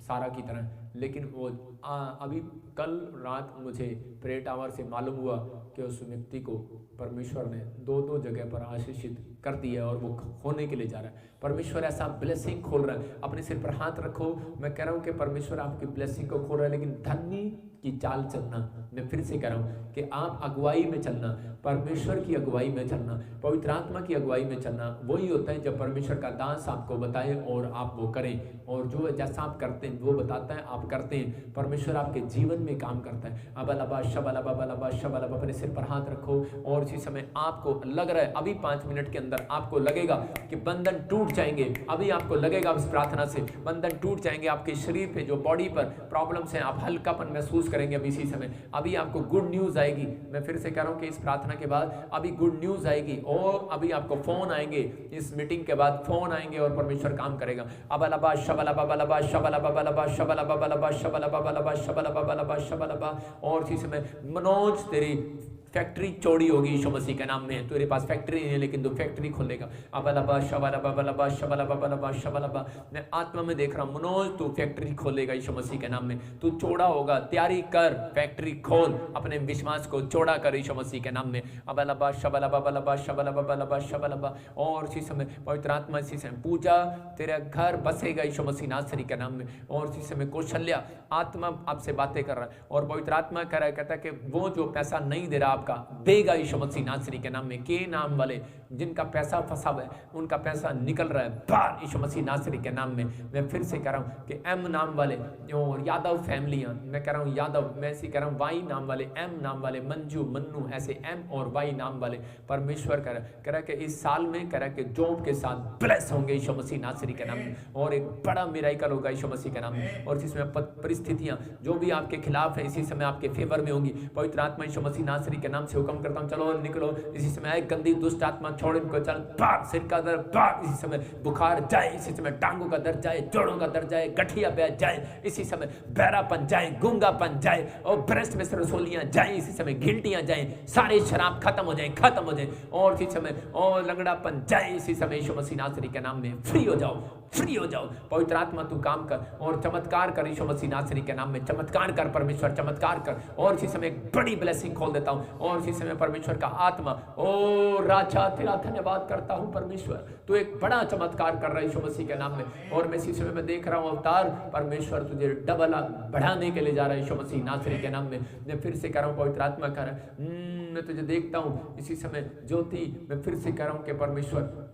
सारा की तरह। लेकिन वो अभी कल रात मुझे प्रेयर टावर से मालूम हुआ कि उस व्यक्ति को परमेश्वर ने 2 जगह पर आशीषित कर दिया और वो होने के लिए जा रहा है। परमेश्वर ऐसा ब्लेसिंग खोल रहा है। अपने सिर पर हाथ रखो, मैं कह रहा हूँ कि परमेश्वर आपकी ब्लेसिंग को खोल रहा है, लेकिन धन्य की चाल चलना। मैं फिर से कह रहा हूँ कि आप अगुवाई में चलना, परमेश्वर की अगुवाई में चलना, पवित्र आत्मा की अगुवाई में चलना। वही होता है जब परमेश्वर का दास आपको बताए और आप वो करें, और जो जैसा आप करते हैं वो बताता है आप करते हैं, परमेश्वर आपके जीवन में काम करता है। अबलाबा शबलाबा बलाबा शबलाबा, अपने सिर पर हाथ रखो और इसी समय आपको लग रहा है अभी 5 मिनट के अंदर आपको लगेगा कि बंधन टूट जाएंगे। अभी आपको लगेगा इस प्रार्थना से बंधन टूट जाएंगे। आपके शरीर पे जो बॉडी पर प्रॉब्लम्स हैं आप हल्कापन महसूस करेंगे अभी इसी समय। अभी आपको गुड न्यूज़ आएगी। मैं फिर से कह रहा हूँ कि इस प्रार्थना के बाद अभी गुड न्यूज़ आएगी और अभी आपको फ़ोन आएंगे, इस मीटिंग के बाद फ़ोन आएंगे और परमेश्वर काम करेगा। अबलाबा शबलाबा बलाबा शबलाबा बलाबा शबलाबा बलाबा शबलाबा बलाबा शबलाबा बलाबा शबलाबा। और इसी समय मनोज तेरी फैक्ट्री चौड़ी होगी यीशु मसीह के नाम में। तेरे पास फैक्ट्री नहीं है लेकिन तू फैक्ट्री खोलेगा। अबलाबा शबलाबा बलाबा शबलाबा बलाबा शबलाबा। मैं आत्मा में देख रहा हूँ मनोज तू फैक्ट्री खोलेगा यीशु मसीह के नाम में। तू चौड़ा होगा, तैयारी कर, फैक्ट्री खोल, अपने विश्वास को चौड़ा कर यीशु मसीह के नाम में। अबलाबा शबलाबा बलाबा शबलाबा बलाबा शबलाबा। और इसी समय पवित्र आत्मा इसी समय पूजा तेरा घर बसेगा यीशु मसीह नासरी के नाम में। और इसी समय कौशल्या आत्मा आपसे बातें कर रहा है और पवित्र आत्मा कह रहा है, कहता है कि वो जो पैसा नहीं दे रहा आपका देगा यीशु मसीह नासरी के नाम में। के नाम वाले जिनका पैसा फंसा हुआ है उनका पैसा निकल रहा है बाहर यीशु मसीह नासरी के नाम में। मैं फिर से कह रहा हूँ कि एम नाम वाले और यादव फैमिलियां, मैं कह रहा हूँ यादव, मैं ऐसे कह रहा हूँ वाई नाम वाले, एम नाम वाले, मंजू मन्नू, ऐसे एम और वाई नाम वाले परमेश्वर कह रहा है कि इस साल में कह रहा है कि जॉब के साथ ब्लेस होंगे यीशु मसीह नासरी के नाम में और एक बड़ा मिराकल होगा यीशु मसीह के नाम में। और इसमें परिस्थितियां जो भी आपके खिलाफ है इसी समय आपके फेवर में होंगी। पवित्र आत्मा यीशु मसीह नासरी के नाम से हुक्म करता हूँ, चलो निकलो इसी समय, एक गंदी दुष्ट आत्मा छोड़ इनको, चल बाहर, सिर का दर्द बाहर, इसी समय बुखार जाए, इसी समय टांगों का दर्द जाए, जोड़ों का दर्द जाए, गठिया बैठ जाए, इसी समय बहरापन जाए, गूंगापन जाए और ब्रेस्ट में रसोलियां जाए, इसी समय गिल्टियां जाए, सारे शराब खत्म हो जाए, खत्म हो जाए। और इसी समय और लंगड़ापन जाए, इसी समय यीशु मसीह नासरी के नाम में फ्री हो जाओ, फ्री हो जाओ। पवित्र आत्मा तू काम कर और चमत्कार कर यीशु मसीह नासरी के नाम में, चमत्कार कर परमेश्वर, चमत्कार कर। और इसी समय एक बड़ी ब्लेसिंग खोल देता हूँ और इसी समय परमेश्वर का आत्मा, ओ राजा तेरा धन्यवाद करता हूँ परमेश्वर, तू एक बड़ा चमत्कार कर रहा है यीशु मसीह के नाम में। और मैं इसी समय में देख रहा हूँ अवतार परमेश्वर तुझे डबल बढ़ाने के लिए जा रहा है यीशु मसीह नासरी के नाम में। मैं फिर से कह रहा हूँ पवित्र आत्मा कर, मैं तुझे देखता हूँ इसी समय ज्योति, मैं फिर से कह रहा हूँ कि परमेश्वर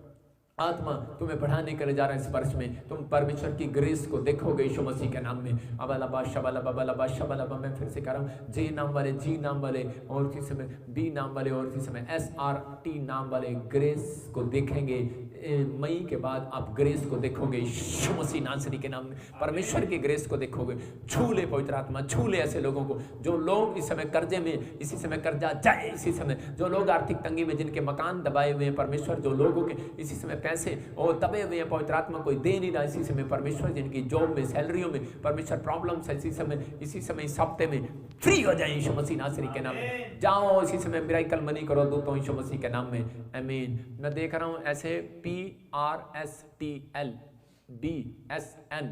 आत्मा तुम्हें बढ़ाने के लिए जा रहा है इस वर्ष में। तुम परमेश्वर की ग्रेस को देखोगे यीशु मसीह के नाम में। अबलाबा शबलाबा बलाबा शबलाबा। मैं फिर से कह रहा हूँ जे नाम वाले, जी नाम वाले और इसी समय बी नाम वाले और इसी समय SRT नाम वाले ग्रेस को देखेंगे मई के बाद आप ग्रेस को देखोगे यीशु मसीह नासरी के नाम में, परमेश्वर की ग्रेस को देखोगे। छू ले पवित्र आत्मा, छू ले ऐसे लोगों को जो लोग इस समय कर्जे में, इसी समय कर्जा जाए इसी समय, जो लोग आर्थिक तंगी में जिनके मकान दबाए हुए हैं परमेश्वर, जो लोगों के इसी समय पैसे और दबे हुए हैं पवित्र आत्मा कोई दे नहीं रहा इसी समय परमेश्वर, जिनकी जॉब में सैलरियों में परमेश्वर प्रॉब्लम्स है इसी समय इस हफ्ते में फ्री हो जाए यीशु मसीह नासरी के नाम में। जाओ इसी समय मिराकल मनी करो दूतों यीशु मसीह के नाम में, आमीन। मैं देख रहा हूं ऐसे PRSTL BSN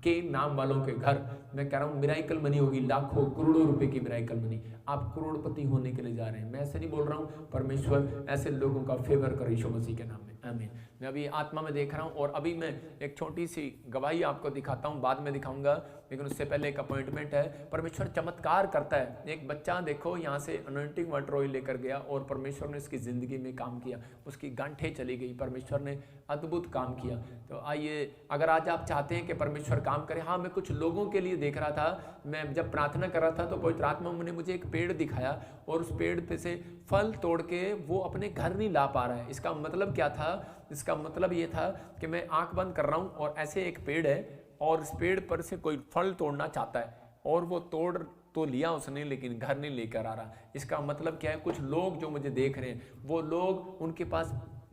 के नाम वालों के घर, मैं कह रहा हूँ मिराकल मनी होगी, लाखों करोड़ों रुपए की मिराकल मनी। आप करोड़पति होने के लिए जा रहे हैं, मैं ऐसे नहीं बोल रहा हूँ, परमेश्वर ऐसे लोगों का फेवर करे यीशु मसीह के नाम में, आमीन। मैं अभी आत्मा में देख रहा हूँ और अभी मैं एक छोटी सी गवाही आपको दिखाता हूँ, बाद में दिखाऊंगा, लेकिन उससे पहले एक अपॉइंटमेंट है। परमेश्वर चमत्कार करता है। एक बच्चा देखो यहाँ से अनॉइंटिंग वाटर ऑयल लेकर गया और परमेश्वर ने उसकी ज़िंदगी में काम किया, उसकी गांठें चली गई, परमेश्वर ने अद्भुत काम किया। तो आइए, अगर आज आप चाहते हैं कि परमेश्वर काम करे, हाँ मैं कुछ लोगों के लिए देख रहा था, मैं जब प्रार्थना कर रहा था तो पवित्र आत्मा ने मुझे एक पेड़ दिखाया और उस पेड़ पे से फल तोड़ के वो अपने घर नहीं ला पा रहा है। इसका मतलब क्या था? इसका मतलब ये था कि मैं आंख बंद कर रहा हूँ और ऐसे एक पेड़ है और इस पेड़ पर से कोई फल तोड़ना चाहता है और वो तोड़ तो लिया उसने लेकिन घर नहीं लेकर आ रहा। इसका मतलब क्या है? कुछ लोग जो मुझे देख रहे हैं वो लोग, उनके पास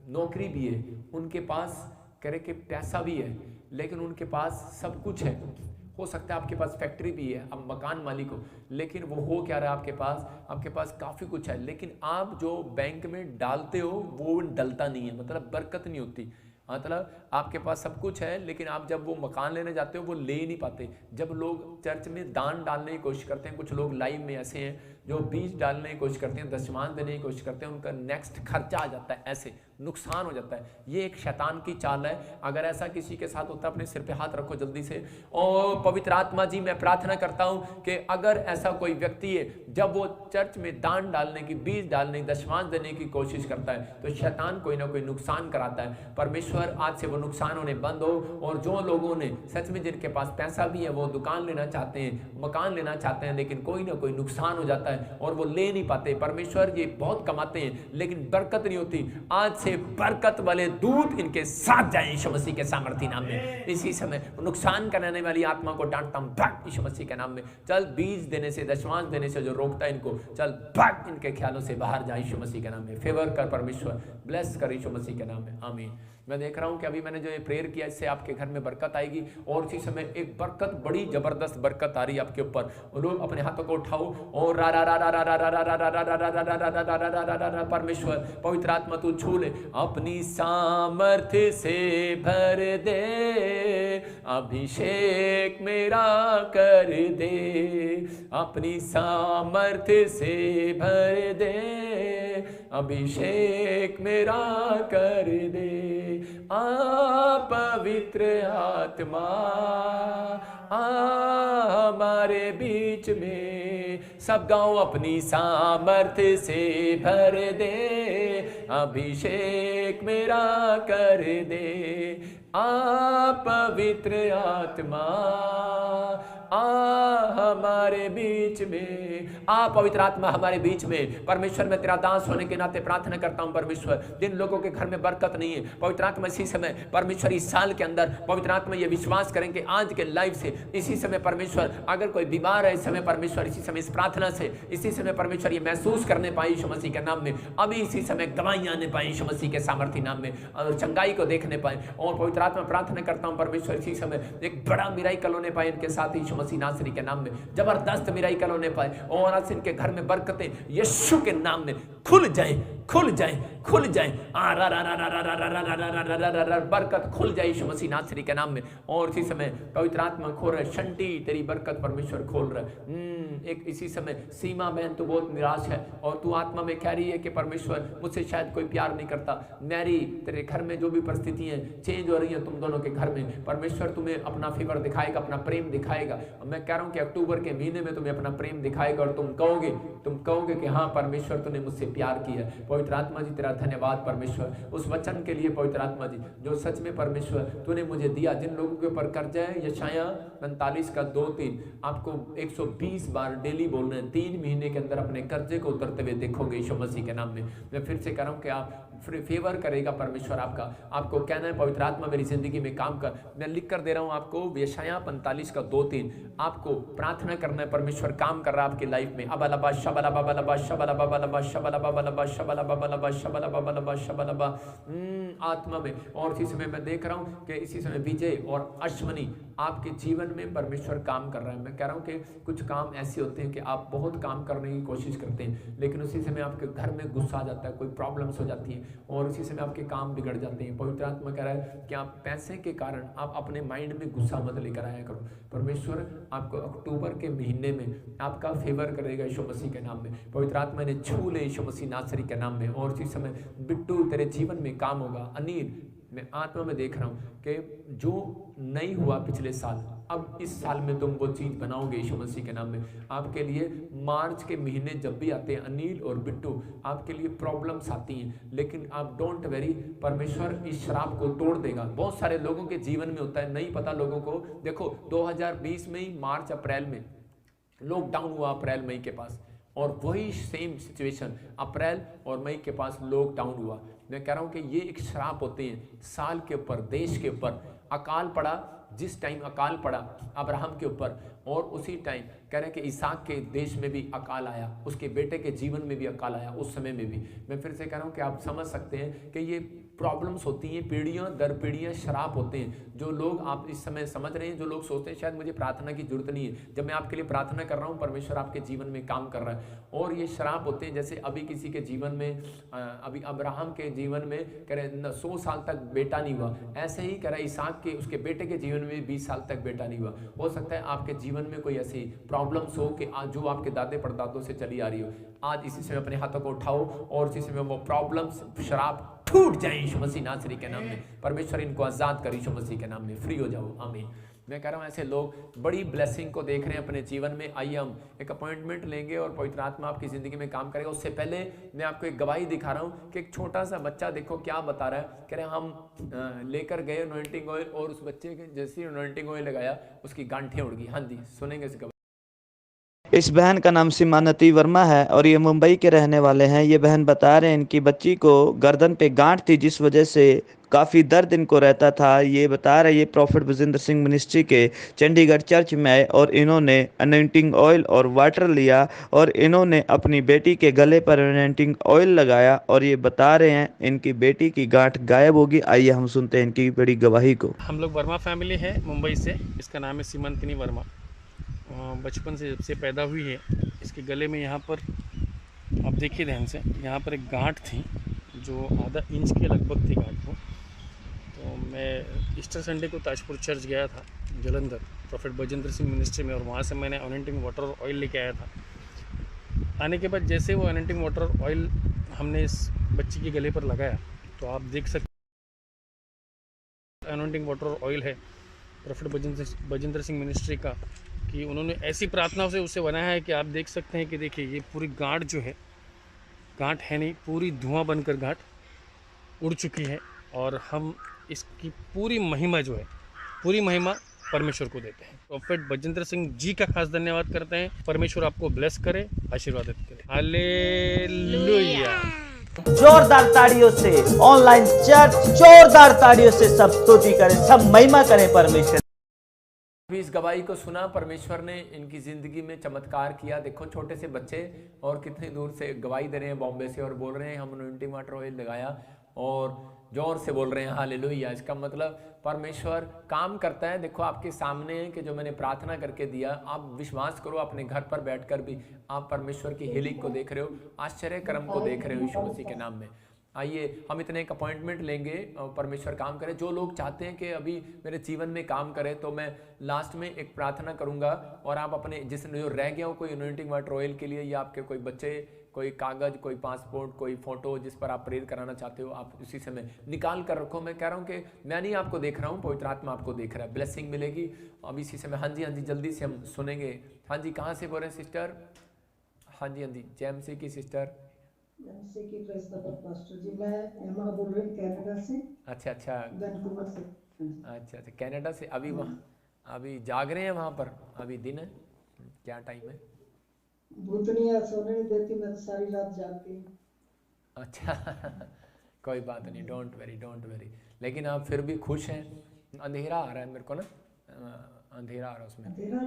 नौकरी भी है, उनके पास करे के पैसा भी है, लेकिन उनके पास सब कुछ है। हो सकता है आपके पास फैक्ट्री भी है, अब मकान मालिक हो, लेकिन वो हो क्या रहा है आपके पास काफ़ी कुछ है, लेकिन आप जो बैंक में डालते हो वो डलता नहीं है, मतलब बरकत नहीं होती। मतलब आपके पास सब कुछ है लेकिन आप जब वो मकान लेने जाते हो वो ले नहीं पाते। जब लोग चर्च में दान डालने की कोशिश करते हैं, कुछ लोग लाइव में ऐसे हैं जो बीज डालने की कोशिश करते हैं, दशमान देने की कोशिश करते हैं, उनका नेक्स्ट खर्चा आ जाता है, ऐसे नुकसान हो जाता है। ये एक शैतान की चाल है। अगर ऐसा किसी के साथ होता है अपने सिर पे हाथ रखो जल्दी से। और पवित्र आत्मा जी मैं प्रार्थना करता हूँ कि अगर ऐसा कोई व्यक्ति है जब वो चर्च में दान डालने की, बीज डालने की, दशमान देने की कोशिश करता है तो शैतान कोई ना कोई नुकसान कराता है। परमेश्वर आज से वो नुकसान होने बंद हो। और जो लोगों ने सच में जिनके पास पैसा भी है, वो दुकान लेना चाहते हैं, मकान लेना चाहते हैं, लेकिन कोई ना कोई नुकसान हो जाता है और वो ले नहीं पाते। परमेश्वर ये बहुत कमाते हैं लेकिन बरकत नहीं होती। आज से बरकत वाले दूत इनके साथ जाए यीशु मसीह के सामर्थी नाम में। इसी समय नुकसान कराने वाली आत्मा को डांटता हूं, भाग यीशु मसीह के नाम में। चल बीज देने से, दशमांश देने से जो रोकता है इनको, चल भाग इनके ख्यालों से बाहर जा यीशु मसीह के नाम में। फेवर कर परमेश्वर, ब्लेस कर यीशु मसीह के नाम में, आमीन। मैं देख रहा हूं कि अभी मैंने जो ये प्रेयर किया इससे आपके घर में बरकत आएगी और इसी समय एक बरकत, बड़ी जबरदस्त बरकत आ रही है आपके ऊपर। लोग अपने हाथों को उठाओ और रा रा रा रा रा रा रा रा रा रा रा रा रा रा रा। परमेश्वर पवित्र आत्मा तू छू ले, अपनी सामर्थ्य से भर दे, अभिषेक मेरा कर दे, अपनी सामर्थ्य से भर दे, अभिषेक मेरा कर दे। पवित्र आत्मा हमारे बीच में, सब गाओ, अपनी सामर्थ्य से भर दे, अभिषेक मेरा कर दे। पवित्र आत्मा हमारे बीच में, पवित्र आत्मा हमारे बीच में। परमेश्वर मैं तेरा दास होने के नाते प्रार्थना करता हूं परमेश्वर, जिन लोगों के घर में बरकत नहीं है पवित्र आत्मा इसी समय, परमेश्वर इस साल के अंदर पवित्र आत्मा ये विश्वास करेंगे आज के लाइव से, इसी समय परमेश्वर अगर कोई बीमार है इस समय परमेश्वर, इसी समय इस प्रार्थना से, इसी समय परमेश्वर ये महसूस करने पाए यीशु मसीह के नाम में, अभी इसी समय गवाहियां आने पाए यीशु मसीह के सामर्थी नाम में, और चंगाई को देखने पाए। और पवित्र आत्मा प्रार्थना करता हूं परमेश्वर इसी समय एक बड़ा मिराकल होने पाए इनके साथ यीशु मसीह नासरी के नाम में, जबरदस्त मिराकल होने पाए। और आज इनके घर में बरकतें यीशु के नाम में खुल जाए, खुल जाए, खुल जाए। बरकत खुल जाए यीशु मसीह नासरी के नाम में। और इसी समय पवित्र आत्मा खोल रहा है, शंटी तेरी बरकत परमेश्वर खोल रहा है। एक इसी समय सीमा बहन तो बहुत निराश है और तू आत्मा में कह रही है कि परमेश्वर मुझसे शायद कोई प्यार नहीं करता। मैरी तेरे घर में जो भी परिस्थितियां चेंज हो रही हैं तुम दोनों के घर में, परमेश्वर तुम्हें अपना फेवर दिखाएगा, अपना प्रेम दिखाएगा। मैं कह रहा हूं कि अक्टूबर के महीने में तुम्हें अपना प्रेम दिखाएगा और तुम कहोगे कि हाँ परमेश्वर तूने मुझसे प्यार किया। पवित्र आत्मा जी तेरा धन्यवाद परमेश्वर उस वचन के लिए। पवित्र आत्मा जी जो सच में परमेश्वर तूने मुझे दिया, जिन लोगों के ऊपर कर्जा है, यशाया 45 का 2-3 आपको 120 बार डेली बोलना है। 3 महीने के अंदर अपने कर्जे को उतरते हुए देखोगे यीशु मसीह के नाम में। मैं फिर से कह रहा हूं कि आप फेवर करेगा परमेश्वर आपका। आपको कहना है पवित्र आत्मा मेरी जिंदगी में काम कर। मैं लिख कर दे रहा हूँ आपको यशायाह 45 का 2-3, आपको प्रार्थना करना है, परमेश्वर काम कर रहा है आपकी लाइफ में। अबलबा शबलबा बलबा शबलबा बलबा शबलबा बलबा शबलबा बलबा शबलबा बलबा शबलबा आत्मा में। और इसी समय मैं देख रहा हूँ कि इसी समय विजय और अश्वनी आपके जीवन में परमेश्वर काम कर रहा है। मैं कह रहा हूँ कि कुछ काम ऐसे होते हैं कि आप बहुत काम करने की कोशिश करते हैं, लेकिन उसी समय आपके घर में गुस्सा आ जाता है, कोई प्रॉब्लम्स हो जाती है और उसी समय आपके काम बिगड़ जाते हैं। पवित्र आत्मा कह रहा है कि आप पैसे के कारण आप अपने माइंड में गुस्सा मत लेकर आया करो। परमेश्वर आपको अक्टूबर के महीने में आपका फेवर करेगा यीशु मसीह के नाम में। पवित्र आत्मा ने छू ले यीशु मसीह नासरी के नाम में। और इसी समय बिट्टू तेरे जीवन में काम होगा। अनिल मैं आत्मा में देख रहा हूँ कि जो नहीं हुआ पिछले साल, अब इस साल में तुम वो चीज बनाओगे यीशु मसीह के नाम में। आपके लिए मार्च के महीने जब भी आते हैं अनिल और बिट्टू, आपके लिए प्रॉब्लम्स आती हैं, लेकिन आप डोंट वेरी, परमेश्वर इस शराब को तोड़ देगा। बहुत सारे लोगों के जीवन में होता है, नहीं पता लोगों को। देखो 2020 में ही मार्च अप्रैल में लॉकडाउन हुआ, अप्रैल मई के पास, और वही सेम सिचुएशन अप्रैल और मई के पास लॉकडाउन हुआ। मैं कह रहा हूं कि ये एक श्राप होते हैं साल के ऊपर, देश के ऊपर। अकाल पड़ा, जिस टाइम अकाल पड़ा अब्राहम के ऊपर, और उसी टाइम कह रहे हैं कि इसहाक के देश में भी अकाल आया, उसके बेटे के जीवन में भी अकाल आया, उस समय में भी। मैं फिर से कह रहा हूं कि आप समझ सकते हैं कि ये प्रॉब्लम्स होती हैं, पीढ़ियां दर पीढ़ियां श्राप होते हैं। जो लोग आप इस समय समझ रहे हैं, जो लोग सोचते हैं शायद मुझे प्रार्थना की जरूरत नहीं है, जब मैं आपके लिए प्रार्थना कर रहा हूं परमेश्वर आपके जीवन में काम कर रहा है। और ये श्राप होते हैं, जैसे अभी किसी के जीवन में, अभी अब्राहम के जीवन में कह रहे 100 साल तक बेटा नहीं हुआ, ऐसे ही कह रहा है इसहाक के, उसके बेटे के जीवन में 20 साल तक बेटा नहीं हुआ। हो सकता है आपके जीवन में कोई ऐसी प्रॉब्लम्स हो कि आज जो आपके दादे परदादों से चली आ रही हो, आज इसी समय अपने हाथों को उठाओ और इसी समय वो प्रॉब्लम्स, शराब टूट जाए यीशु मसीह नासरी के नाम में। परमेश्वर इनको आजाद कर यीशु मसीह के नाम में, फ्री हो जाओ, आमीन। मैं कह रहा हूँ ऐसे लोग बड़ी ब्लेसिंग को देख रहे हैं अपने जीवन में। आइए हम एक अपॉइंटमेंट लेंगे और पवित्र आत्मा आपकी जिंदगी में काम करेगा। उससे पहले मैं आपको एक गवाही दिखा रहा हूँ कि एक छोटा सा बच्चा देखो क्या बता रहा है। कह रहे हम लेकर गए अनॉइंटिंग ऑयल और उस बच्चे के जैसे अनॉइंटिंग ऑयल लगाया उसकी गांठें उड़ गई। हाँ जी, सुनेंगे इस गवाही। इस बहन का नाम सीमानती वर्मा है और ये मुंबई के रहने वाले हैं। ये बहन बता रहे हैं इनकी बच्ची को गर्दन पे गांठ थी, जिस वजह से काफ़ी दर्द इनको रहता था। ये बता रहे ये प्रॉफिट बजिंदर सिंह मिनिस्ट्री के चंडीगढ़ चर्च में आए और इन्होंने अनॉइंटिंग ऑयल और वाटर लिया और इन्होंने अपनी बेटी के गले पर अनॉइंटिंग ऑयल लगाया और ये बता रहे हैं इनकी बेटी की गांठ गायब होगी। आइए हम सुनते हैं इनकी बड़ी गवाही को। हम लोग वर्मा फैमिली है मुंबई से। इसका नाम है सीमंतनी वर्मा। बचपन से जब से पैदा हुई है, इसके गले में यहाँ पर आप देखिए ध्यान से, यहाँ पर एक गांठ थी जो आधा इंच के लगभग थी गांठ को। तो मैं ईस्टर संडे को ताजपुर चर्च गया था जलंधर, प्रॉफिट बजिंदर सिंह मिनिस्ट्री में, और वहाँ से मैंने अनॉइंटिंग वाटर और ऑयल लेके आया था। आने के बाद जैसे वो अनॉइंटिंग वाटर और ऑयल हमने इस बच्ची के गले पर लगाया तो आप देख सकते अनॉइंटिंग वाटर और ऑयल है प्रॉफिट बजिंदर सिंह मिनिस्ट्री का, कि उन्होंने ऐसी प्रार्थना से उसे बनाया है कि आप देख सकते हैं कि देखिए ये पूरी गांठ जो है, गांठ है नहीं, पूरी धुआं बनकर गांठ उड़ चुकी है। और हम इसकी पूरी महिमा जो है, पूरी महिमा परमेश्वर को देते हैं। प्रॉफिट बजिंदर सिंह जी का खास धन्यवाद करते हैं। परमेश्वर आपको ब्लेस करे, आशीर्वादित करे। हालेलुया। जोरदार ताड़ियों से ऑनलाइन चर्च, जोरदार ताड़ियों से सब स्तुति करें, सब महिमा करें परमेश्वर। इस गवाही को सुना, परमेश्वर ने इनकी जिंदगी में चमत्कार किया। देखो छोटे से बच्चे और कितनी दूर से गवाही दे रहे हैं, बॉम्बे से, और बोल रहे हैं हम अनॉइंटिंग वाटर ऑयल लगाया, और जोर से बोल रहे हैं हालेलुया। इसका मतलब परमेश्वर काम करता है। देखो आपके सामने है कि जो मैंने प्रार्थना करके दिया, आप विश्वास करो, अपने घर पर बैठकर भी आप परमेश्वर की हीलिंग को देख रहे हो, आश्चर्य कर्म को देख रहे हो यीशु मसीह के नाम में। आइए हम इतने एक अपॉइंटमेंट लेंगे और परमेश्वर काम करे। जो लोग चाहते हैं कि अभी मेरे जीवन में काम करे, तो मैं लास्ट में एक प्रार्थना करूंगा और आप अपने जिसने जो रह गया हो कोई अनॉइंटिंग वाटर ऑयल के लिए, या आपके कोई बच्चे, कोई कागज, कोई पासपोर्ट, कोई फोटो जिस पर आप प्रेयर कराना चाहते हो, आप उसी समय निकाल कर रखो। मैं कह रहा हूँ कि मैं नहीं आपको देख रहा हूँ, पवित्र आत्मा आपको देख रहा है। ब्लेसिंग मिलेगी अब इसी समय। हाँ जी, हाँ जी, जल्दी से हम सुनेंगे। हाँ जी, कहाँ से बोल रहे हैं सिस्टर? हाँ जी, हाँ जी, जेएमसी की सिस्टर। पास्टर जी, मैं एमा बोल रही हूँ कनाडा से। अच्छा अच्छा, वैंकूवर से। अच्छा अच्छा, कनाडा से। अभी वहाँ अभी जाग रहे हैं वहाँ पर? अभी दिन है, क्या टाइम है? भूतनिया सोने नहीं देती, मैं तो सारी रात जागती हूँ। अच्छा कोई बात नहीं, डोंट वेरी डोंट वेरी। लेकिन आप फिर भी खुश हैं? अंधेरा आ रहा है मेरे को ना, अंधेरा आ रहा है उसमें। अंधेरा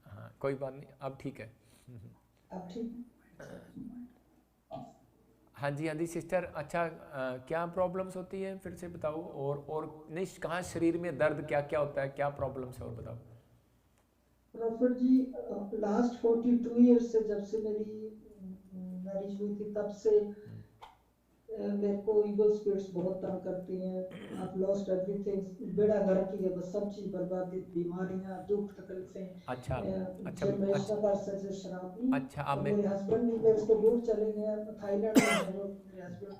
हाँ कोई बात नहीं, अब ठीक है। अब ठीक हाँ जी हाँ जी सिस्टर, अच्छा क्या प्रॉब्लम्स होती हैं फिर से बताओ। और नहीं, कहाँ शरीर में दर्द क्या क्या होता है, क्या प्रॉब्लम्स है और बताओ। प्रॉफिट जी, लास्ट 42 ईयर्स से, जब से मेरी मैरिज हुई थी तब से मेरे को इविल स्पिरिट्स बहुत तंग करती हैं। I've lost everything, बेड़ा गर्क ही है, बस सब चीज बर्बादी, बीमारियां, दुख, तकलीफें। अच्छा अच्छा जब मैं अच्छा शराब से शराब पी, अच्छा, अब और मैं मेरे हस्बैंड भी मेरे से दूर चले गए, थाईलैंड में हैं वो मेरे हस्बैंड।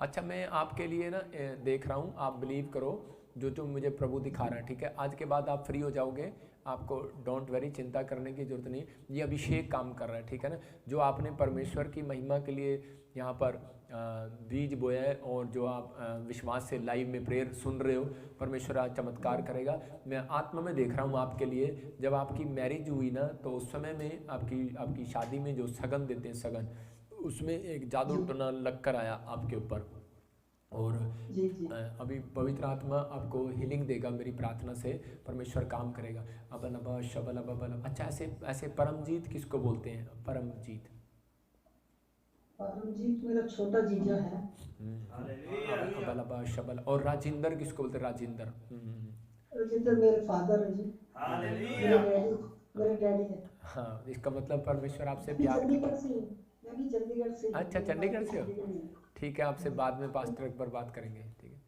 अच्छा, मैं आपके लिए ना देख रहा हूँ, आप बिलीव करो जो मुझे प्रभु दिखा रहा है, ठीक है। आज के बाद आप फ्री हो जाओगे, आपको डोंट वेरी, चिंता करने की जरूरत नहीं। ये अभिषेक काम कर रहा है, ठीक है ना। जो आपने परमेश्वर की महिमा के लिए यहाँ पर बीज बोया है, और जो आप विश्वास से लाइव में प्रेयर सुन रहे हो, परमेश्वर आज चमत्कार करेगा। मैं आत्मा में देख रहा हूँ आपके लिए। जब आपकी मैरिज हुई ना, तो उस समय में आपकी शादी में जो सगन देते हैं, सगन, उसमें एक जादू टोना लग कर आया आपके ऊपर। और अभी पवित्र आत्मा आपको हीलिंग देगा, मेरी प्रार्थना से परमेश्वर काम करेगा। अबलबा शबलबा बलब। अच्छा, ऐसे परमजीत किसको बोलते हैं? परमजीत, परमजीत मेरा छोटा जीजा है। अबलबा शबल। और राजिंदर किसको बोलते हैं? राजिंदर, राजिंदर मेरे फादर है जी, मेरे डैडी है। हाँ, इसका मतलब परमेश्वर आपसे मैं प्यार। चंडीगढ़ से हूँ, मैं भी चंडीगढ़ से। अच्छा, चंडीगढ़ से हो, ठीक है। आपसे बाद में पास्टर एक बार बात करेंगे, ठीक है।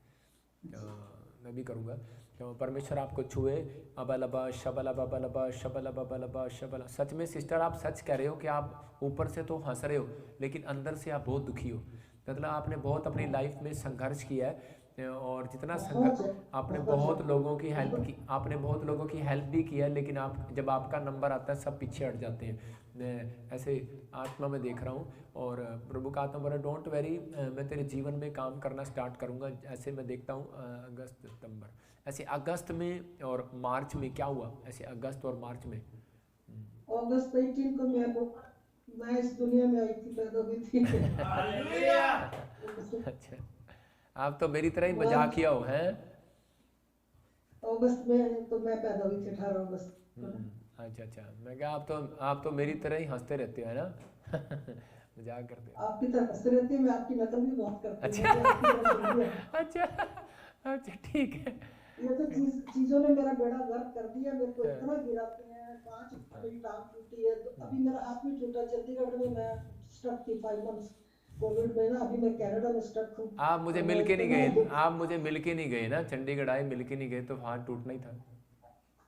मैं भी करूँगा। तो परमेश्वर आपको छुए। अबलबा शबलबा बलबा शबलबा बलबा शबल। सच में सिस्टर, आप सच कह रहे हो कि आप ऊपर से तो हंस रहे हो, लेकिन अंदर से आप बहुत दुखी हो। मतलब आपने बहुत अपनी लाइफ में संघर्ष किया है, और जितना संघर्ष, आपने बहुत लोगों की हेल्प की, आपने बहुत लोगों की हेल्प भी किया है, लेकिन जब आपका नंबर आता है, सब पीछे हट जाते हैं। मैं ऐसे आत्मा में देख रहा हूँ, और प्रभु का आत्मा बोला, डोंट वेरी, मैं तेरे जीवन में काम करना स्टार्ट करूँगा। ऐसे मैं देखता हूँ अगस्त सितंबर, ऐसे अगस्त में और मार्च में क्या हुआ? ऐसे अगस्त और मार्च में, अगस्त 18 को मैं इस दुनिया में आई थी, पैदा हुई थी। अच्छा, आप तो मेरी तरह ही मजाकिया हो हैं। अगस्त में तो मैं पैदा हुई थी, 18 अगस्त। अच्छा अच्छा, मैं क्या, आप तो मेरी तरह ही हंसते रहते हो, है ना। मजाक करते हो। आपकी तरह हंसते रहते हैं, मैं आपकी नकल भी बहुत करता हूँ। अच्छा अच्छा, ठीक है। ये तो चीजों ने मेरा बेड़ा गर्क कर दिया, मेरे को इतना गिराते हैं। 5 मेरी टांग टूटी है, अभी मेरा हाथ भी टूटा। चंडीगढ़ में मैं स्टक थी 5 मंथ्स कोविड में ना, अभी मैं कनाडा में स्टक हूँ। आप मुझे मिल के नहीं गए, आप मुझे मिल के नहीं गए ना, चंडीगढ़ आए, मिल के नहीं गए, तो हाथ टूटना ही था।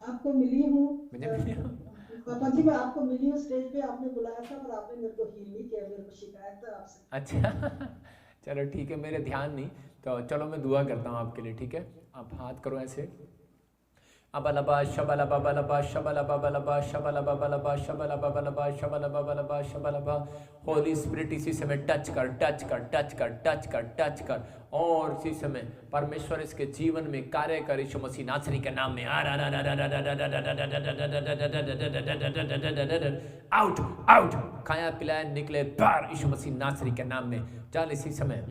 आपको मिली हूँ, मुझे मिली हूँ। पापा जी, मैं आपको मिली हूँ स्टेज पे, आपने बुलाया था, पर आपने मेरे को हील नहीं किया, मेरे को शिकायत था आपसे। अच्छा चलो ठीक है, मेरे ध्यान नहीं, तो चलो मैं दुआ करता हूँ आपके लिए, ठीक है। आप हाथ करो ऐसे। अबलबा शबलबा बलबा शबलबा बलबा शबलबा बलबा शबलबा बलबा शबलबा बलबा शबलबा। होली स्पिरिट इसी समय टच कर, टच कर, टच कर, टच कर, टच कर, और इसी समय परमेश्वर इसके जीवन में कार्य कर, यीशु मसीह नासरी के नाम में। आउट आउट, खाया पिलाया निकले बाहर, यीशु मसीह नासरी के नाम में। चल इसी समय।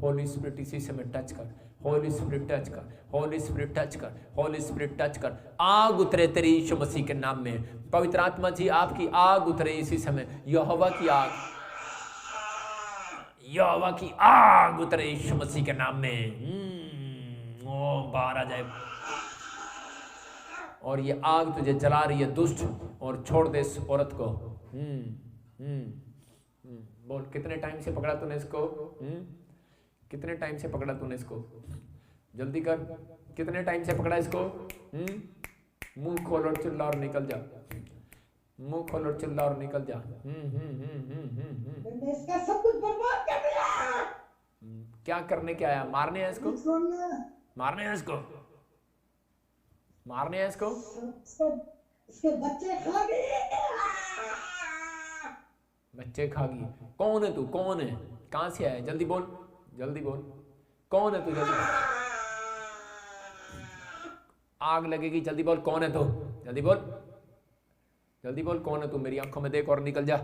होली स्पिरिट इसी समय टच कर, होली स्पिरिट टच कर, होली स्पिरिट टच कर, होली स्पिरिट टच कर। आग उतरे तेरी यीशु मसीह के नाम में। पवित्र आत्मा जी, आपकी आग उतरे इसी समय। यहोवा की आग, यहोवा की आग उतरे यीशु मसीह के नाम में। ओ बाहर आ जाए, और ये आग तुझे जला रही है दुष्ट, और छोड़ दे इस औरत को। बोल, कितने टाइम से पकड़ा तूने इसको? कितने टाइम से पकड़ा तूने इसको? जल्दी कर, कितने टाइम से पकड़ा इसको? मुंह खोल और चिल्ला और निकल जा, मुंह खोल और चिल्ला और निकल जा। मैंने इसका सब कुछ बर्बाद कर दिया। क्या करने क्या आया? मारने आया इसको? मारने आया इसको? मारने आया इसको? इसके बच्चे खा गए। बच्चे खा गई? कौन है तू? कौन है? कहाँ से आया? जल्दी बोल, जल्दी बोल, कौन है तू? जल्दी, आग लगेगी, जल्दी बोल, कौन है तू? जल्दी बोल, जल्दी बोल, कौन है तू? मेरी आंखों में देख और निकल जा।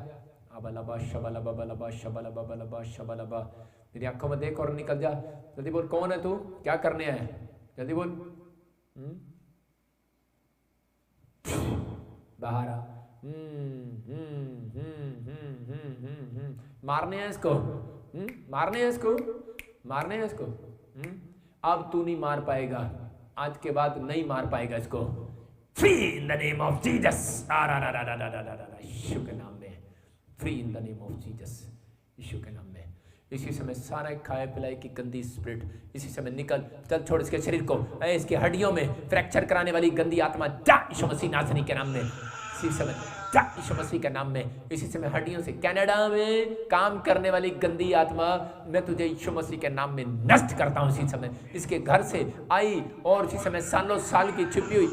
अबलबा शबलबा बलबा शबलबा बलबा शबलबा। मेरी आंखों में देख और निकल जा। जल्दी बोल, कौन है तू, क्या करने आया है, जल्दी बोल। बाहर आ। मारने हैं इसको, मारने हैं इसको, मारने हैं इसको। अब तू नहीं मार पाएगा, आज के बाद नहीं मार पाएगा इसको। Free in the name of Jesus, यीशु के नाम में। Free in the name of Jesus, यीशु के नाम में। इसी समय सारा खाए पिलाए की गंदी स्पिरिट इसी समय निकल, चल छोड़ इसके शरीर को, इसके हड्डियों में फ्रैक्चर कराने वाली गंदी आत्मा जा यीशु मसीह नासरी के नाम में। इसी समय जा यीशु मसीह के नाम में। इसी समय हड्डियों से कनाडा में काम करने वाली गंदी आत्मा मैं तुझे यीशु मसीह के नाम में नष्ट करता हूँ। इसी समय इसके घर से आई और इसी समय सालों साल की छुपी हुई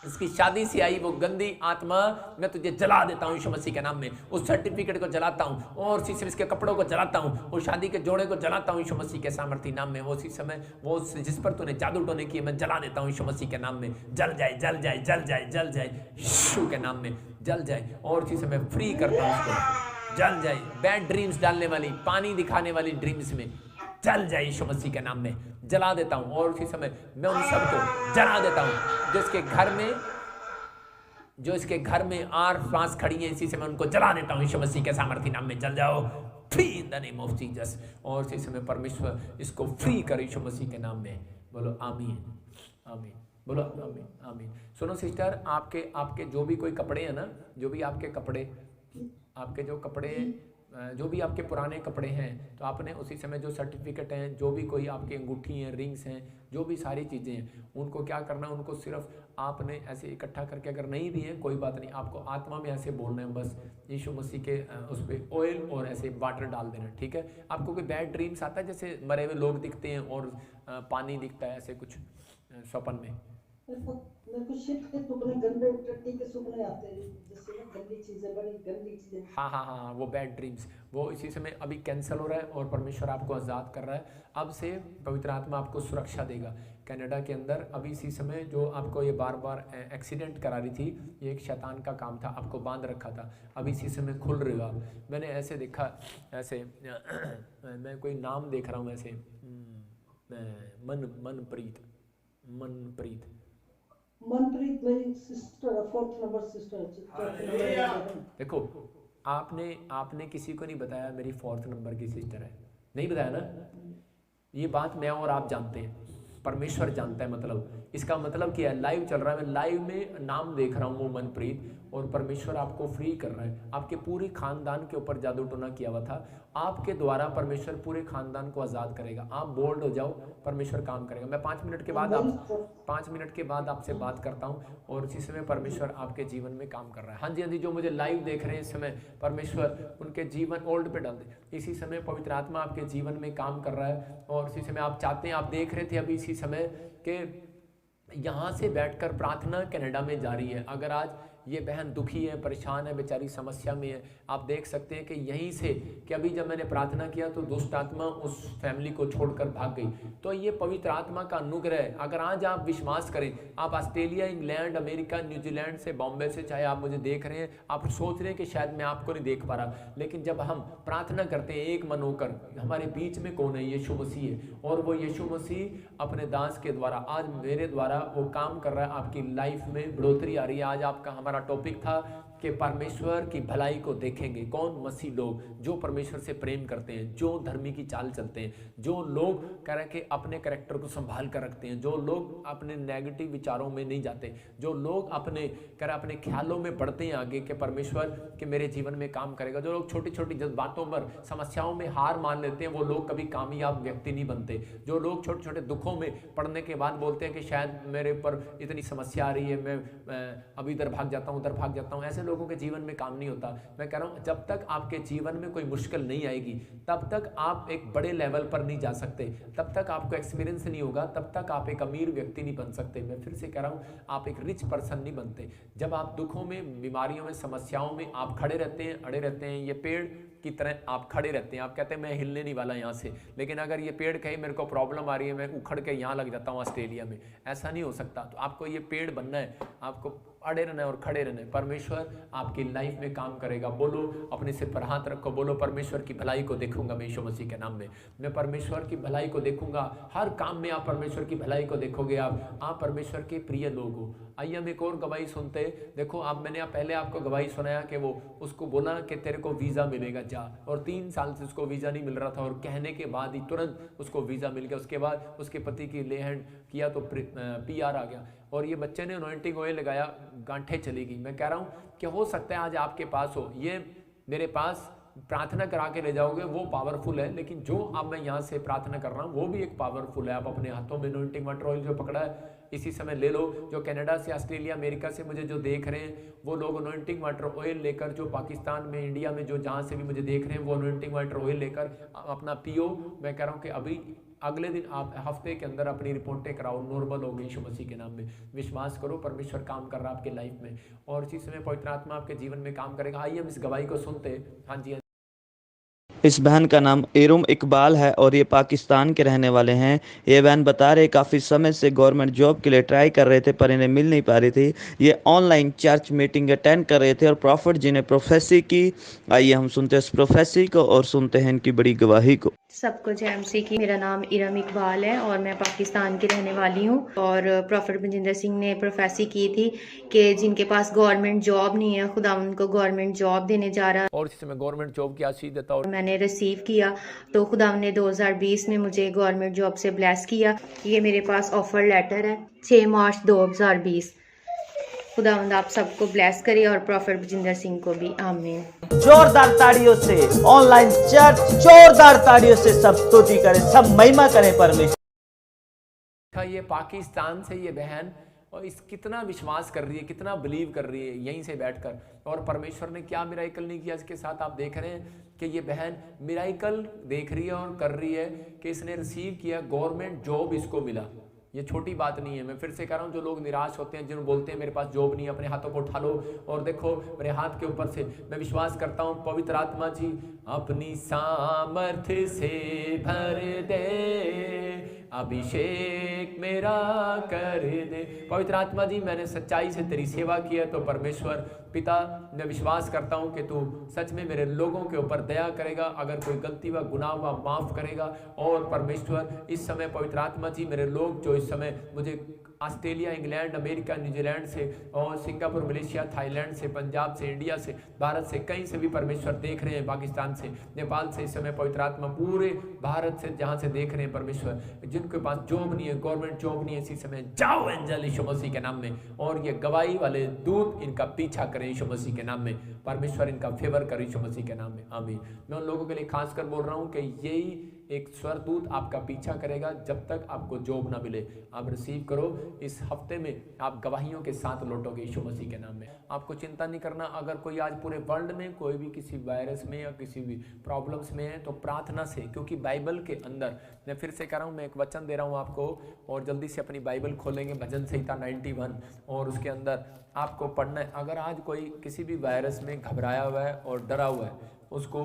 इसकी शादी से आई वो गंदी आत्मा मैं तुझे जला देता हूँ यीशु मसीह के नाम में। उस सर्टिफिकेट को जलाता हूँ और उसी समय इसके कपड़ों को जलाता हूँ, उस शादी के जोड़े को जलाता हूँ यीशु मसीह के सामर्थी नाम में। उसी समय वो जिस पर तूने जादू टोने किए मैं जला देता हूँ यीशु मसीह के नाम में। जल जाए, जल जाए, जल जाए, जल जाए यीशु के नाम में, जल जाए। और उसी समय फ्री करता हूँ उसको, जल जाए। बैड ड्रीम्स डालने वाली, पानी दिखाने वाली ड्रीम्स में जल जाए यीशु मसीह के नाम में, जला देता हूँ। और उसी समय मैं उन सबको जला देता हूँ जो इसके घर में आर पास खड़ी है, इसी समय उनको जला देता हूँ यीशु मसीह के सामर्थी नाम में। जल जाओ, free in the name of Jesus. और इसी समय परमेश्वर इसको फ्री कर यीशु मसीह के नाम में। बोलो आमीन, आमीन, बोलो आमीन, आमीन। सुनो सिस्टर, आपके जो भी कोई कपड़े हैं ना, जो भी आपके कपड़े, आपके जो कपड़े, जो भी आपके पुराने कपड़े हैं, तो आपने उसी समय जो सर्टिफिकेट हैं, जो भी कोई आपकी अंगूठी हैं, रिंग्स हैं, जो भी सारी चीज़ें हैं, उनको क्या करना है, उनको सिर्फ आपने ऐसे इकट्ठा करके, अगर नहीं भी है कोई बात नहीं, आपको आत्मा में ऐसे बोलना है बस यीशु मसीह के उस पर ऑयल और ऐसे वाटर डाल देना, ठीक है। आपको कोई बैड ड्रीम्स आता है, जैसे मरे हुए लोग दिखते हैं और पानी दिखता है, ऐसे कुछ स्वप्न में? मेरे को शिप के सुपने, गंदे टट्टी के सुपने आते हैं, जिससे ना गंदी चीजें, बड़ी गंदी चीजें। हाँ, वो बैड ड्रीम्स, वो इसी समय अभी कैंसिल हो रहा है और परमेश्वर आपको आज़ाद कर रहा है। अब से पवित्र आत्मा आपको सुरक्षा देगा। कनाडा के अंदर अभी इसी समय जो आपको ये बार बार एक्सीडेंट करा रही थी, ये एक शैतान का काम था, आपको बांध रखा था, अभी इसी समय खुल रहे हो आप। मैंने ऐसे देखा, ऐसे मैं कोई नाम देख रहा हूँ ऐसे, मनप्रीत मेरी सिस्टर, 4th नंबर सिस्टर। देखो, आपने किसी को नहीं बताया मेरी 4th नंबर की सिस्टर है, नहीं बताया ना। ये बात मैं और आप जानते हैं, परमेश्वर जानता है। मतलब इसका मतलब क्या है, लाइव चल रहा है, मैं लाइव में नाम देख रहा हूँ वो मनप्रीत, और परमेश्वर आपको फ्री कर रहा है। आपके पूरे खानदान के ऊपर जादू टोना किया हुआ था, आपके द्वारा परमेश्वर पूरे खानदान को आज़ाद करेगा। आप बोल्ड हो जाओ, परमेश्वर काम करेगा। मैं 5 मिनट के बाद आपसे बात करता हूँ और इसी समय परमेश्वर आपके जीवन में काम कर रहा है। हाँ जी, जो मुझे लाइव देख रहे हैं इस समय, परमेश्वर उनके जीवन ओल्ड पे डाल दे। इसी समय पवित्र आत्मा आपके जीवन में काम कर रहा है और इसी समय आप चाहते हैं, आप देख रहे थे अभी इसी समय कि यहाँ से बैठकर प्रार्थना कनाडा में जारी है। अगर आज ये बहन दुखी है, परेशान है, बेचारी समस्या में है, आप देख सकते हैं कि यहीं से कि अभी जब मैंने प्रार्थना किया तो दुष्ट आत्मा उस फैमिली को छोड़कर भाग गई। तो ये पवित्र आत्मा का अनुग्रह है। अगर आज आप विश्वास करें, आप ऑस्ट्रेलिया, इंग्लैंड, अमेरिका, न्यूजीलैंड से, बॉम्बे से, चाहे आप मुझे देख रहे हैं, आप सोच रहे हैं कि शायद मैं आपको नहीं देख पा रहा, लेकिन जब हम प्रार्थना करते हैं एक मन होकर, हमारे बीच में कौन है? यीशु मसीह है। और वो यीशु मसीह अपने दास के द्वारा, आज मेरे द्वारा वो काम कर रहा है। आपकी लाइफ में बढ़ोतरी आ रही है। आज आपका हमारा टॉपिक था कि परमेश्वर की भलाई को देखेंगे। कौन? मसीह लोग जो परमेश्वर से प्रेम करते हैं, जो धर्मी की चाल चलते हैं, जो लोग कह रहे कि अपने कैरेक्टर को संभाल कर रखते हैं, जो लोग अपने नेगेटिव विचारों में नहीं जाते, जो लोग अपने अपने ख्यालों में बढ़ते हैं आगे कि परमेश्वर के मेरे जीवन में काम करेगा। जो लोग छोटी छोटी जज्बातों पर, समस्याओं में हार मान लेते हैं, वो लोग कभी कामयाब व्यक्ति नहीं बनते। जो लोग छोटे छोटे दुखों में पड़ने के बाद बोलते हैं कि शायद मेरे ऊपर इतनी समस्या आ रही है, मैं अभी इधर भाग जाता हूँ, उधर भाग जाता हूँ, ऐसे लोगों के जीवन में काम नहीं होता। मैं कह रहा हूँ, जब तक आपके जीवन में कोई मुश्किल नहीं आएगी, तब तक आप एक बड़े लेवल पर नहीं जा सकते, तब तक आपको एक्सपीरियंस नहीं होगा, तब तक आप एक अमीर व्यक्ति नहीं बन सकते। मैं फिर से कह रहा हूँ, आप एक रिच पर्सन नहीं बनते। जब आप दुखों में, बीमारियों में, समस्याओं में आप खड़े रहते हैं, अड़े रहते हैं, ये पेड़ की तरह आप खड़े रहते हैं। आप कहते हैं मैं हिलने नहीं वाला यहाँ से, लेकिन अगर ये पेड़ कहे मेरे को प्रॉब्लम आ रही है, मैं उखड़ के यहाँ लग जाता हूँ ऑस्ट्रेलिया में, ऐसा नहीं हो सकता। तो आपको ये पेड़ बनना है, आपको अड़े रहना और खड़े रहना। परमेश्वर आपकी लाइफ में काम करेगा। बोलो, अपने सिर पर हाथ रखो, बोलो परमेश्वर की भलाई को देखूंगा मैं यीशु मसीह के नाम में। मैं परमेश्वर की भलाई को देखूंगा। हर काम में आप परमेश्वर की भलाई को देखोगे। आप परमेश्वर के प्रिय लोग हो। आइए हम एक और गवाही सुनते। देखो, मैंने पहले आपको गवाही सुनाया कि वो उसको बोला कि तेरे को वीज़ा मिलेगा जा, और 3 साल से उसको वीज़ा नहीं मिल रहा था, और कहने के बाद ही तुरंत उसको वीज़ा मिल गया। उसके बाद उसके पति की ले हैंड किया तो PR आ गया, और ये बच्चे ने अनॉइंटिंग ऑयल लगाया, गांठें चली गई। मैं कह रहा हूँ कि हो सकता है आज आपके पास हो, ये मेरे पास प्रार्थना करा के ले जाओगे वो पावरफुल है, लेकिन जो अब मैं यहाँ से प्रार्थना कर रहा हूँ वो भी एक पावरफुल है। आप अपने हाथों में अनॉइंटिंग वाटर ऑयल जो पकड़ा है इसी समय ले लो। जो कनाडा से, ऑस्ट्रेलिया, अमेरिका से मुझे जो देख रहे हैं वो लोग अनॉइंटिंग वाटर ऑयल लेकर, जो पाकिस्तान में, इंडिया में, जो जहाँ से भी मुझे देख रहे हैं वो अनॉइंटिंग वाटर ऑयल लेकर अपना पियो। मैं कह रहा हूँ कि अभी अगले दिन आप हफ्ते के अंदर अपनी रिपोर्टें कराओ, नॉर्मल हो गई यीशु मसीह के नाम में। विश्वास करो, परमेश्वर काम कर रहा है आपके लाइफ में, और इसी समय पवित्र आत्मा आपके जीवन में काम करेगा। आइए हम इस गवाही को सुनते हैं। हाँ जी। इस बहन का नाम एरुम इकबाल है और ये पाकिस्तान के रहने वाले हैं। ये बहन बता रहे काफ़ी समय से गवर्नमेंट जॉब के लिए ट्राई कर रहे थे पर इन्हें मिल नहीं पा रही थी। ये ऑनलाइन चर्च मीटिंग अटेंड कर रहे थे और प्रॉफिट जी ने प्रोफेसी की। आइए हम सुनते हैं इस प्रोफेसी को और सुनते हैं इनकी बड़ी गवाही को। सबको जय मसीह की। मेरा नाम इरम इकबाल है और मैं पाकिस्तान की रहने वाली हूँ। और प्रॉफिट बजिंदर सिंह ने प्रोफेसी की थी कि जिनके पास गवर्नमेंट जॉब नहीं है, खुदा उनको गवर्नमेंट जॉब देने जा रहा है, और इस समय गवर्नमेंट जॉब की आशीष देता। और मैंने रिसीव किया तो खुदा ने 2020 में मुझे गवर्नमेंट जॉब से ब्लेस किया। ये मेरे पास ऑफर लेटर है 6 मार्च 2020। खुदावंद आप सबको ब्लेस करे और प्रॉफिट बजिंदर सिंह को भी आमीन। जोरदार ताड़ियों से ऑनलाइन चर्च जोरदार ताड़ियों से सब स्तुति करें, सब महिमा करें परमेश्वर। ये पाकिस्तान से ये बहन और इस कितना विश्वास कर रही है, कितना बिलीव कर रही है यहीं से बैठकर, और परमेश्वर ने क्या मिराइकल नहीं किया इसके साथ। आप देख रहे हैं कि ये बहन मिराइकल देख रही है और कर रही है कि इसने रिसीव किया, गवर्नमेंट जॉब इसको मिला। ये छोटी बात नहीं है। मैं फिर से कह रहा हूँ, जो लोग निराश होते हैं, जिन्होंने बोलते हैं मेरे पास जॉब नहीं है, अपने हाथों को उठा लो और देखो मेरे हाथ के ऊपर से मैं विश्वास करता हूँ पवित्र आत्मा जी अपनी सामर्थ्य से भर दे, अभिषेक मेरा कर दे। पवित्र आत्मा जी मैंने सच्चाई से तेरी सेवा की है, तो परमेश्वर पिता मैं विश्वास करता हूँ कि तू सच में मेरे लोगों के ऊपर दया करेगा, अगर कोई गलती व गुनाह व माफ़ करेगा। और परमेश्वर इस समय पवित्र आत्मा जी मेरे लोग जो इस समय मुझे ऑस्ट्रेलिया, इंग्लैंड, अमेरिका, न्यूजीलैंड से और सिंगापुर, मलेशिया, थाईलैंड से, पंजाब से, इंडिया से, भारत से, कहीं से भी परमेश्वर देख रहे हैं, पाकिस्तान से, नेपाल से, इस समय पवित्र आत्मा पूरे भारत से जहाँ से देख रहे हैं परमेश्वर, जिनके पास जॉब नहीं है, गवर्नमेंट जॉब नहीं है, इसी समय जाओ एंजल यीशु मसीह के नाम में, और ये गवाही वाले दूत इनका पीछा करें यीशु मसीह के नाम में। परमेश्वर इनका फेवर करे यीशु मसीह के नाम में, आमीन। मैं उन लोगों के लिए खासकर बोल रहा हूँ कि यही एक स्वरदूत आपका पीछा करेगा जब तक आपको जॉब ना मिले। आप रिसीव करो, इस हफ्ते में आप गवाहियों के साथ लौटोगे यीशु मसीह के नाम में। आपको चिंता नहीं करना। अगर कोई आज पूरे वर्ल्ड में कोई भी किसी वायरस में या किसी भी प्रॉब्लम्स में है, तो प्रार्थना से, क्योंकि बाइबल के अंदर, मैं फिर से कह रहा हूँ, मैं एक वचन दे रहा हूँ आपको, और जल्दी से अपनी बाइबल खोलेंगे, भजन संहिता 91, और उसके अंदर आपको पढ़ना है। अगर आज कोई किसी भी वायरस में घबराया हुआ है और डरा हुआ है, उसको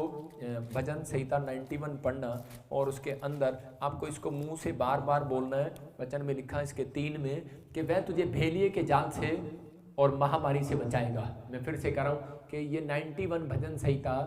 भजन संहिता 91 पढ़ना, और उसके अंदर आपको इसको मुंह से बार बार बोलना है। वचन में लिखा है इसके 3 में कि वह तुझे भेलिए के जाल से और महामारी से बचाएगा। मैं फिर से कह रहा हूँ कि ये 91 भजन संहिता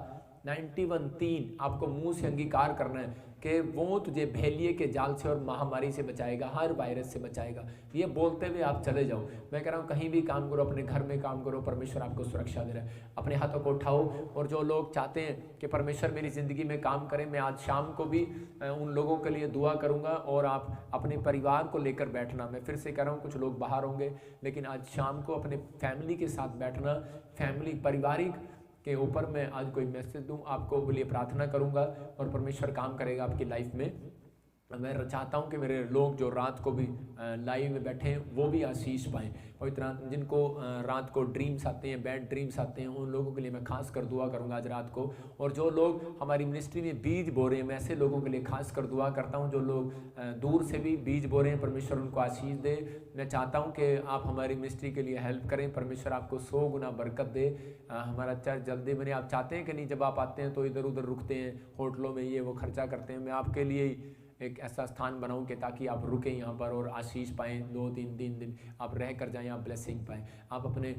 91:3 आपको मुंह से अंगीकार करना है कि वो तुझे भेलिए के जाल से और महामारी से बचाएगा, हर वायरस से बचाएगा। ये बोलते हुए आप चले जाओ। मैं कह रहा हूँ कहीं भी काम करो, अपने घर में काम करो, परमेश्वर आपको सुरक्षा दे रहा है। अपने हाथों को उठाओ, और जो लोग चाहते हैं कि परमेश्वर मेरी ज़िंदगी में काम करें, मैं आज शाम को भी उन लोगों के लिए दुआ करूँगा, और आप अपने परिवार को लेकर बैठना। मैं फिर से कह रहा हूँ, कुछ लोग बाहर होंगे, लेकिन आज शाम को अपने फैमिली के साथ बैठना। फैमिली, पारिवारिक के ऊपर मैं आज कोई मैसेज दूं, आपको लिए प्रार्थना करूंगा, और परमेश्वर काम करेगा आपकी लाइफ में। मैं चाहता हूं कि मेरे लोग जो रात को भी लाइव में बैठे हैं वो भी आशीष पाएँ। पवित्र जिनको रात को ड्रीम्स आते हैं, बैड ड्रीम्स आते हैं, उन लोगों के लिए मैं खास कर दुआ करूंगा आज रात को। और जो लोग हमारी मिनिस्ट्री में बीज बो रहे हैं, मैं ऐसे लोगों के लिए खास कर दुआ करता हूं। जो लोग दूर से भी बीज बो रहे हैं, परमेश्वर उनको आशीष दे। मैं चाहता हूँ कि आप हमारी मिनिस्ट्री के लिए हेल्प करें, परमेश्वर आपको 100 गुना बरकत दे। हमारा चर्च जल्दी बने। आप चाहते हैं कि नहीं, जब आप आते हैं तो इधर उधर रुकते हैं, होटलों में ये वो खर्चा करते हैं, मैं आपके लिए एक ऐसा स्थान बनाऊं कि ताकि आप रुकें यहाँ पर और आशीष पाएँ, 2-3 दिन आप रह कर जाएँ, आप ब्लेसिंग पाएँ। आप अपने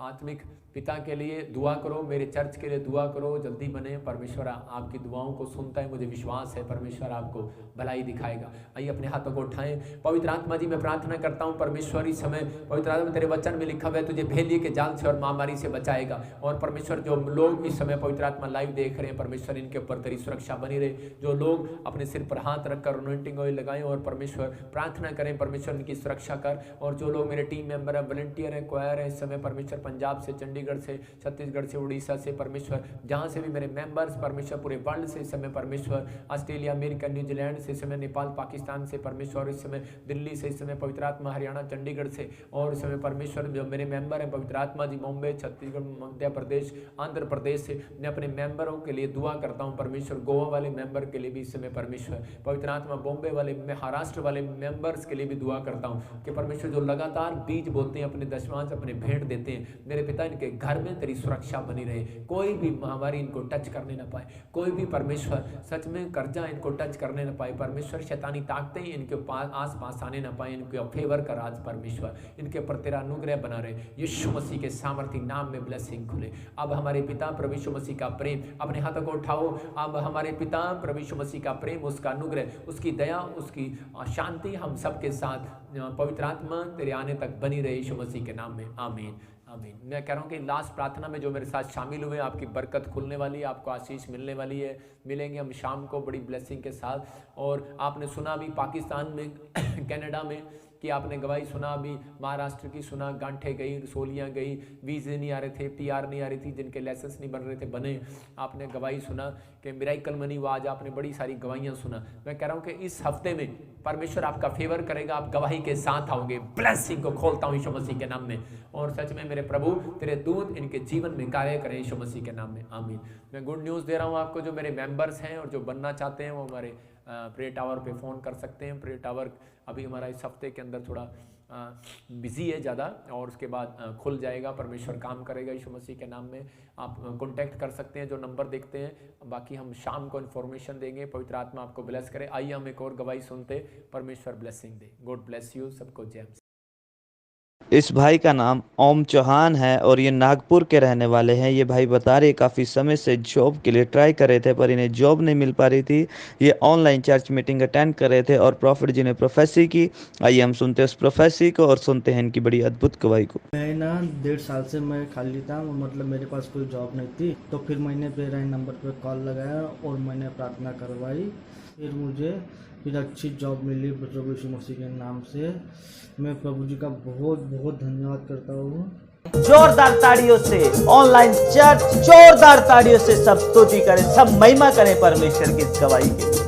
आत्मिक पिता के लिए दुआ करो, मेरे चर्च के लिए दुआ करो, जल्दी बने। परमेश्वर आपकी दुआओं को सुनता है, मुझे विश्वास है परमेश्वर आपको भलाई दिखाएगा। आइए अपने हाथों को उठाएं। पवित्र आत्मा जी, मैं प्रार्थना करता हूँ परमेश्वर इस समय पवित्र आत्मा, तेरे वचन में लिखा हुआ है तुझे भेलिए के जाल से और महामारी से बचाएगा। और परमेश्वर जो लोग इस समय पवित्र आत्मा लाइव देख रहे हैं, परमेश्वर इनके ऊपर तेरी सुरक्षा बनी रहे। जो लोग अपने सिर पर हाथ रखकर अनॉइंटिंग ऑयल लगाएं और परमेश्वर प्रार्थना करें, परमेश्वर इनकी सुरक्षा कर। और जो लोग मेरे टीम मेंबर हैं, वॉलंटियर हैं, क्वायर हैं, इस समय परमेश्वर पंजाब से, चंडीगढ़ से, छत्तीसगढ़ से, उड़ीसा से, परमेश्वर जहाँ से भी मेरे मेंबर्स, परमेश्वर पूरे वर्ल्ड से इस समय, परमेश्वर ऑस्ट्रेलिया, अमेरिका, न्यूजीलैंड से इस समय, नेपाल, पाकिस्तान से, परमेश्वर इस समय दिल्ली से, इस समय पवित्र आत्मा हरियाणा, चंडीगढ़ से, और इस समय परमेश्वर जो मेरे मेंबर हैं पवित्र आत्मा जी बॉम्बे, छत्तीसगढ़, मध्य प्रदेश, आंध्र प्रदेश से, मैं अपने मेंबरों के लिए दुआ करता हूँ परमेश्वर। गोवा वाले मेंबर के लिए भी इस समय परमेश्वर पवित्र आत्मा, बॉम्बे वाले, महाराष्ट्र वाले मेंबर्स के लिए भी दुआ करता हूँ कि परमेश्वर जो लगातार बीज बोते हैं, अपने दशमांश, अपने भेंट देते हैं, मेरे पिता इनके घर में तेरी सुरक्षा बनी रहे। कोई भी महामारी इनको टच करने ना पाए, कोई भी परमेश्वर सच में कर्जा इनको टच करने ना पाए, परमेश्वर शैतानी ताकतें इनके पास आस पास आने ना पाए। इनके फेवर कर आज परमेश्वर, इनके ऊपर तेरा अनुग्रह बना रहे। यीशु मसीह के सामर्थी नाम में ब्लेसिंग खुले। अब हमारे पिता प्रभु यीशु मसीह का प्रेम, अपने हाथों को उठाओ। अब हमारे पिता प्रभु यीशु मसीह का प्रेम, उसका अनुग्रह, उसकी दया, उसकी शांति हम सबके साथ पवित्र आत्मा तेरे आने तक बनी रहे, यीशु मसीह के नाम में, आमीन आमीन। मैं कह रहा हूँ कि लास्ट प्रार्थना में जो मेरे साथ शामिल हुए, आपकी बरकत खुलने वाली है, आपको आशीष मिलने वाली है। मिलेंगे हम शाम को बड़ी ब्लेसिंग के साथ। और आपने सुना अभी पाकिस्तान में कनाडा में कि आपने गवाही सुना, अभी महाराष्ट्र की सुना, गांठे गई, रसोलियाँ गई, वीज़े नहीं आ रहे थे, PR नहीं आ रही थी, जिनके लाइसेंस नहीं बन रहे थे बने। आपने गवाही सुना कि मिराइकल मनी हुआ, आज आपने बड़ी सारी गवाहियाँ सुना। मैं कह रहा हूँ कि इस हफ्ते में परमेश्वर आपका फेवर करेगा, आप गवाही के साथ आओगे। ब्लेसिंग को खोलता हूँ यीशु मसीह के नाम में। और सच में मेरे प्रभु तेरे दूत इनके जीवन में कार्य करें यीशु मसीह के नाम में, आमीन। मैं गुड न्यूज़ दे रहा हूँ आपको, जो मेरे मेंबर्स हैं और जो बनना चाहते हैं वो हमारे प्रे टावर पे फ़ोन कर सकते हैं। प्रे टावर अभी हमारा इस हफ्ते के अंदर थोड़ा बिजी है ज़्यादा, और उसके बाद खुल जाएगा, परमेश्वर काम करेगा यीशु मसीह के नाम में। आप कांटेक्ट कर सकते हैं, जो नंबर देखते हैं। बाकी हम शाम को इन्फॉर्मेशन देंगे। पवित्र आत्मा आपको ब्लेस करे। आइए हम एक और गवाही सुनते, परमेश्वर blessing they. God bless you, सबको जय। इस भाई का नाम ओम चौहान है और ये नागपुर के रहने वाले हैं। ये भाई बता रहे काफ़ी समय से जॉब के लिए ट्राई कर रहे थे पर इन्हें जॉब नहीं मिल पा रही थी। ये ऑनलाइन चर्च मीटिंग अटेंड कर रहे थे और प्रॉफिट जी ने प्रोफेसी की। आइए हम सुनते हैं उस प्रोफेसी को और सुनते हैं इनकी बड़ी अद्भुत गवाही को। मैं ना 1.5 साल से मैं खाली था, मतलब मेरे पास कोई जॉब नहीं थी। तो फिर मैंने पेराइन नंबर पर कॉल लगाया और मैंने प्रार्थना करवाई। फिर अच्छी जॉब मिली प्रभु यीशु मसीह के नाम से। मैं प्रभु जी का बहुत बहुत धन्यवाद करता हूँ। जोरदार ताड़ियों से ऑनलाइन चर्च जोरदार ताड़ियों से सब स्तुति करें, सब महिमा करें परमेश्वर की इस गवाही के लिए।